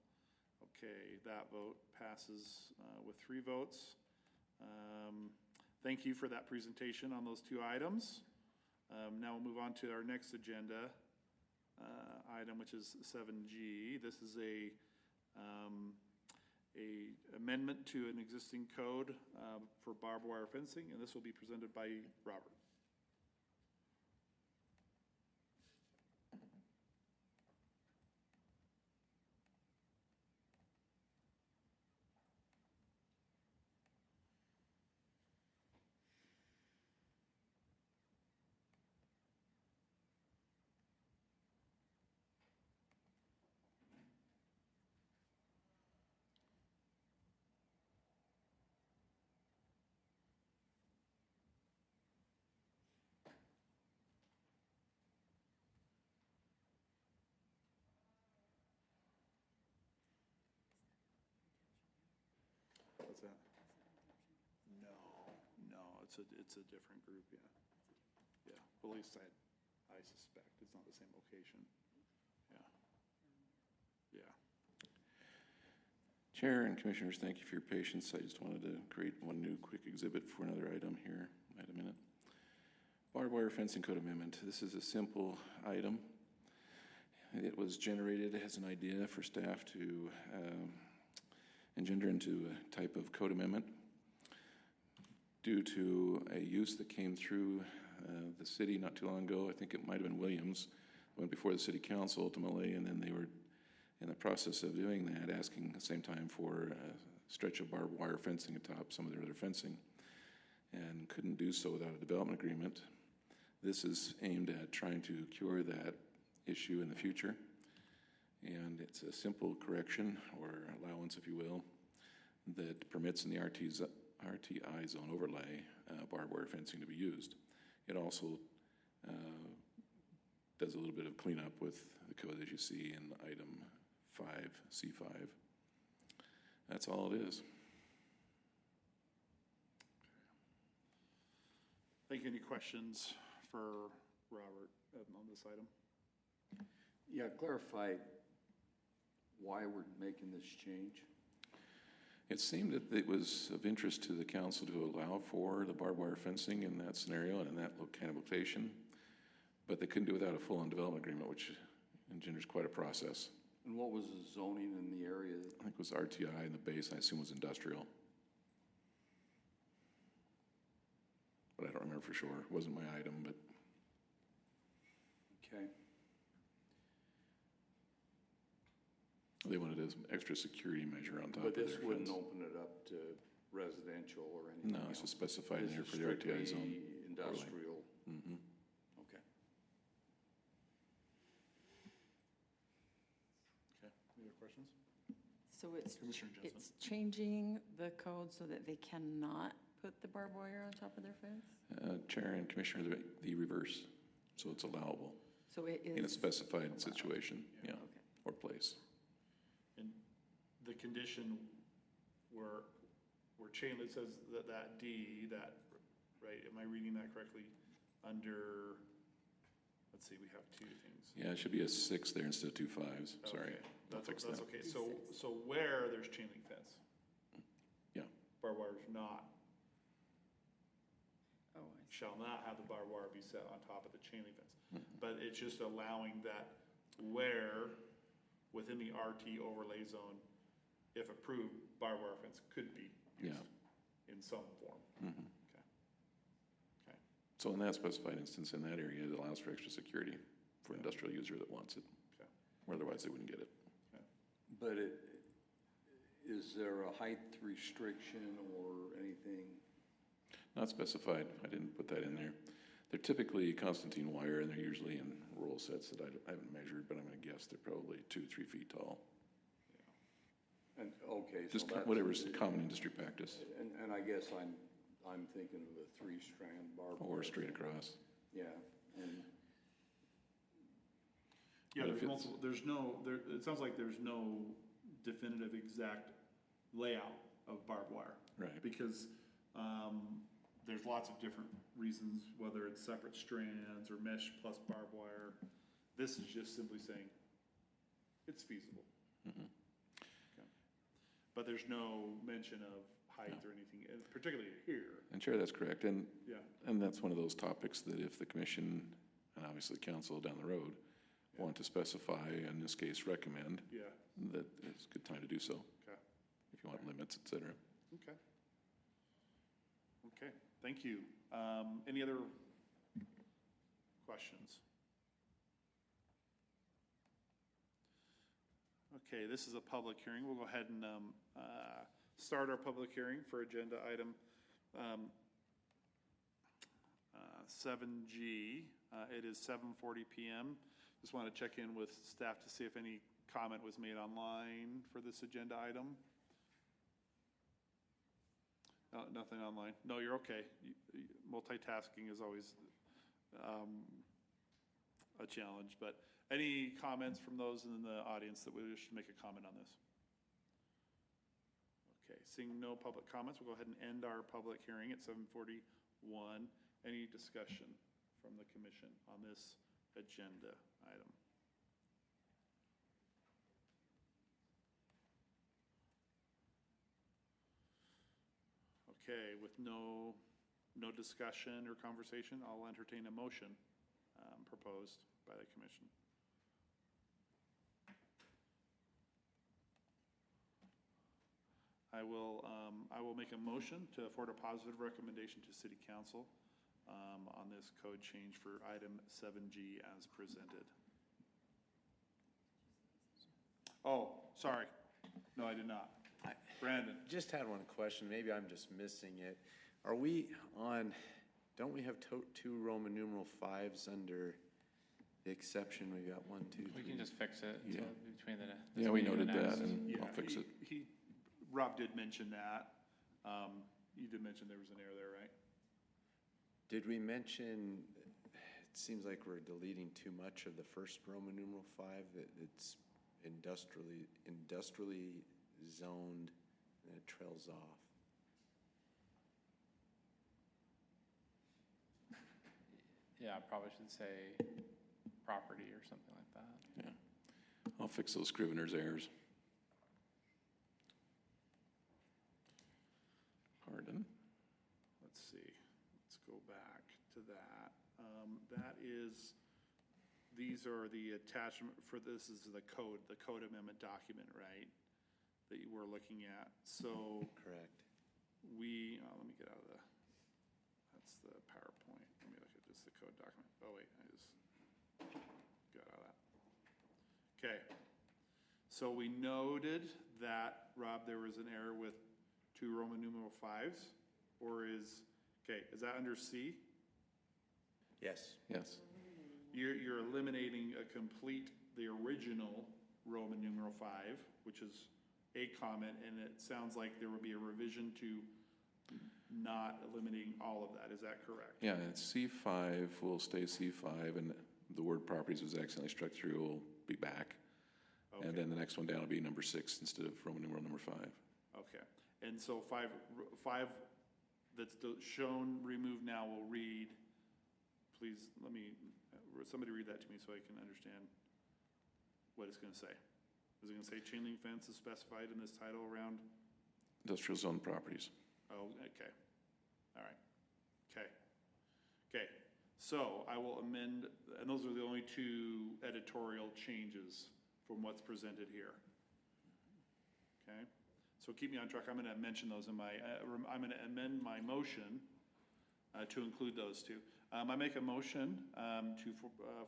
Okay, that vote passes with 3 votes. Thank you for that presentation on those 2 items. Now we'll move on to our next agenda item, which is 7G. This is a amendment to an existing code for barbed wire fencing, and this will be presented by Robert. What's that? No, it's a different group, yeah. Yeah, well, at least I suspect it's not the same location. Yeah. Chair and Commissioners, thank you for your patience. I just wanted to create one new quick exhibit for another item here. Wait a minute. Barbed wire fencing code amendment. This is a simple item. It was generated as an idea for staff to engender into a type of code amendment due to a use that came through the city not too long ago. I think it might have been Williams. Went before the city council ultimately, and then they were in the process of doing that, asking at the same time for a stretch of barbed wire fencing atop some of their other fencing, and couldn't do so without a development agreement. This is aimed at trying to cure that issue in the future, and it's a simple correction or allowance, if you will, that permits in the RTI zone overlay barbed wire fencing to be used. It also does a little bit of cleanup with the code as you see in item 5C5. That's all it is. Thank you. Any questions for Robert on this item? Yeah, clarify why we're making this change. It seemed that it was of interest to the council to allow for the barbed wire fencing in that scenario and in that kind of location, but they couldn't do it without a full-on development agreement, which engenders quite a process. And what was the zoning in the area? I think it was RTI, and the base, I assume, was industrial. But I don't remember for sure. It wasn't my item, but. Okay. They wanted an extra security measure on top of their fence. But this wouldn't open it up to residential or anything No, else? it's just specified in This there is for the RTI zone. strictly industrial? Mm-hmm. Okay. Okay, any other questions? So Commissioner Jensen. it's changing the code so that they cannot put the barbed wire on top of their fence? Chair and Commissioner, the reverse, so it's allowable. So it is. In a specified situation, yeah, or place. And the condition where chain, it says that D, that, right, am I reading that correctly? Under, let's see, we have two things. Yeah, it should be a 6 there instead of 2 5s, sorry. Okay, I'll fix that's that. okay, so where there's chain link fence? Yeah. Barbed wire's not, Oh, I see. shall not have the barbed wire be set on top of the chain link fence. But it's just allowing that where, within the RT overlay zone, if approved, barbed wire fence could be used in some form. Mhm. Okay. Okay. So in that specified instance, in that area, it allows for extra security for an industrial user that wants it. Okay. Otherwise, they wouldn't get it. But is there a height restriction or anything? Not specified, I didn't put that in there. They're typically Constantine wire, and they're usually in roll sets that I haven't measured, but I'm gonna guess they're probably 2-3 feet tall. And, okay, so Just that's. whatever's common industry practice, And I guess I'm thinking of the 3-strand barbed wire. or straight across. Yeah, and Yeah, But there's if it's- multiple, there's no, it sounds like there's no definitive exact layout of barbed wire. Right. Because, there's lots of different reasons, whether it's separate strands or mesh plus barbed wire. This is just simply saying it's feasible. Mhm. Okay. But there's no mention of height or anything, and particularly here. And Chair, that's correct, and Yeah. that's one of those topics that if the commission, and obviously council down the road, want to specify, in this case recommend, Yeah. that it's a good time to do so. Okay. If you want limits, et cetera. Okay. Okay, thank you. Any other questions? Okay, this is a public hearing. We'll go ahead and start our public hearing for agenda item 7G. It is 7:40 PM. Just want to check in with staff to see if any comment was made online for this agenda item. No, nothing online. No, you're okay. Multitasking is always a challenge, but any comments from those in the audience that wish to make a comment on this? Okay, seeing no public comments, we'll go ahead and end our public hearing at 7:41. Any discussion from the commission on this agenda item? Okay, with no discussion or conversation, I'll entertain a motion proposed by the commission. I will make a motion to afford a positive recommendation to City Council on this code change for item 7G as presented. Oh, sorry. No, I did not. Brandon. Just had one question, maybe I'm just missing it. Are we on, don't we have two Roman numeral 5s under the exception? We got 1, 2, 3. We can just fix it Yeah. between the. Yeah, we noted next. that, and Yeah, I'll fix it. Rob did mention that. You did mention there was an error there, right? Did we mention, it seems like we're deleting too much of the first Roman numeral 5, that it's industrially zoned, and it trails off. Yeah, I probably should say property or something like that. Yeah. I'll fix those Scrivener's errors. Pardon? Let's see, let's go back to that. That is, these are the attachment for this is the code amendment document, right? That you were looking at. So Correct. let me get out of that's the PowerPoint. Let me look at just the code document. Oh wait, I just got out of that. Okay. So we noted that, Rob, there was an error with 2 Roman numeral 5s, or is that under C? Yes. Yes. You're eliminating the original Roman numeral 5, which is a comment, and it sounds like there would be a revision to not eliminating all of that. Is that correct? Yeah, it's C5 will stay C5, and the word properties was accidentally struck through will be back. Okay. And then the next one down will be number 6 instead of Roman numeral number 5. Okay. And so 5 that's shown removed now will read, please somebody read that to me so I can understand what it's going to say. Is it going to say chain link fence is specified in this title around? Industrial zone properties. Oh, okay. All right. Okay. Okay. So I will amend, and those are the only 2 editorial changes from what's presented here. Okay. So keep me on track. I'm going to mention those in my, I'm going to amend my motion to include those 2. I make a motion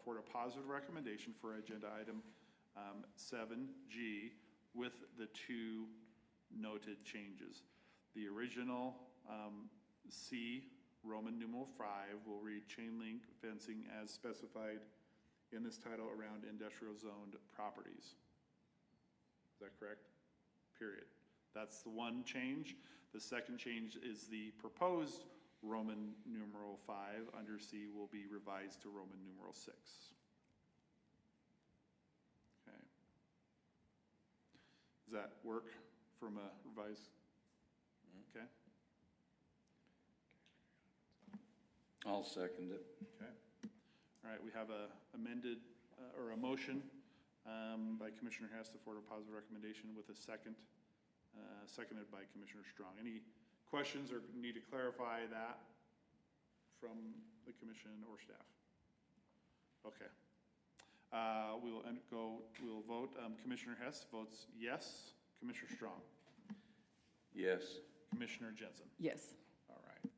for a positive recommendation for agenda item 7G with the 2 noted changes. The original C, Roman numeral 5, will read chain link fencing as specified in this title around industrial zoned properties. Is that correct? Period. That's the one change. The second change is the proposed Roman numeral 5 under C will be revised to Roman numeral 6. Okay. Does that work from a revised? Okay. I'll second it. Okay. All right, we have a amended, or a motion by Commissioner Hess to forward a positive recommendation with a second, seconded by Commissioner Strong. Any questions or need to clarify that from the commission or staff? Okay. We'll vote. Commissioner Hess votes yes. Commissioner Strong? Yes. Commissioner Jensen? Yes. All right.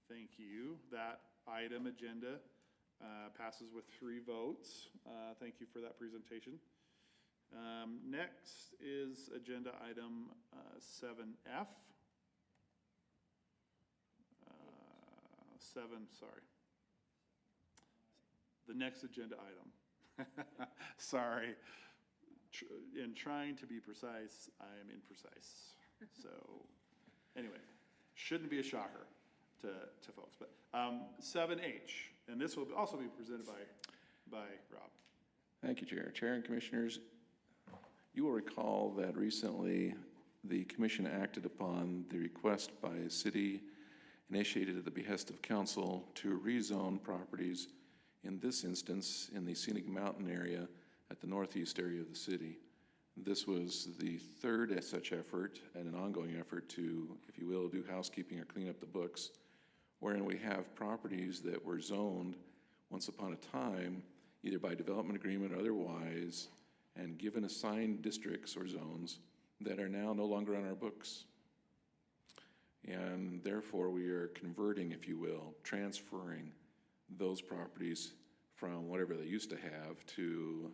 Thank you. That item agenda passes with 3 votes. Thank you for that presentation. Next is agenda item 7F. 7, sorry. The next agenda item. Sorry. In trying to be precise, I am imprecise. So, anyway, shouldn't be a shocker to folks. But 7H, and this will also be presented by Rob. Thank you, Chair. Chair and Commissioners, you will recall that recently the Commission acted upon the request by a city initiated at the behest of Council to rezone properties, in this instance in the Scenic Mountain area at the northeast area of the city. This was the third such effort and an ongoing effort to, if you will, do housekeeping or clean up the books, wherein we have properties that were zoned once upon a time, either by development agreement or otherwise, and given assigned districts or zones that are now no longer on our books. And therefore we are converting, if you will, transferring those properties from whatever they used to have to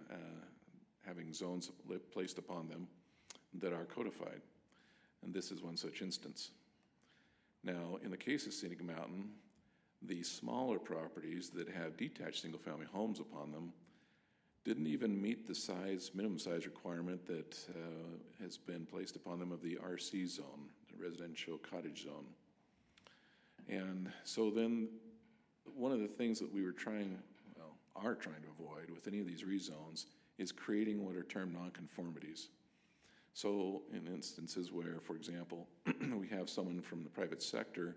having zones placed upon them that are codified. And this is one such instance. Now, in the case of Scenic Mountain, the smaller properties that have detached single-family homes upon them didn't even meet the minimum size requirement that has been placed upon them of the RC zone, the residential cottage zone. And so then one of the things that we are trying to avoid with any of these rezones is creating what are termed nonconformities. So in instances where, for example, we have someone from the private sector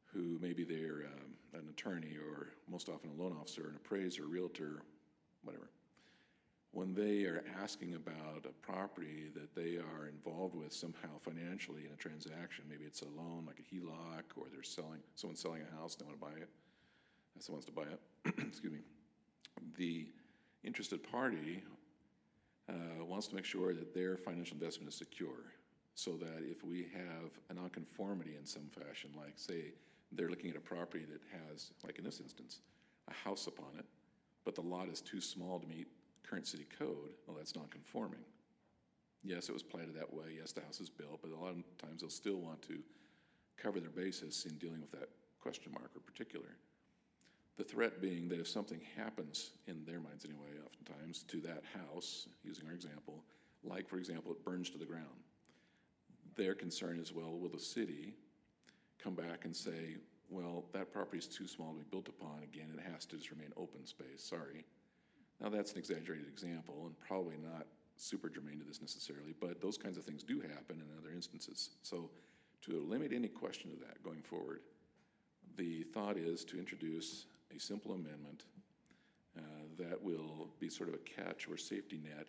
who maybe they're an attorney or most often a loan officer, an appraiser, realtor, whatever. When they are asking about a property that they are involved with somehow financially in a transaction, maybe it's a loan like a HELOC, or someone's selling a house, they want to buy it, someone wants to buy it, excuse me, the interested party wants to make sure that their financial investment is secure, so that if we have a nonconformity in some fashion, like say they're looking at a property that has, like in this instance, a house upon it, but the lot is too small to meet current city code, well, that's nonconforming. Yes, it was platted that way, yes, the house is built, but a lot of times they'll still want to cover their basis in dealing with that question mark or particular. The threat being that if something happens, in their minds anyway, oftentimes, to that house, using our example, like, for example, it burns to the ground, their concern is, well, will the city come back and say, well, that property is too small to be built upon, again, it has to just remain open space, sorry. Now, that's an exaggerated example and probably not super germane to this necessarily, but those kinds of things do happen in other instances. So to eliminate any question of that going forward, the thought is to introduce a simple amendment that will be sort of a catch or safety net,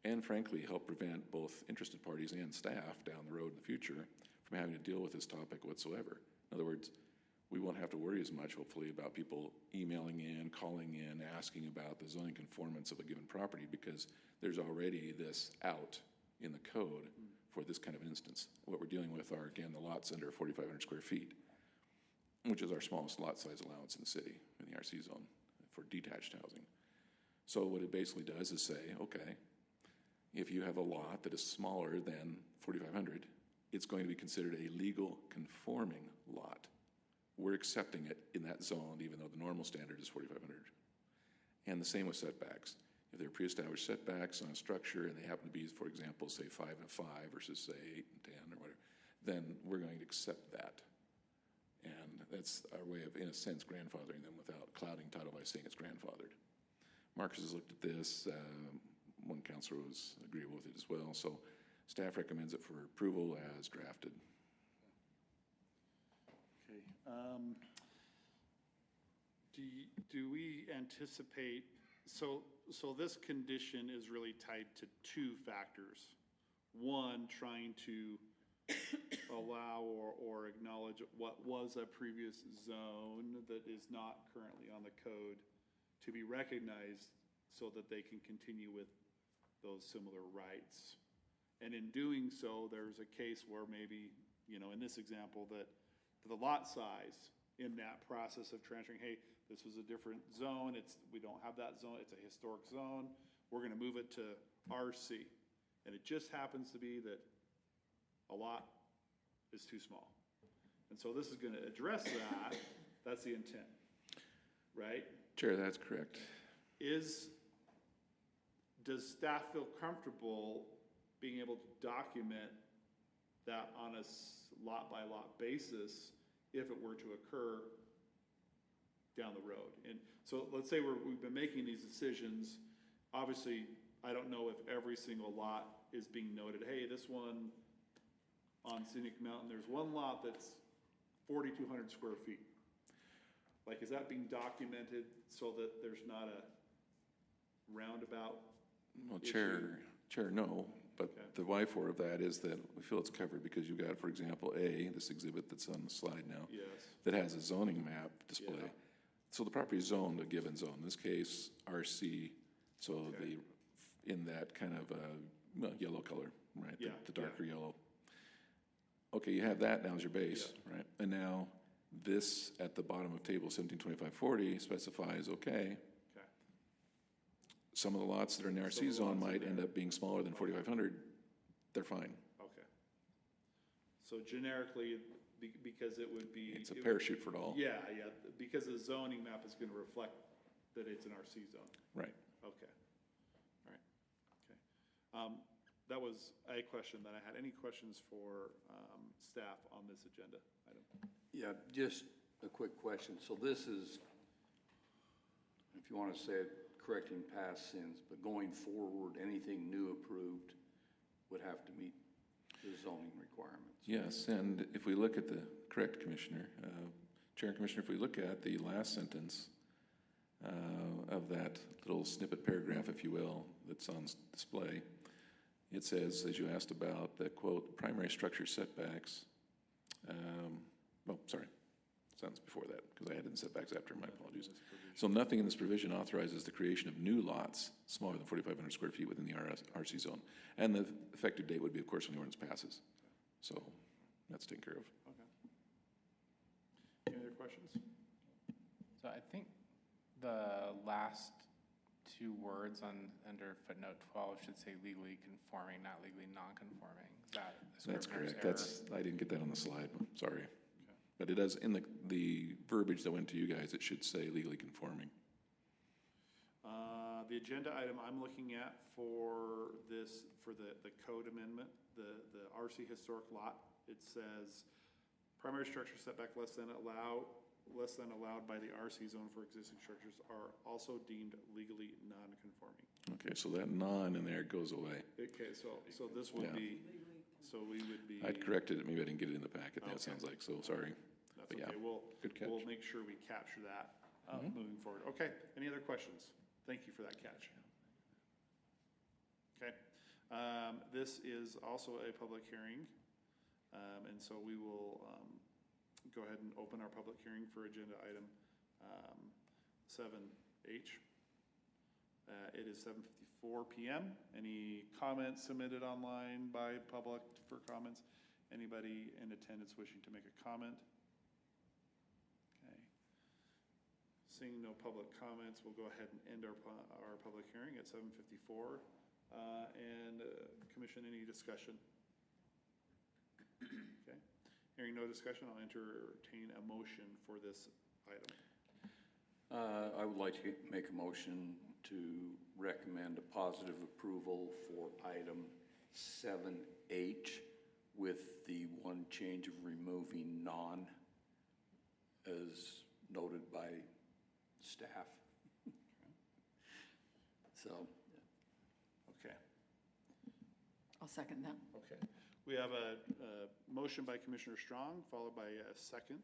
and frankly help prevent both interested parties and staff down the road in the future from having to deal with this topic whatsoever. In other words, we won't have to worry as much, hopefully, about people emailing in, calling in, asking about the zoning conformance of a given property, because there's already this out in the code for this kind of an instance. What we're dealing with are, again, the lots under 4,500 square feet, which is our smallest lot size allowance in the city, in the RC zone, for detached housing. So what it basically does is say, okay, if you have a lot that is smaller than 4,500, it's going to be considered a legal conforming lot. We're accepting it in that zone, even though the normal standard is 4,500. And the same with setbacks. If they're pre-established setbacks on a structure and they happen to be, for example, say 5 and 5 versus say 8 and 10 or whatever, then we're going to accept that. And that's our way of, in a sense, grandfathering them without clouding title by saying it's grandfathered. Marcus has looked at this. One counselor was agreeable with it as well. So staff recommends it for approval as drafted. Okay. Do we anticipate, so this condition is really tied to two factors. One, trying to allow or acknowledge what was a previous zone that is not currently on the code to be recognized so that they can continue with those similar rights. And in doing so, there's a case where maybe, in this example, that the lot size in that process of transferring, hey, this was a different zone, we don't have that zone, it's a historic zone, we're going to move it to RC. And it just happens to be that a lot is too small. And so this is going to address that. That's the intent, right? Chair, that's correct. Does staff feel comfortable being able to document that on a lot-by-lot basis if it were to occur down the road? And so let's say we've been making these decisions. Obviously, I don't know if every single lot is being noted. Hey, this one on Scenic Mountain, there's one lot that's 4,200 square feet. Like, is that being documented so that there's not a roundabout Well, issue? Chair, no. But Okay. the why for of that is that we feel it's covered because you've got, for example, this exhibit that's on the slide now, Yes. that has a zoning map display. Yeah. So the property is zoned a given zone, in this case, RC, so Okay. in that kind of yellow color, right? Yeah, The darker yellow. Okay, you have that now as your base, right? And now this at the bottom of table 172540 specifies, okay, some of the lots that are in the Some RC of the zone lots in might end there. up being smaller than 4,500, they're fine. Okay. So generically, because it would be... It's a parachute for it all. Yeah, because the zoning map is going to reflect that it's an RC zone. Right. Okay. All right. Okay. That was a question that I had. Any questions for staff on this agenda item? Yeah, just a quick question. So this is, if you want to say it, correcting past sins, but going forward, anything new approved would have to meet the zoning requirements. Yes, and if we look at the, correct, Commissioner, Chair and Commissioner, if we look at the last sentence, of that little snippet paragraph, if you will, that's on display, it says, as you asked about, the quote, primary structure setbacks, sentence before that, because I added setbacks after, my apologies. So nothing in this provision authorizes the creation of new lots smaller than 4,500 square feet within the RC zone. And the effective date would be, of course, when the ordinance passes. So that's taken care of. Okay. Any other questions? So I think the last two words under footnote 12 should say legally conforming, not legally non-conforming. Is that a That's scrivener's correct. error? I didn't get that on the slide. Sorry. But it does, in the verbiage that went to you guys, it should say legally conforming. The agenda item I'm looking at for this, for the code amendment, the RC historic lot, it says primary structure setback less than allowed by the RC zone for existing structures are also deemed legally non-conforming. Okay, so that non in there goes away. Okay, so this would be, so we would be. I'd corrected it, maybe I didn't get it in the packet, that Okay. sounds like, so sorry. That's But okay, yeah, good catch. we'll make sure we capture that moving forward. Okay, any other questions? Thank you for that catch. Okay, this is also a public hearing, and so we will go ahead and open our public hearing for agenda item 7H. It is 7:54 p.m. Any comments submitted online by public for comments? Anybody in attendance wishing to make a comment? Okay. Seeing no public comments, we'll go ahead and end our public hearing at 7:54. Commission, any discussion? Okay. Hearing no discussion, I'll entertain a motion for this item. I would like to make a motion to recommend a positive approval for item 7H with the one change of removing non as noted by staff. So. Okay. I'll second that. Okay. We have a motion by Commissioner Strong, followed by a second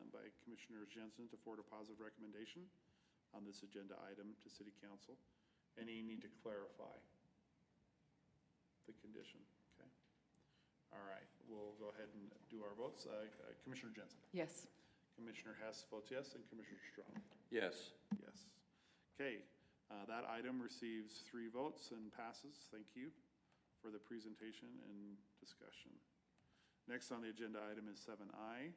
by Commissioner Jensen to forward a positive recommendation on this agenda item to City Council. Any need to clarify the condition? Okay. All right. We'll go ahead and do our votes. Commissioner Jensen? Yes. Commissioner Hess votes yes, and Commissioner Strong? Yes. Yes. Okay. That item receives 3 votes and passes. Thank you for the presentation and discussion. Next on the agenda item is 7I,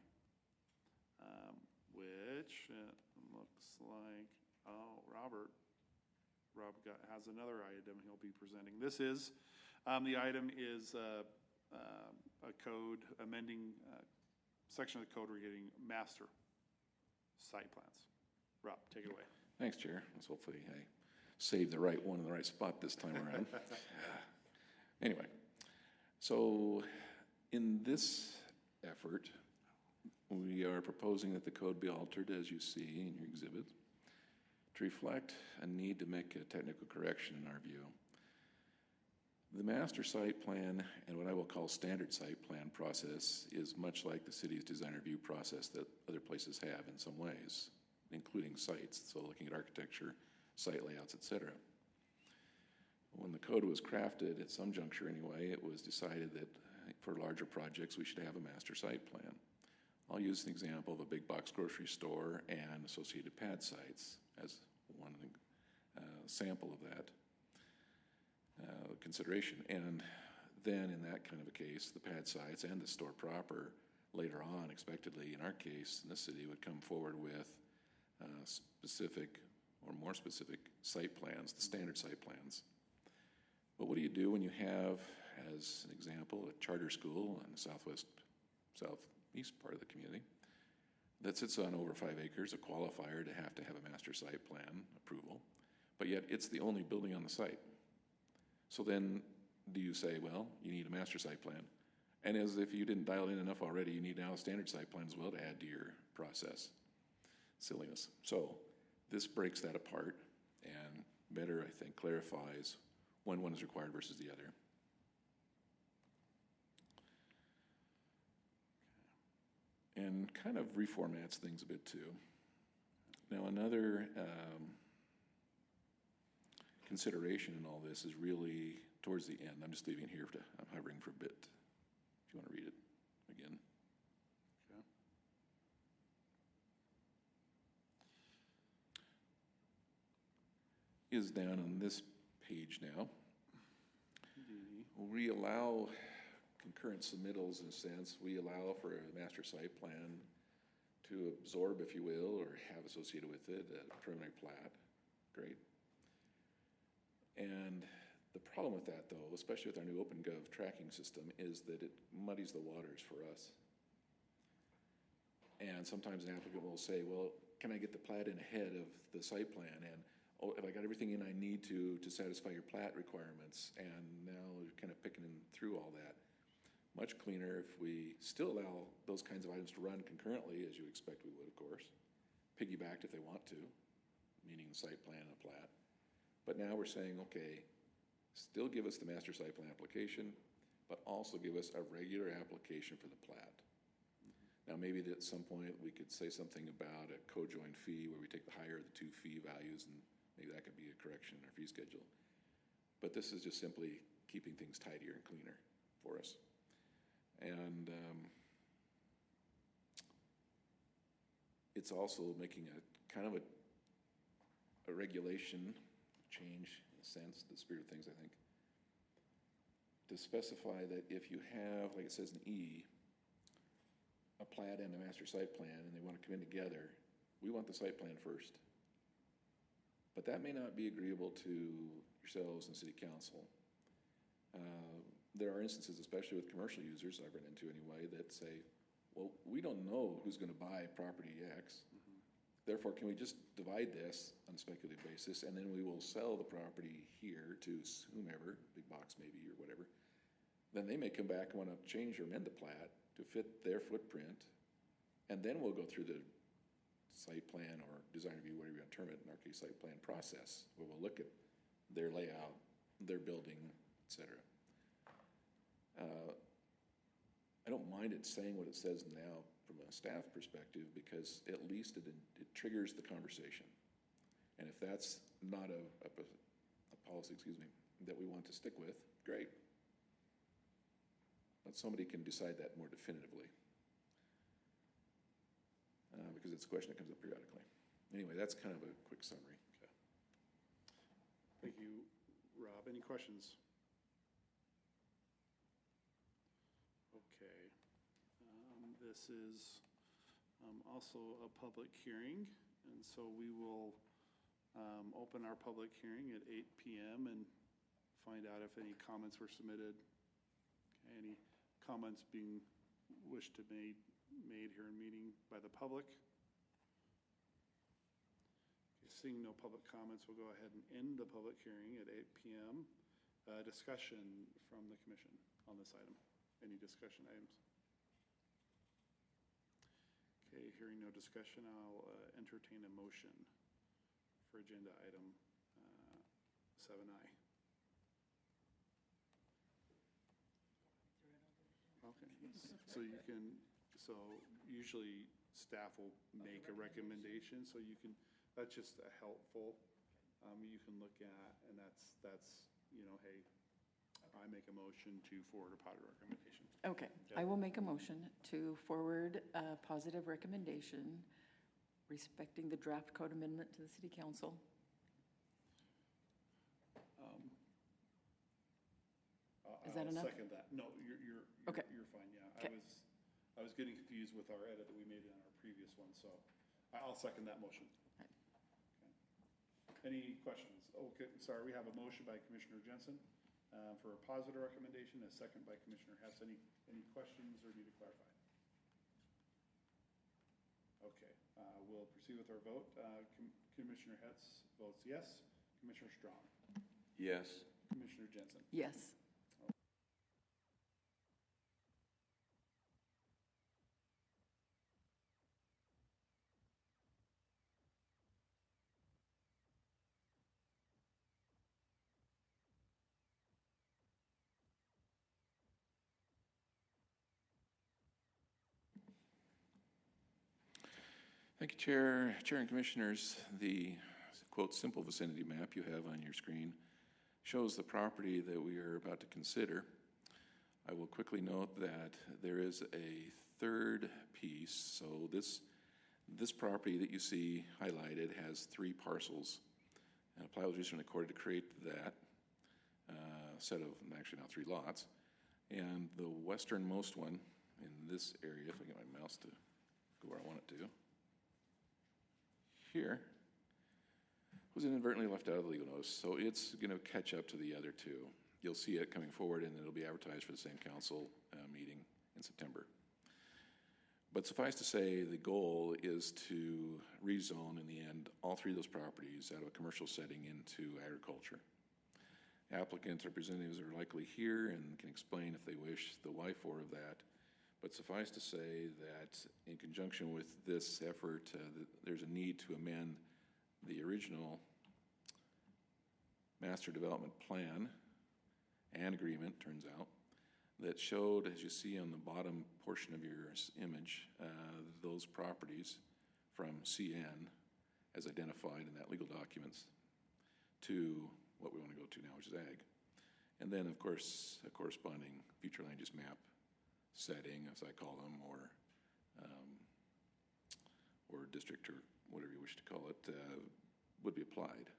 which looks like, Rob has another item he'll be presenting. This is, the item is a code amending section of the code regarding master site plans. Rob, take it away. Thanks, Chair. Let's hopefully I saved the right one in the right spot this time around. Anyway, so in this effort, we are proposing that the code be altered, as you see in your exhibit, to reflect a need to make a technical correction in our view. The master site plan and what I will call standard site plan process is much like the city's design review process that other places have in some ways, including sites, so looking at architecture, site layouts, etc. When the code was crafted, at some juncture anyway, it was decided that for larger projects we should have a master site plan. I'll use an example of a big box grocery store and associated pad sites as one sample of that consideration. And then in that kind of a case, the pad sites and the store proper later on, expectedly in our case, in the city would come forward with specific or more specific site plans, the standard site plans. But what do you do when you have, as an example, a charter school in the southeast part of the community that sits on over 5 acres, a qualifier to have a master site plan approval, but yet it's the only building on the site. So then do you say, well, you need a master site plan? And as if you didn't dial in enough already, you need now a standard site plan as well to add to your process. Silliness. So this breaks that apart and better, I think, clarifies when one is required versus the other. And kind of reformats things a bit too. Now another consideration in all this is really towards the end. I'm just leaving here I'm hovering for a bit, if you want to read it again. Okay. Is down on this page now. We allow concurrent submittals in a sense. We allow for a master site plan to absorb, if you will, or have associated with it a preliminary plat. Great. And the problem with that, though, especially with our new OpenGov tracking system, is that it muddies the waters for us. And sometimes an applicant will say, well, can I get the plat in ahead of the site plan? And, oh, have I got everything in I need to satisfy your plat requirements? And now you're kind of picking through all that. Much cleaner if we still allow those kinds of items to run concurrently, as you expect we would, of course. Piggybacked if they want to, meaning the site plan and a plat. But now we're saying, okay, still give us the master site plan application, but also give us a regular application for the plat. Now, maybe at some point we could say something about a co-joined fee where we take the higher of the two fee values, and maybe that could be a correction in our fee schedule. But this is just simply keeping things tidier and cleaner for us. And it's also making a kind of a regulation change, in a sense, the spirit of things, I think, to specify that if you have, like it says in E, a plat and a master site plan, and they want to come in together, we want the site plan first. But that may not be agreeable to yourselves and City Council. There are instances, especially with commercial users, I've run into anyway, that say, well, we don't know who's going to buy property X. Therefore, can we just divide this on a speculative basis, and then we will sell the property here to whomever, big box maybe or whatever. Then they may come back and want to change or amend the plat to fit their footprint, and then we'll go through the site plan or design review, whatever you want to term it, in our case, site plan process, where we'll look at their layout, their building, etc. I don't mind it saying what it says now from a staff perspective, because at least it triggers the conversation. And if that's not a policy, that we want to stick with, great. But somebody can decide that more definitively. Because it's a question that comes up periodically. Anyway, that's kind of a quick summary. Okay. Thank you, Rob. Any questions? Okay. This is also a public hearing, and so we will open our public hearing at 8 p.m. and find out if any comments were submitted. Okay, any comments being wished to be made here in meeting by the public? Okay, seeing no public comments, we'll go ahead and end the public hearing at 8 p.m. Discussion from the commission on this item. Any discussion items? Okay, hearing no discussion, I'll entertain a motion for agenda item 7I. Okay, so usually staff will make a recommendation, so you can, that's just a helpful, you can look at, and that's, hey, I make a motion to forward a positive recommendation. Okay, I will make a motion to forward a positive recommendation respecting the draft code amendment to the City Council. Is that enough? I'll second that. No, you're fine, yeah. Okay. I was getting confused with our edit that we made in our previous one, so I'll second that motion. Right. Okay. Any questions? Okay, sorry, we have a motion by Commissioner Jensen for a positive recommendation, a second by Commissioner Hess. Any questions or need to clarify? Okay, we'll proceed with our vote. Commissioner Hess votes yes. Commissioner Strong? Yes. Commissioner Jensen? Yes. Thank you, Chair and Commissioners. The quote, simple vicinity map you have on your screen shows the property that we are about to consider. I will quickly note that there is a third piece. So this property that you see highlighted has 3 parcels, and a plat was recently recorded to create that set of, actually now 3 lots. And the westernmost one in this area, if I get my mouse to go where I want it to, here, was inadvertently left out of the legal notice. So it's going to catch up to the other 2. You'll see it coming forward, and it'll be advertised for the same council meeting in September. But suffice to say, the goal is to rezone, in the end, all 3 of those properties out of a commercial setting into agriculture. Applicants' representatives are likely here and can explain, if they wish, the why for of that. But suffice to say that in conjunction with this effort, there's a need to amend the original master development plan and agreement, turns out, that showed, as you see on the bottom portion of your image, those properties from CN as identified in that legal documents to what we want to go to now, which is ag. And then, of course, a corresponding future land use map setting, as I call them, or district, or whatever you wish to call it, would be applied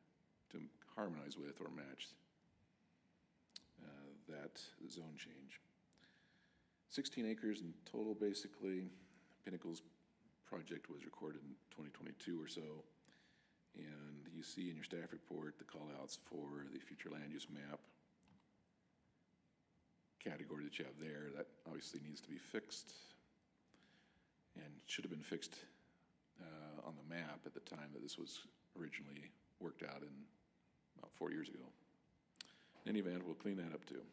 to harmonize with or match that zone change. 16 acres in total, basically. Pinnacles project was recorded in 2022 or so. And you see in your staff report the call-outs for the future land use map category that you have there. That obviously needs to be fixed and should have been fixed on the map at the time that this was originally worked out in about 4 years ago. In any event, we'll clean that up too.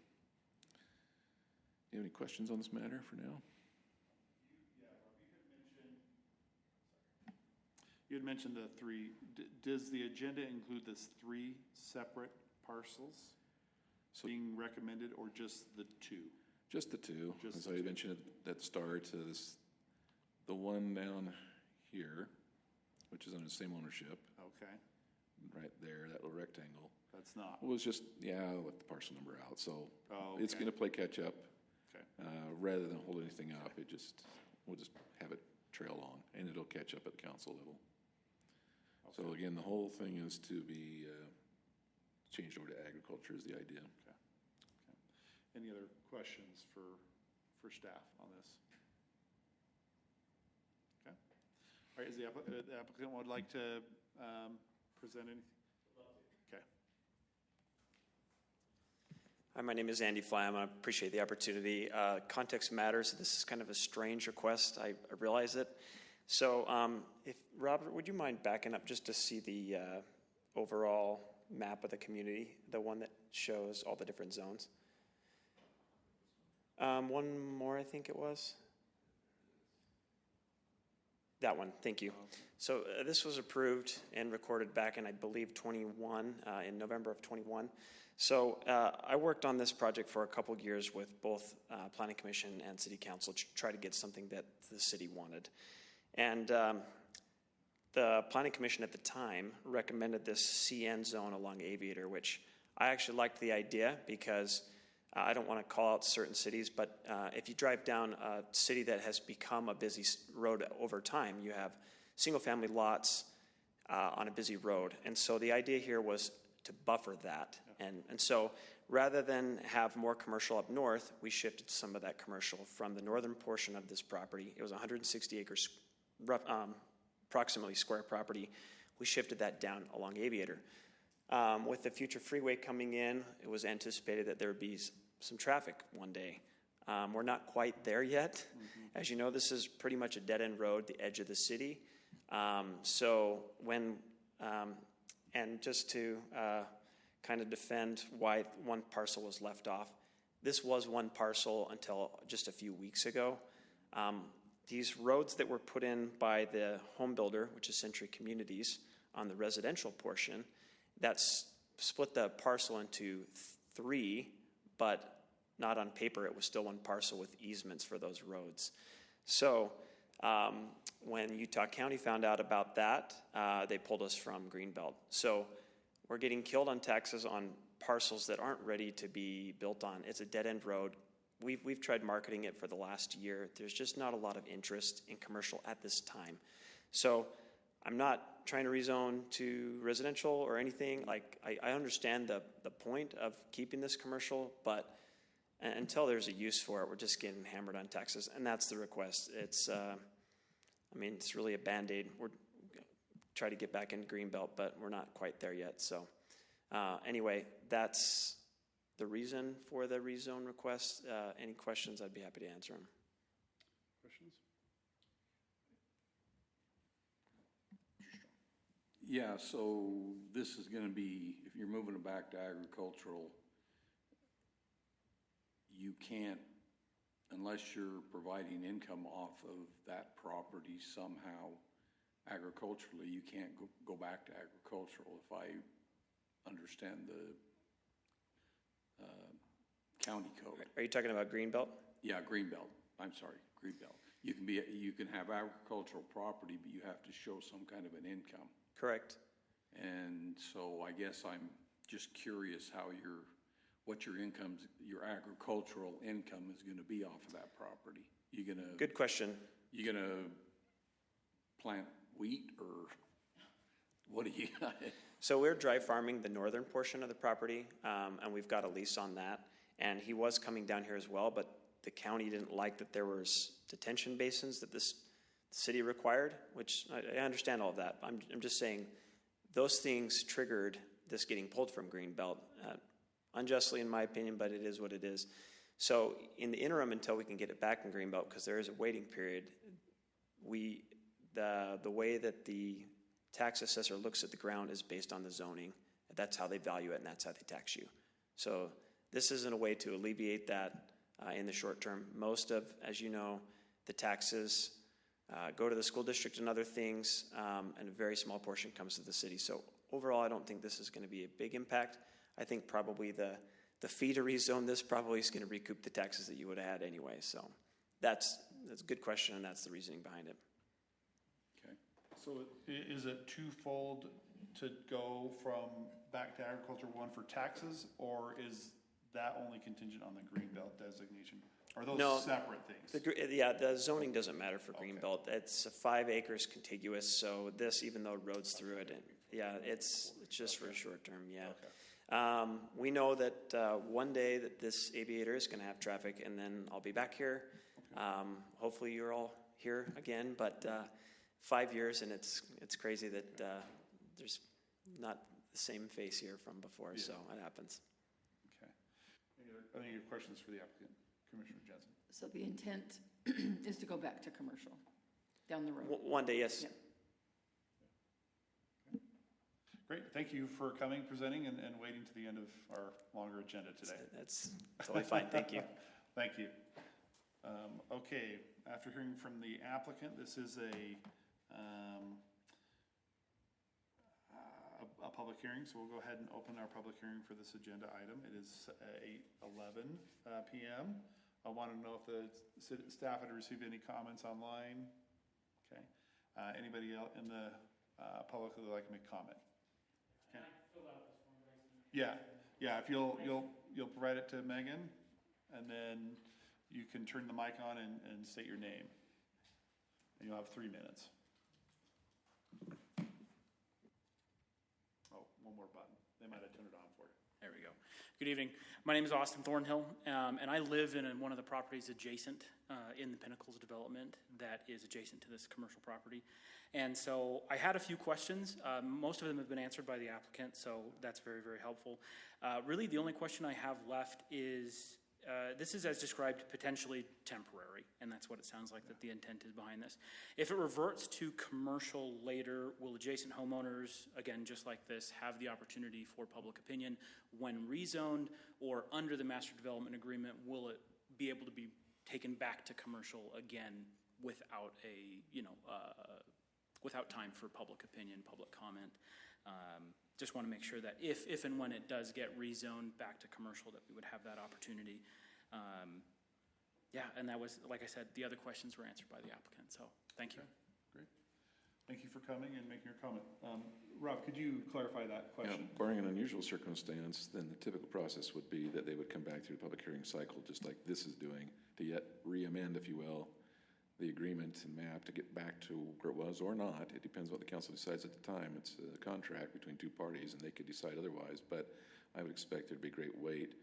You have any questions on this matter for now? You had mentioned the 3. Does the agenda include this 3 separate parcels being recommended, or just the 2? Just the 2. As I mentioned at the start, the one down here, which is under the same ownership. Okay. Right there, that little rectangle. That's not. It was just, I left the parcel number out. So okay. It's going to play catch up. Okay. Rather than hold anything up, we'll just have it trail along, and it'll catch up at the council level. Okay. So again, the whole thing is to be changed over to agriculture is the idea. Okay. Any other questions for staff on this? Okay. All right, is the applicant would like to present anything? Okay. Hi, my name is Andy Flam. I appreciate the opportunity. Context matters. This is kind of a strange request. I realize it. So if Robert, would you mind backing up just to see the overall map of the community, the one that shows all the different zones? One more, I think it was. That one, thank you. So this was approved and recorded back in, I believe, 21, in November of 21. So I worked on this project for a couple of years with both Planning Commission and City Council to try to get something that the city wanted. And the Planning Commission at the time recommended this CN zone along Aviator, which I actually liked the idea because I don't want to call out certain cities, but if you drive down a city that has become a busy road over time, you have single-family lots on a busy road. And so the idea here was to buffer that. And so rather than have more commercial up north, we shifted some of that commercial from the northern portion of this property. It was 160 acres, approximately square property. We shifted that down along Aviator. With the future freeway coming in, it was anticipated that there would be some traffic one day. We're not quite there yet. Mm-hmm. As you know, this is pretty much a dead-end road, the edge of the city. And just to kind of defend why one parcel was left off, this was one parcel until just a few weeks ago. These roads that were put in by the home builder, which is Century Communities, on the residential portion, that's split the parcel into 3, but not on paper. It was still one parcel with easements for those roads. So When Utah County found out about that, they pulled us from Greenbelt. So we're getting killed on taxes on parcels that aren't ready to be built on. It's a dead-end road. We've tried marketing it for the last year. There's just not a lot of interest in commercial at this time. So I'm not trying to rezone to residential or anything. Like, I understand the point of keeping this commercial, but until there's a use for it, we're just getting hammered on taxes, and that's the request. It's, it's really a Band-Aid. We're try to get back into Greenbelt, but we're not quite there yet. So anyway, that's the reason for the rezone request. Any questions, I'd be happy to answer them. Questions? Yeah, so this is going to be, if you're moving it back to agricultural, you can't, unless you're providing income off of that property somehow agriculturally, you can't go back to agricultural, if I understand the county code. Are you talking about Greenbelt? Yeah, Greenbelt. I'm sorry, Greenbelt. You can have agricultural property, but you have to show some kind of an income. Correct. And so I guess I'm just curious how what your agricultural income is going to be off of that property. Good question. You gonna plant wheat or what do you? So we're dry farming the northern portion of the property, and we've got a lease on that. And he was coming down here as well, but the county didn't like that there was detention basins that this city required, which I understand all of that. I'm just saying those things triggered this getting pulled from Greenbelt, unjustly in my opinion, but it is what it is. So in the interim, until we can get it back in Greenbelt, because there is a waiting period, the way that the tax assessor looks at the ground is based on the zoning. That's how they value it, and that's how they tax you. So this isn't a way to alleviate that in the short term. Most of, as you know, the taxes go to the school district and other things, and a very small portion comes to the city. So overall, I don't think this is going to be a big impact. I think probably the fee to rezone this probably is going to recoup the taxes that you would have had anyway. So that's a good question, and that's the reasoning behind it. Okay. So is it twofold to go from back to agriculture one for taxes, or is that only contingent on the Greenbelt designation? Are those separate things? The zoning doesn't matter for Greenbelt. It's 5 acres contiguous, so this, even though roads through it, it's just for a short term, Okay. We know that one day that this aviator is going to have traffic, and then I'll be back here. Okay. Hopefully you're all here again, but 5 years, and it's crazy that there's not the same face here from before, so it happens. Okay. Any other questions for the applicant? Commissioner Jensen. So the intent is to go back to commercial down the road? One day, yes. Yeah. Okay. Great. Thank you for coming, presenting, and waiting to the end of our longer agenda today. That's totally fine. Thank you. Thank you. Okay. After hearing from the applicant, this is a public hearing, so we'll go ahead and open our public hearing for this agenda item. It is 8:11 p.m. I want to know if the staff had received any comments online. Okay. Anybody else in the public who would like to make comment? Okay. Yeah. If you'll provide it to Megan, and then you can turn the mic on and state your name. And you'll have 3 minutes. Oh, one more button. They might have turned it on for you. There we go. Good evening. My name is Austin Thornhill, and I live in one of the properties adjacent in the Pinnacles development that is adjacent to this commercial property. And so I had a few questions. Most of them have been answered by the applicant, so that's very, very helpful. Really, the only question I have left is, this is as described, potentially temporary, and that's what it sounds like that the intent is behind this. If it reverts to commercial later, will adjacent homeowners, again, just like this, have the opportunity for public opinion when rezoned, or under the master development agreement, will it be able to be taken back to commercial again without without time for public opinion, public comment? Just want to make sure that if and when it does get rezoned back to commercial, that we would have that opportunity. Yeah, and that was, like I said, the other questions were answered by the applicant, so thank you. Great. Thank you for coming and making your comment. Rob, could you clarify that question? Yeah, barring an unusual circumstance, then the typical process would be that they would come back through the public hearing cycle, just like this is doing, to yet re-amend, if you will, the agreement and map to get back to where it was or not. It depends what the council decides at the time. It's a contract between two parties, and they could decide otherwise, but I would expect there'd be great weight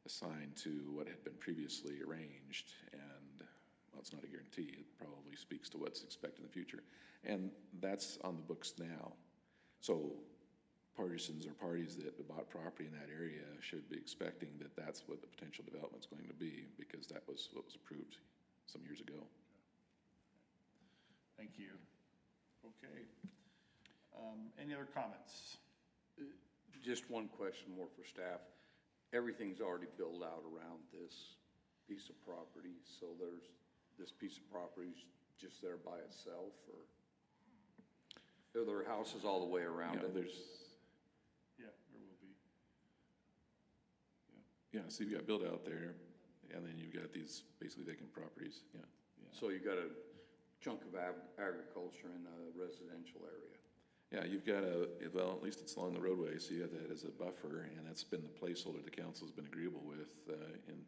assigned to what had been previously arranged, and well, it's not a guarantee. It probably speaks to what's expected in the future. And that's on the books now. So partisans or parties that bought property in that area should be expecting that that's what the potential development's going to be, because that was what was approved some years ago. Thank you. Okay. Any other comments? Just one question more for staff. Everything's already built out around this piece of property, so this piece of property is just there by itself, or are there houses all the way around it? Yeah, there will be. Yeah, so you've got build out there, and then you've got these basically vacant properties, yeah. So you've got a chunk of agriculture in a residential area. Yeah, you've got well, at least it's along the roadway, so you have that as a buffer, and that's been the placeholder the council's been agreeable with in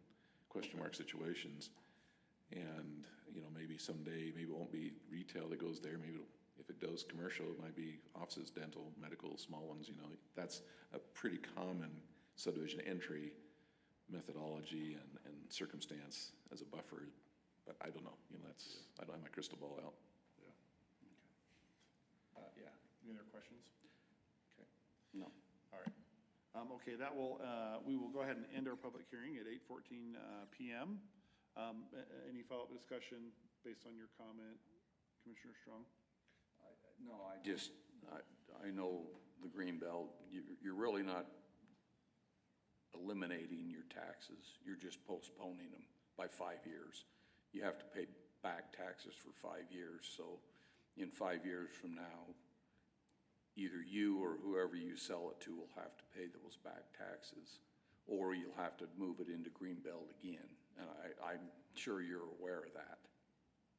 question mark situations. And, you know, maybe someday, maybe it won't be retail that goes there, maybe if it does commercial, it might be offices, dental, medical, small ones, you know. That's a pretty common subdivision entry methodology and circumstance as a buffer, but I don't know, you know, I don't have my crystal ball out. Yeah. Any other questions? Okay. No. All right. Okay, that will, we will go ahead and end our public hearing at 8:14 p.m. Any follow-up discussion based on your comment, Commissioner Strong? No, I know the Greenbelt, you're really not eliminating your taxes. You're just postponing them by 5 years. You have to pay back taxes for 5 years. So in 5 years from now, either you or whoever you sell it to will have to pay those back taxes, or you'll have to move it into Greenbelt again. And I'm sure you're aware of that.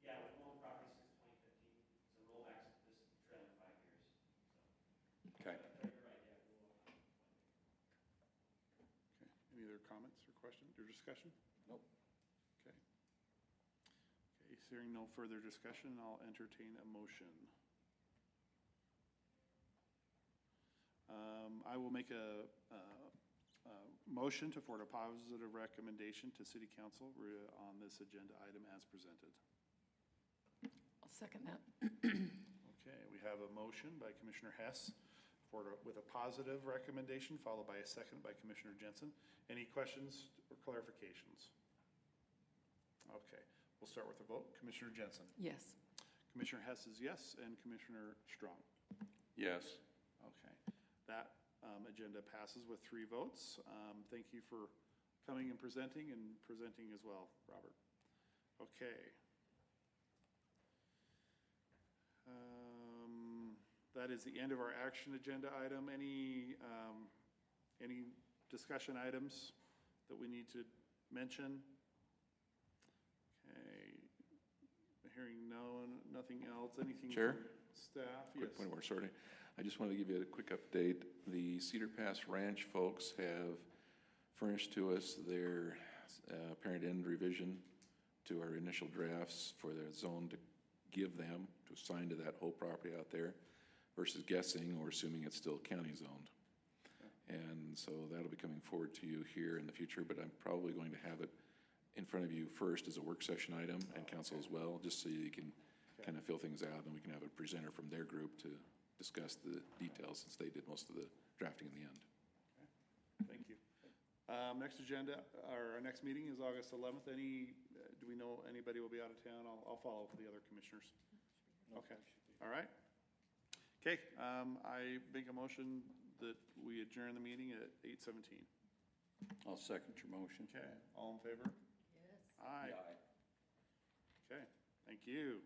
Yeah, we've owned property since 2015, so rollbacks this trailing 5 years. Okay. You're right, yeah, Okay. Any other comments or questions or discussion? Nope. Okay. Okay, hearing no further discussion, I'll entertain a motion. I will make a motion to forward a positive recommendation to City Council on this agenda item as presented. I'll second that. Okay, we have a motion by Commissioner Hess with a positive recommendation, followed by a second by Commissioner Jensen. Any questions or clarifications? Okay, we'll start with a vote. Commissioner Jensen? Yes. Commissioner Hess is yes, and Commissioner Strong? Yes. Okay, that agenda passes with 3 votes. Thank you for coming and presenting as well, Robert. Okay. That is the end of our action agenda item. Any discussion items that we need to mention? Okay. Hearing nothing else. Anything Chair? from staff? Quick Yes. point of order, sorry. I just wanted to give you a quick update. The Cedar Pass Ranch folks have furnished to us their parent end revision to our initial drafts for their zone to give them, to assign to that whole property out there, versus guessing or assuming it's still county zoned. And so that'll be coming forward to you here in the future, but I'm probably going to have it in front of you first as a work session item, and council as well, just so you can kind of fill things out, and we can have a presenter from their group to discuss the details, since they did most of the drafting in the end. Okay. Thank you. Next agenda, our next meeting is August 11th. Do we know anybody will be out of town? I'll follow up with the other commissioners. Okay. All right. Okay. I make a motion that we adjourn the meeting at 8:17. I'll second your motion. Okay. All in favor? Yes. Aye. Okay. Thank you.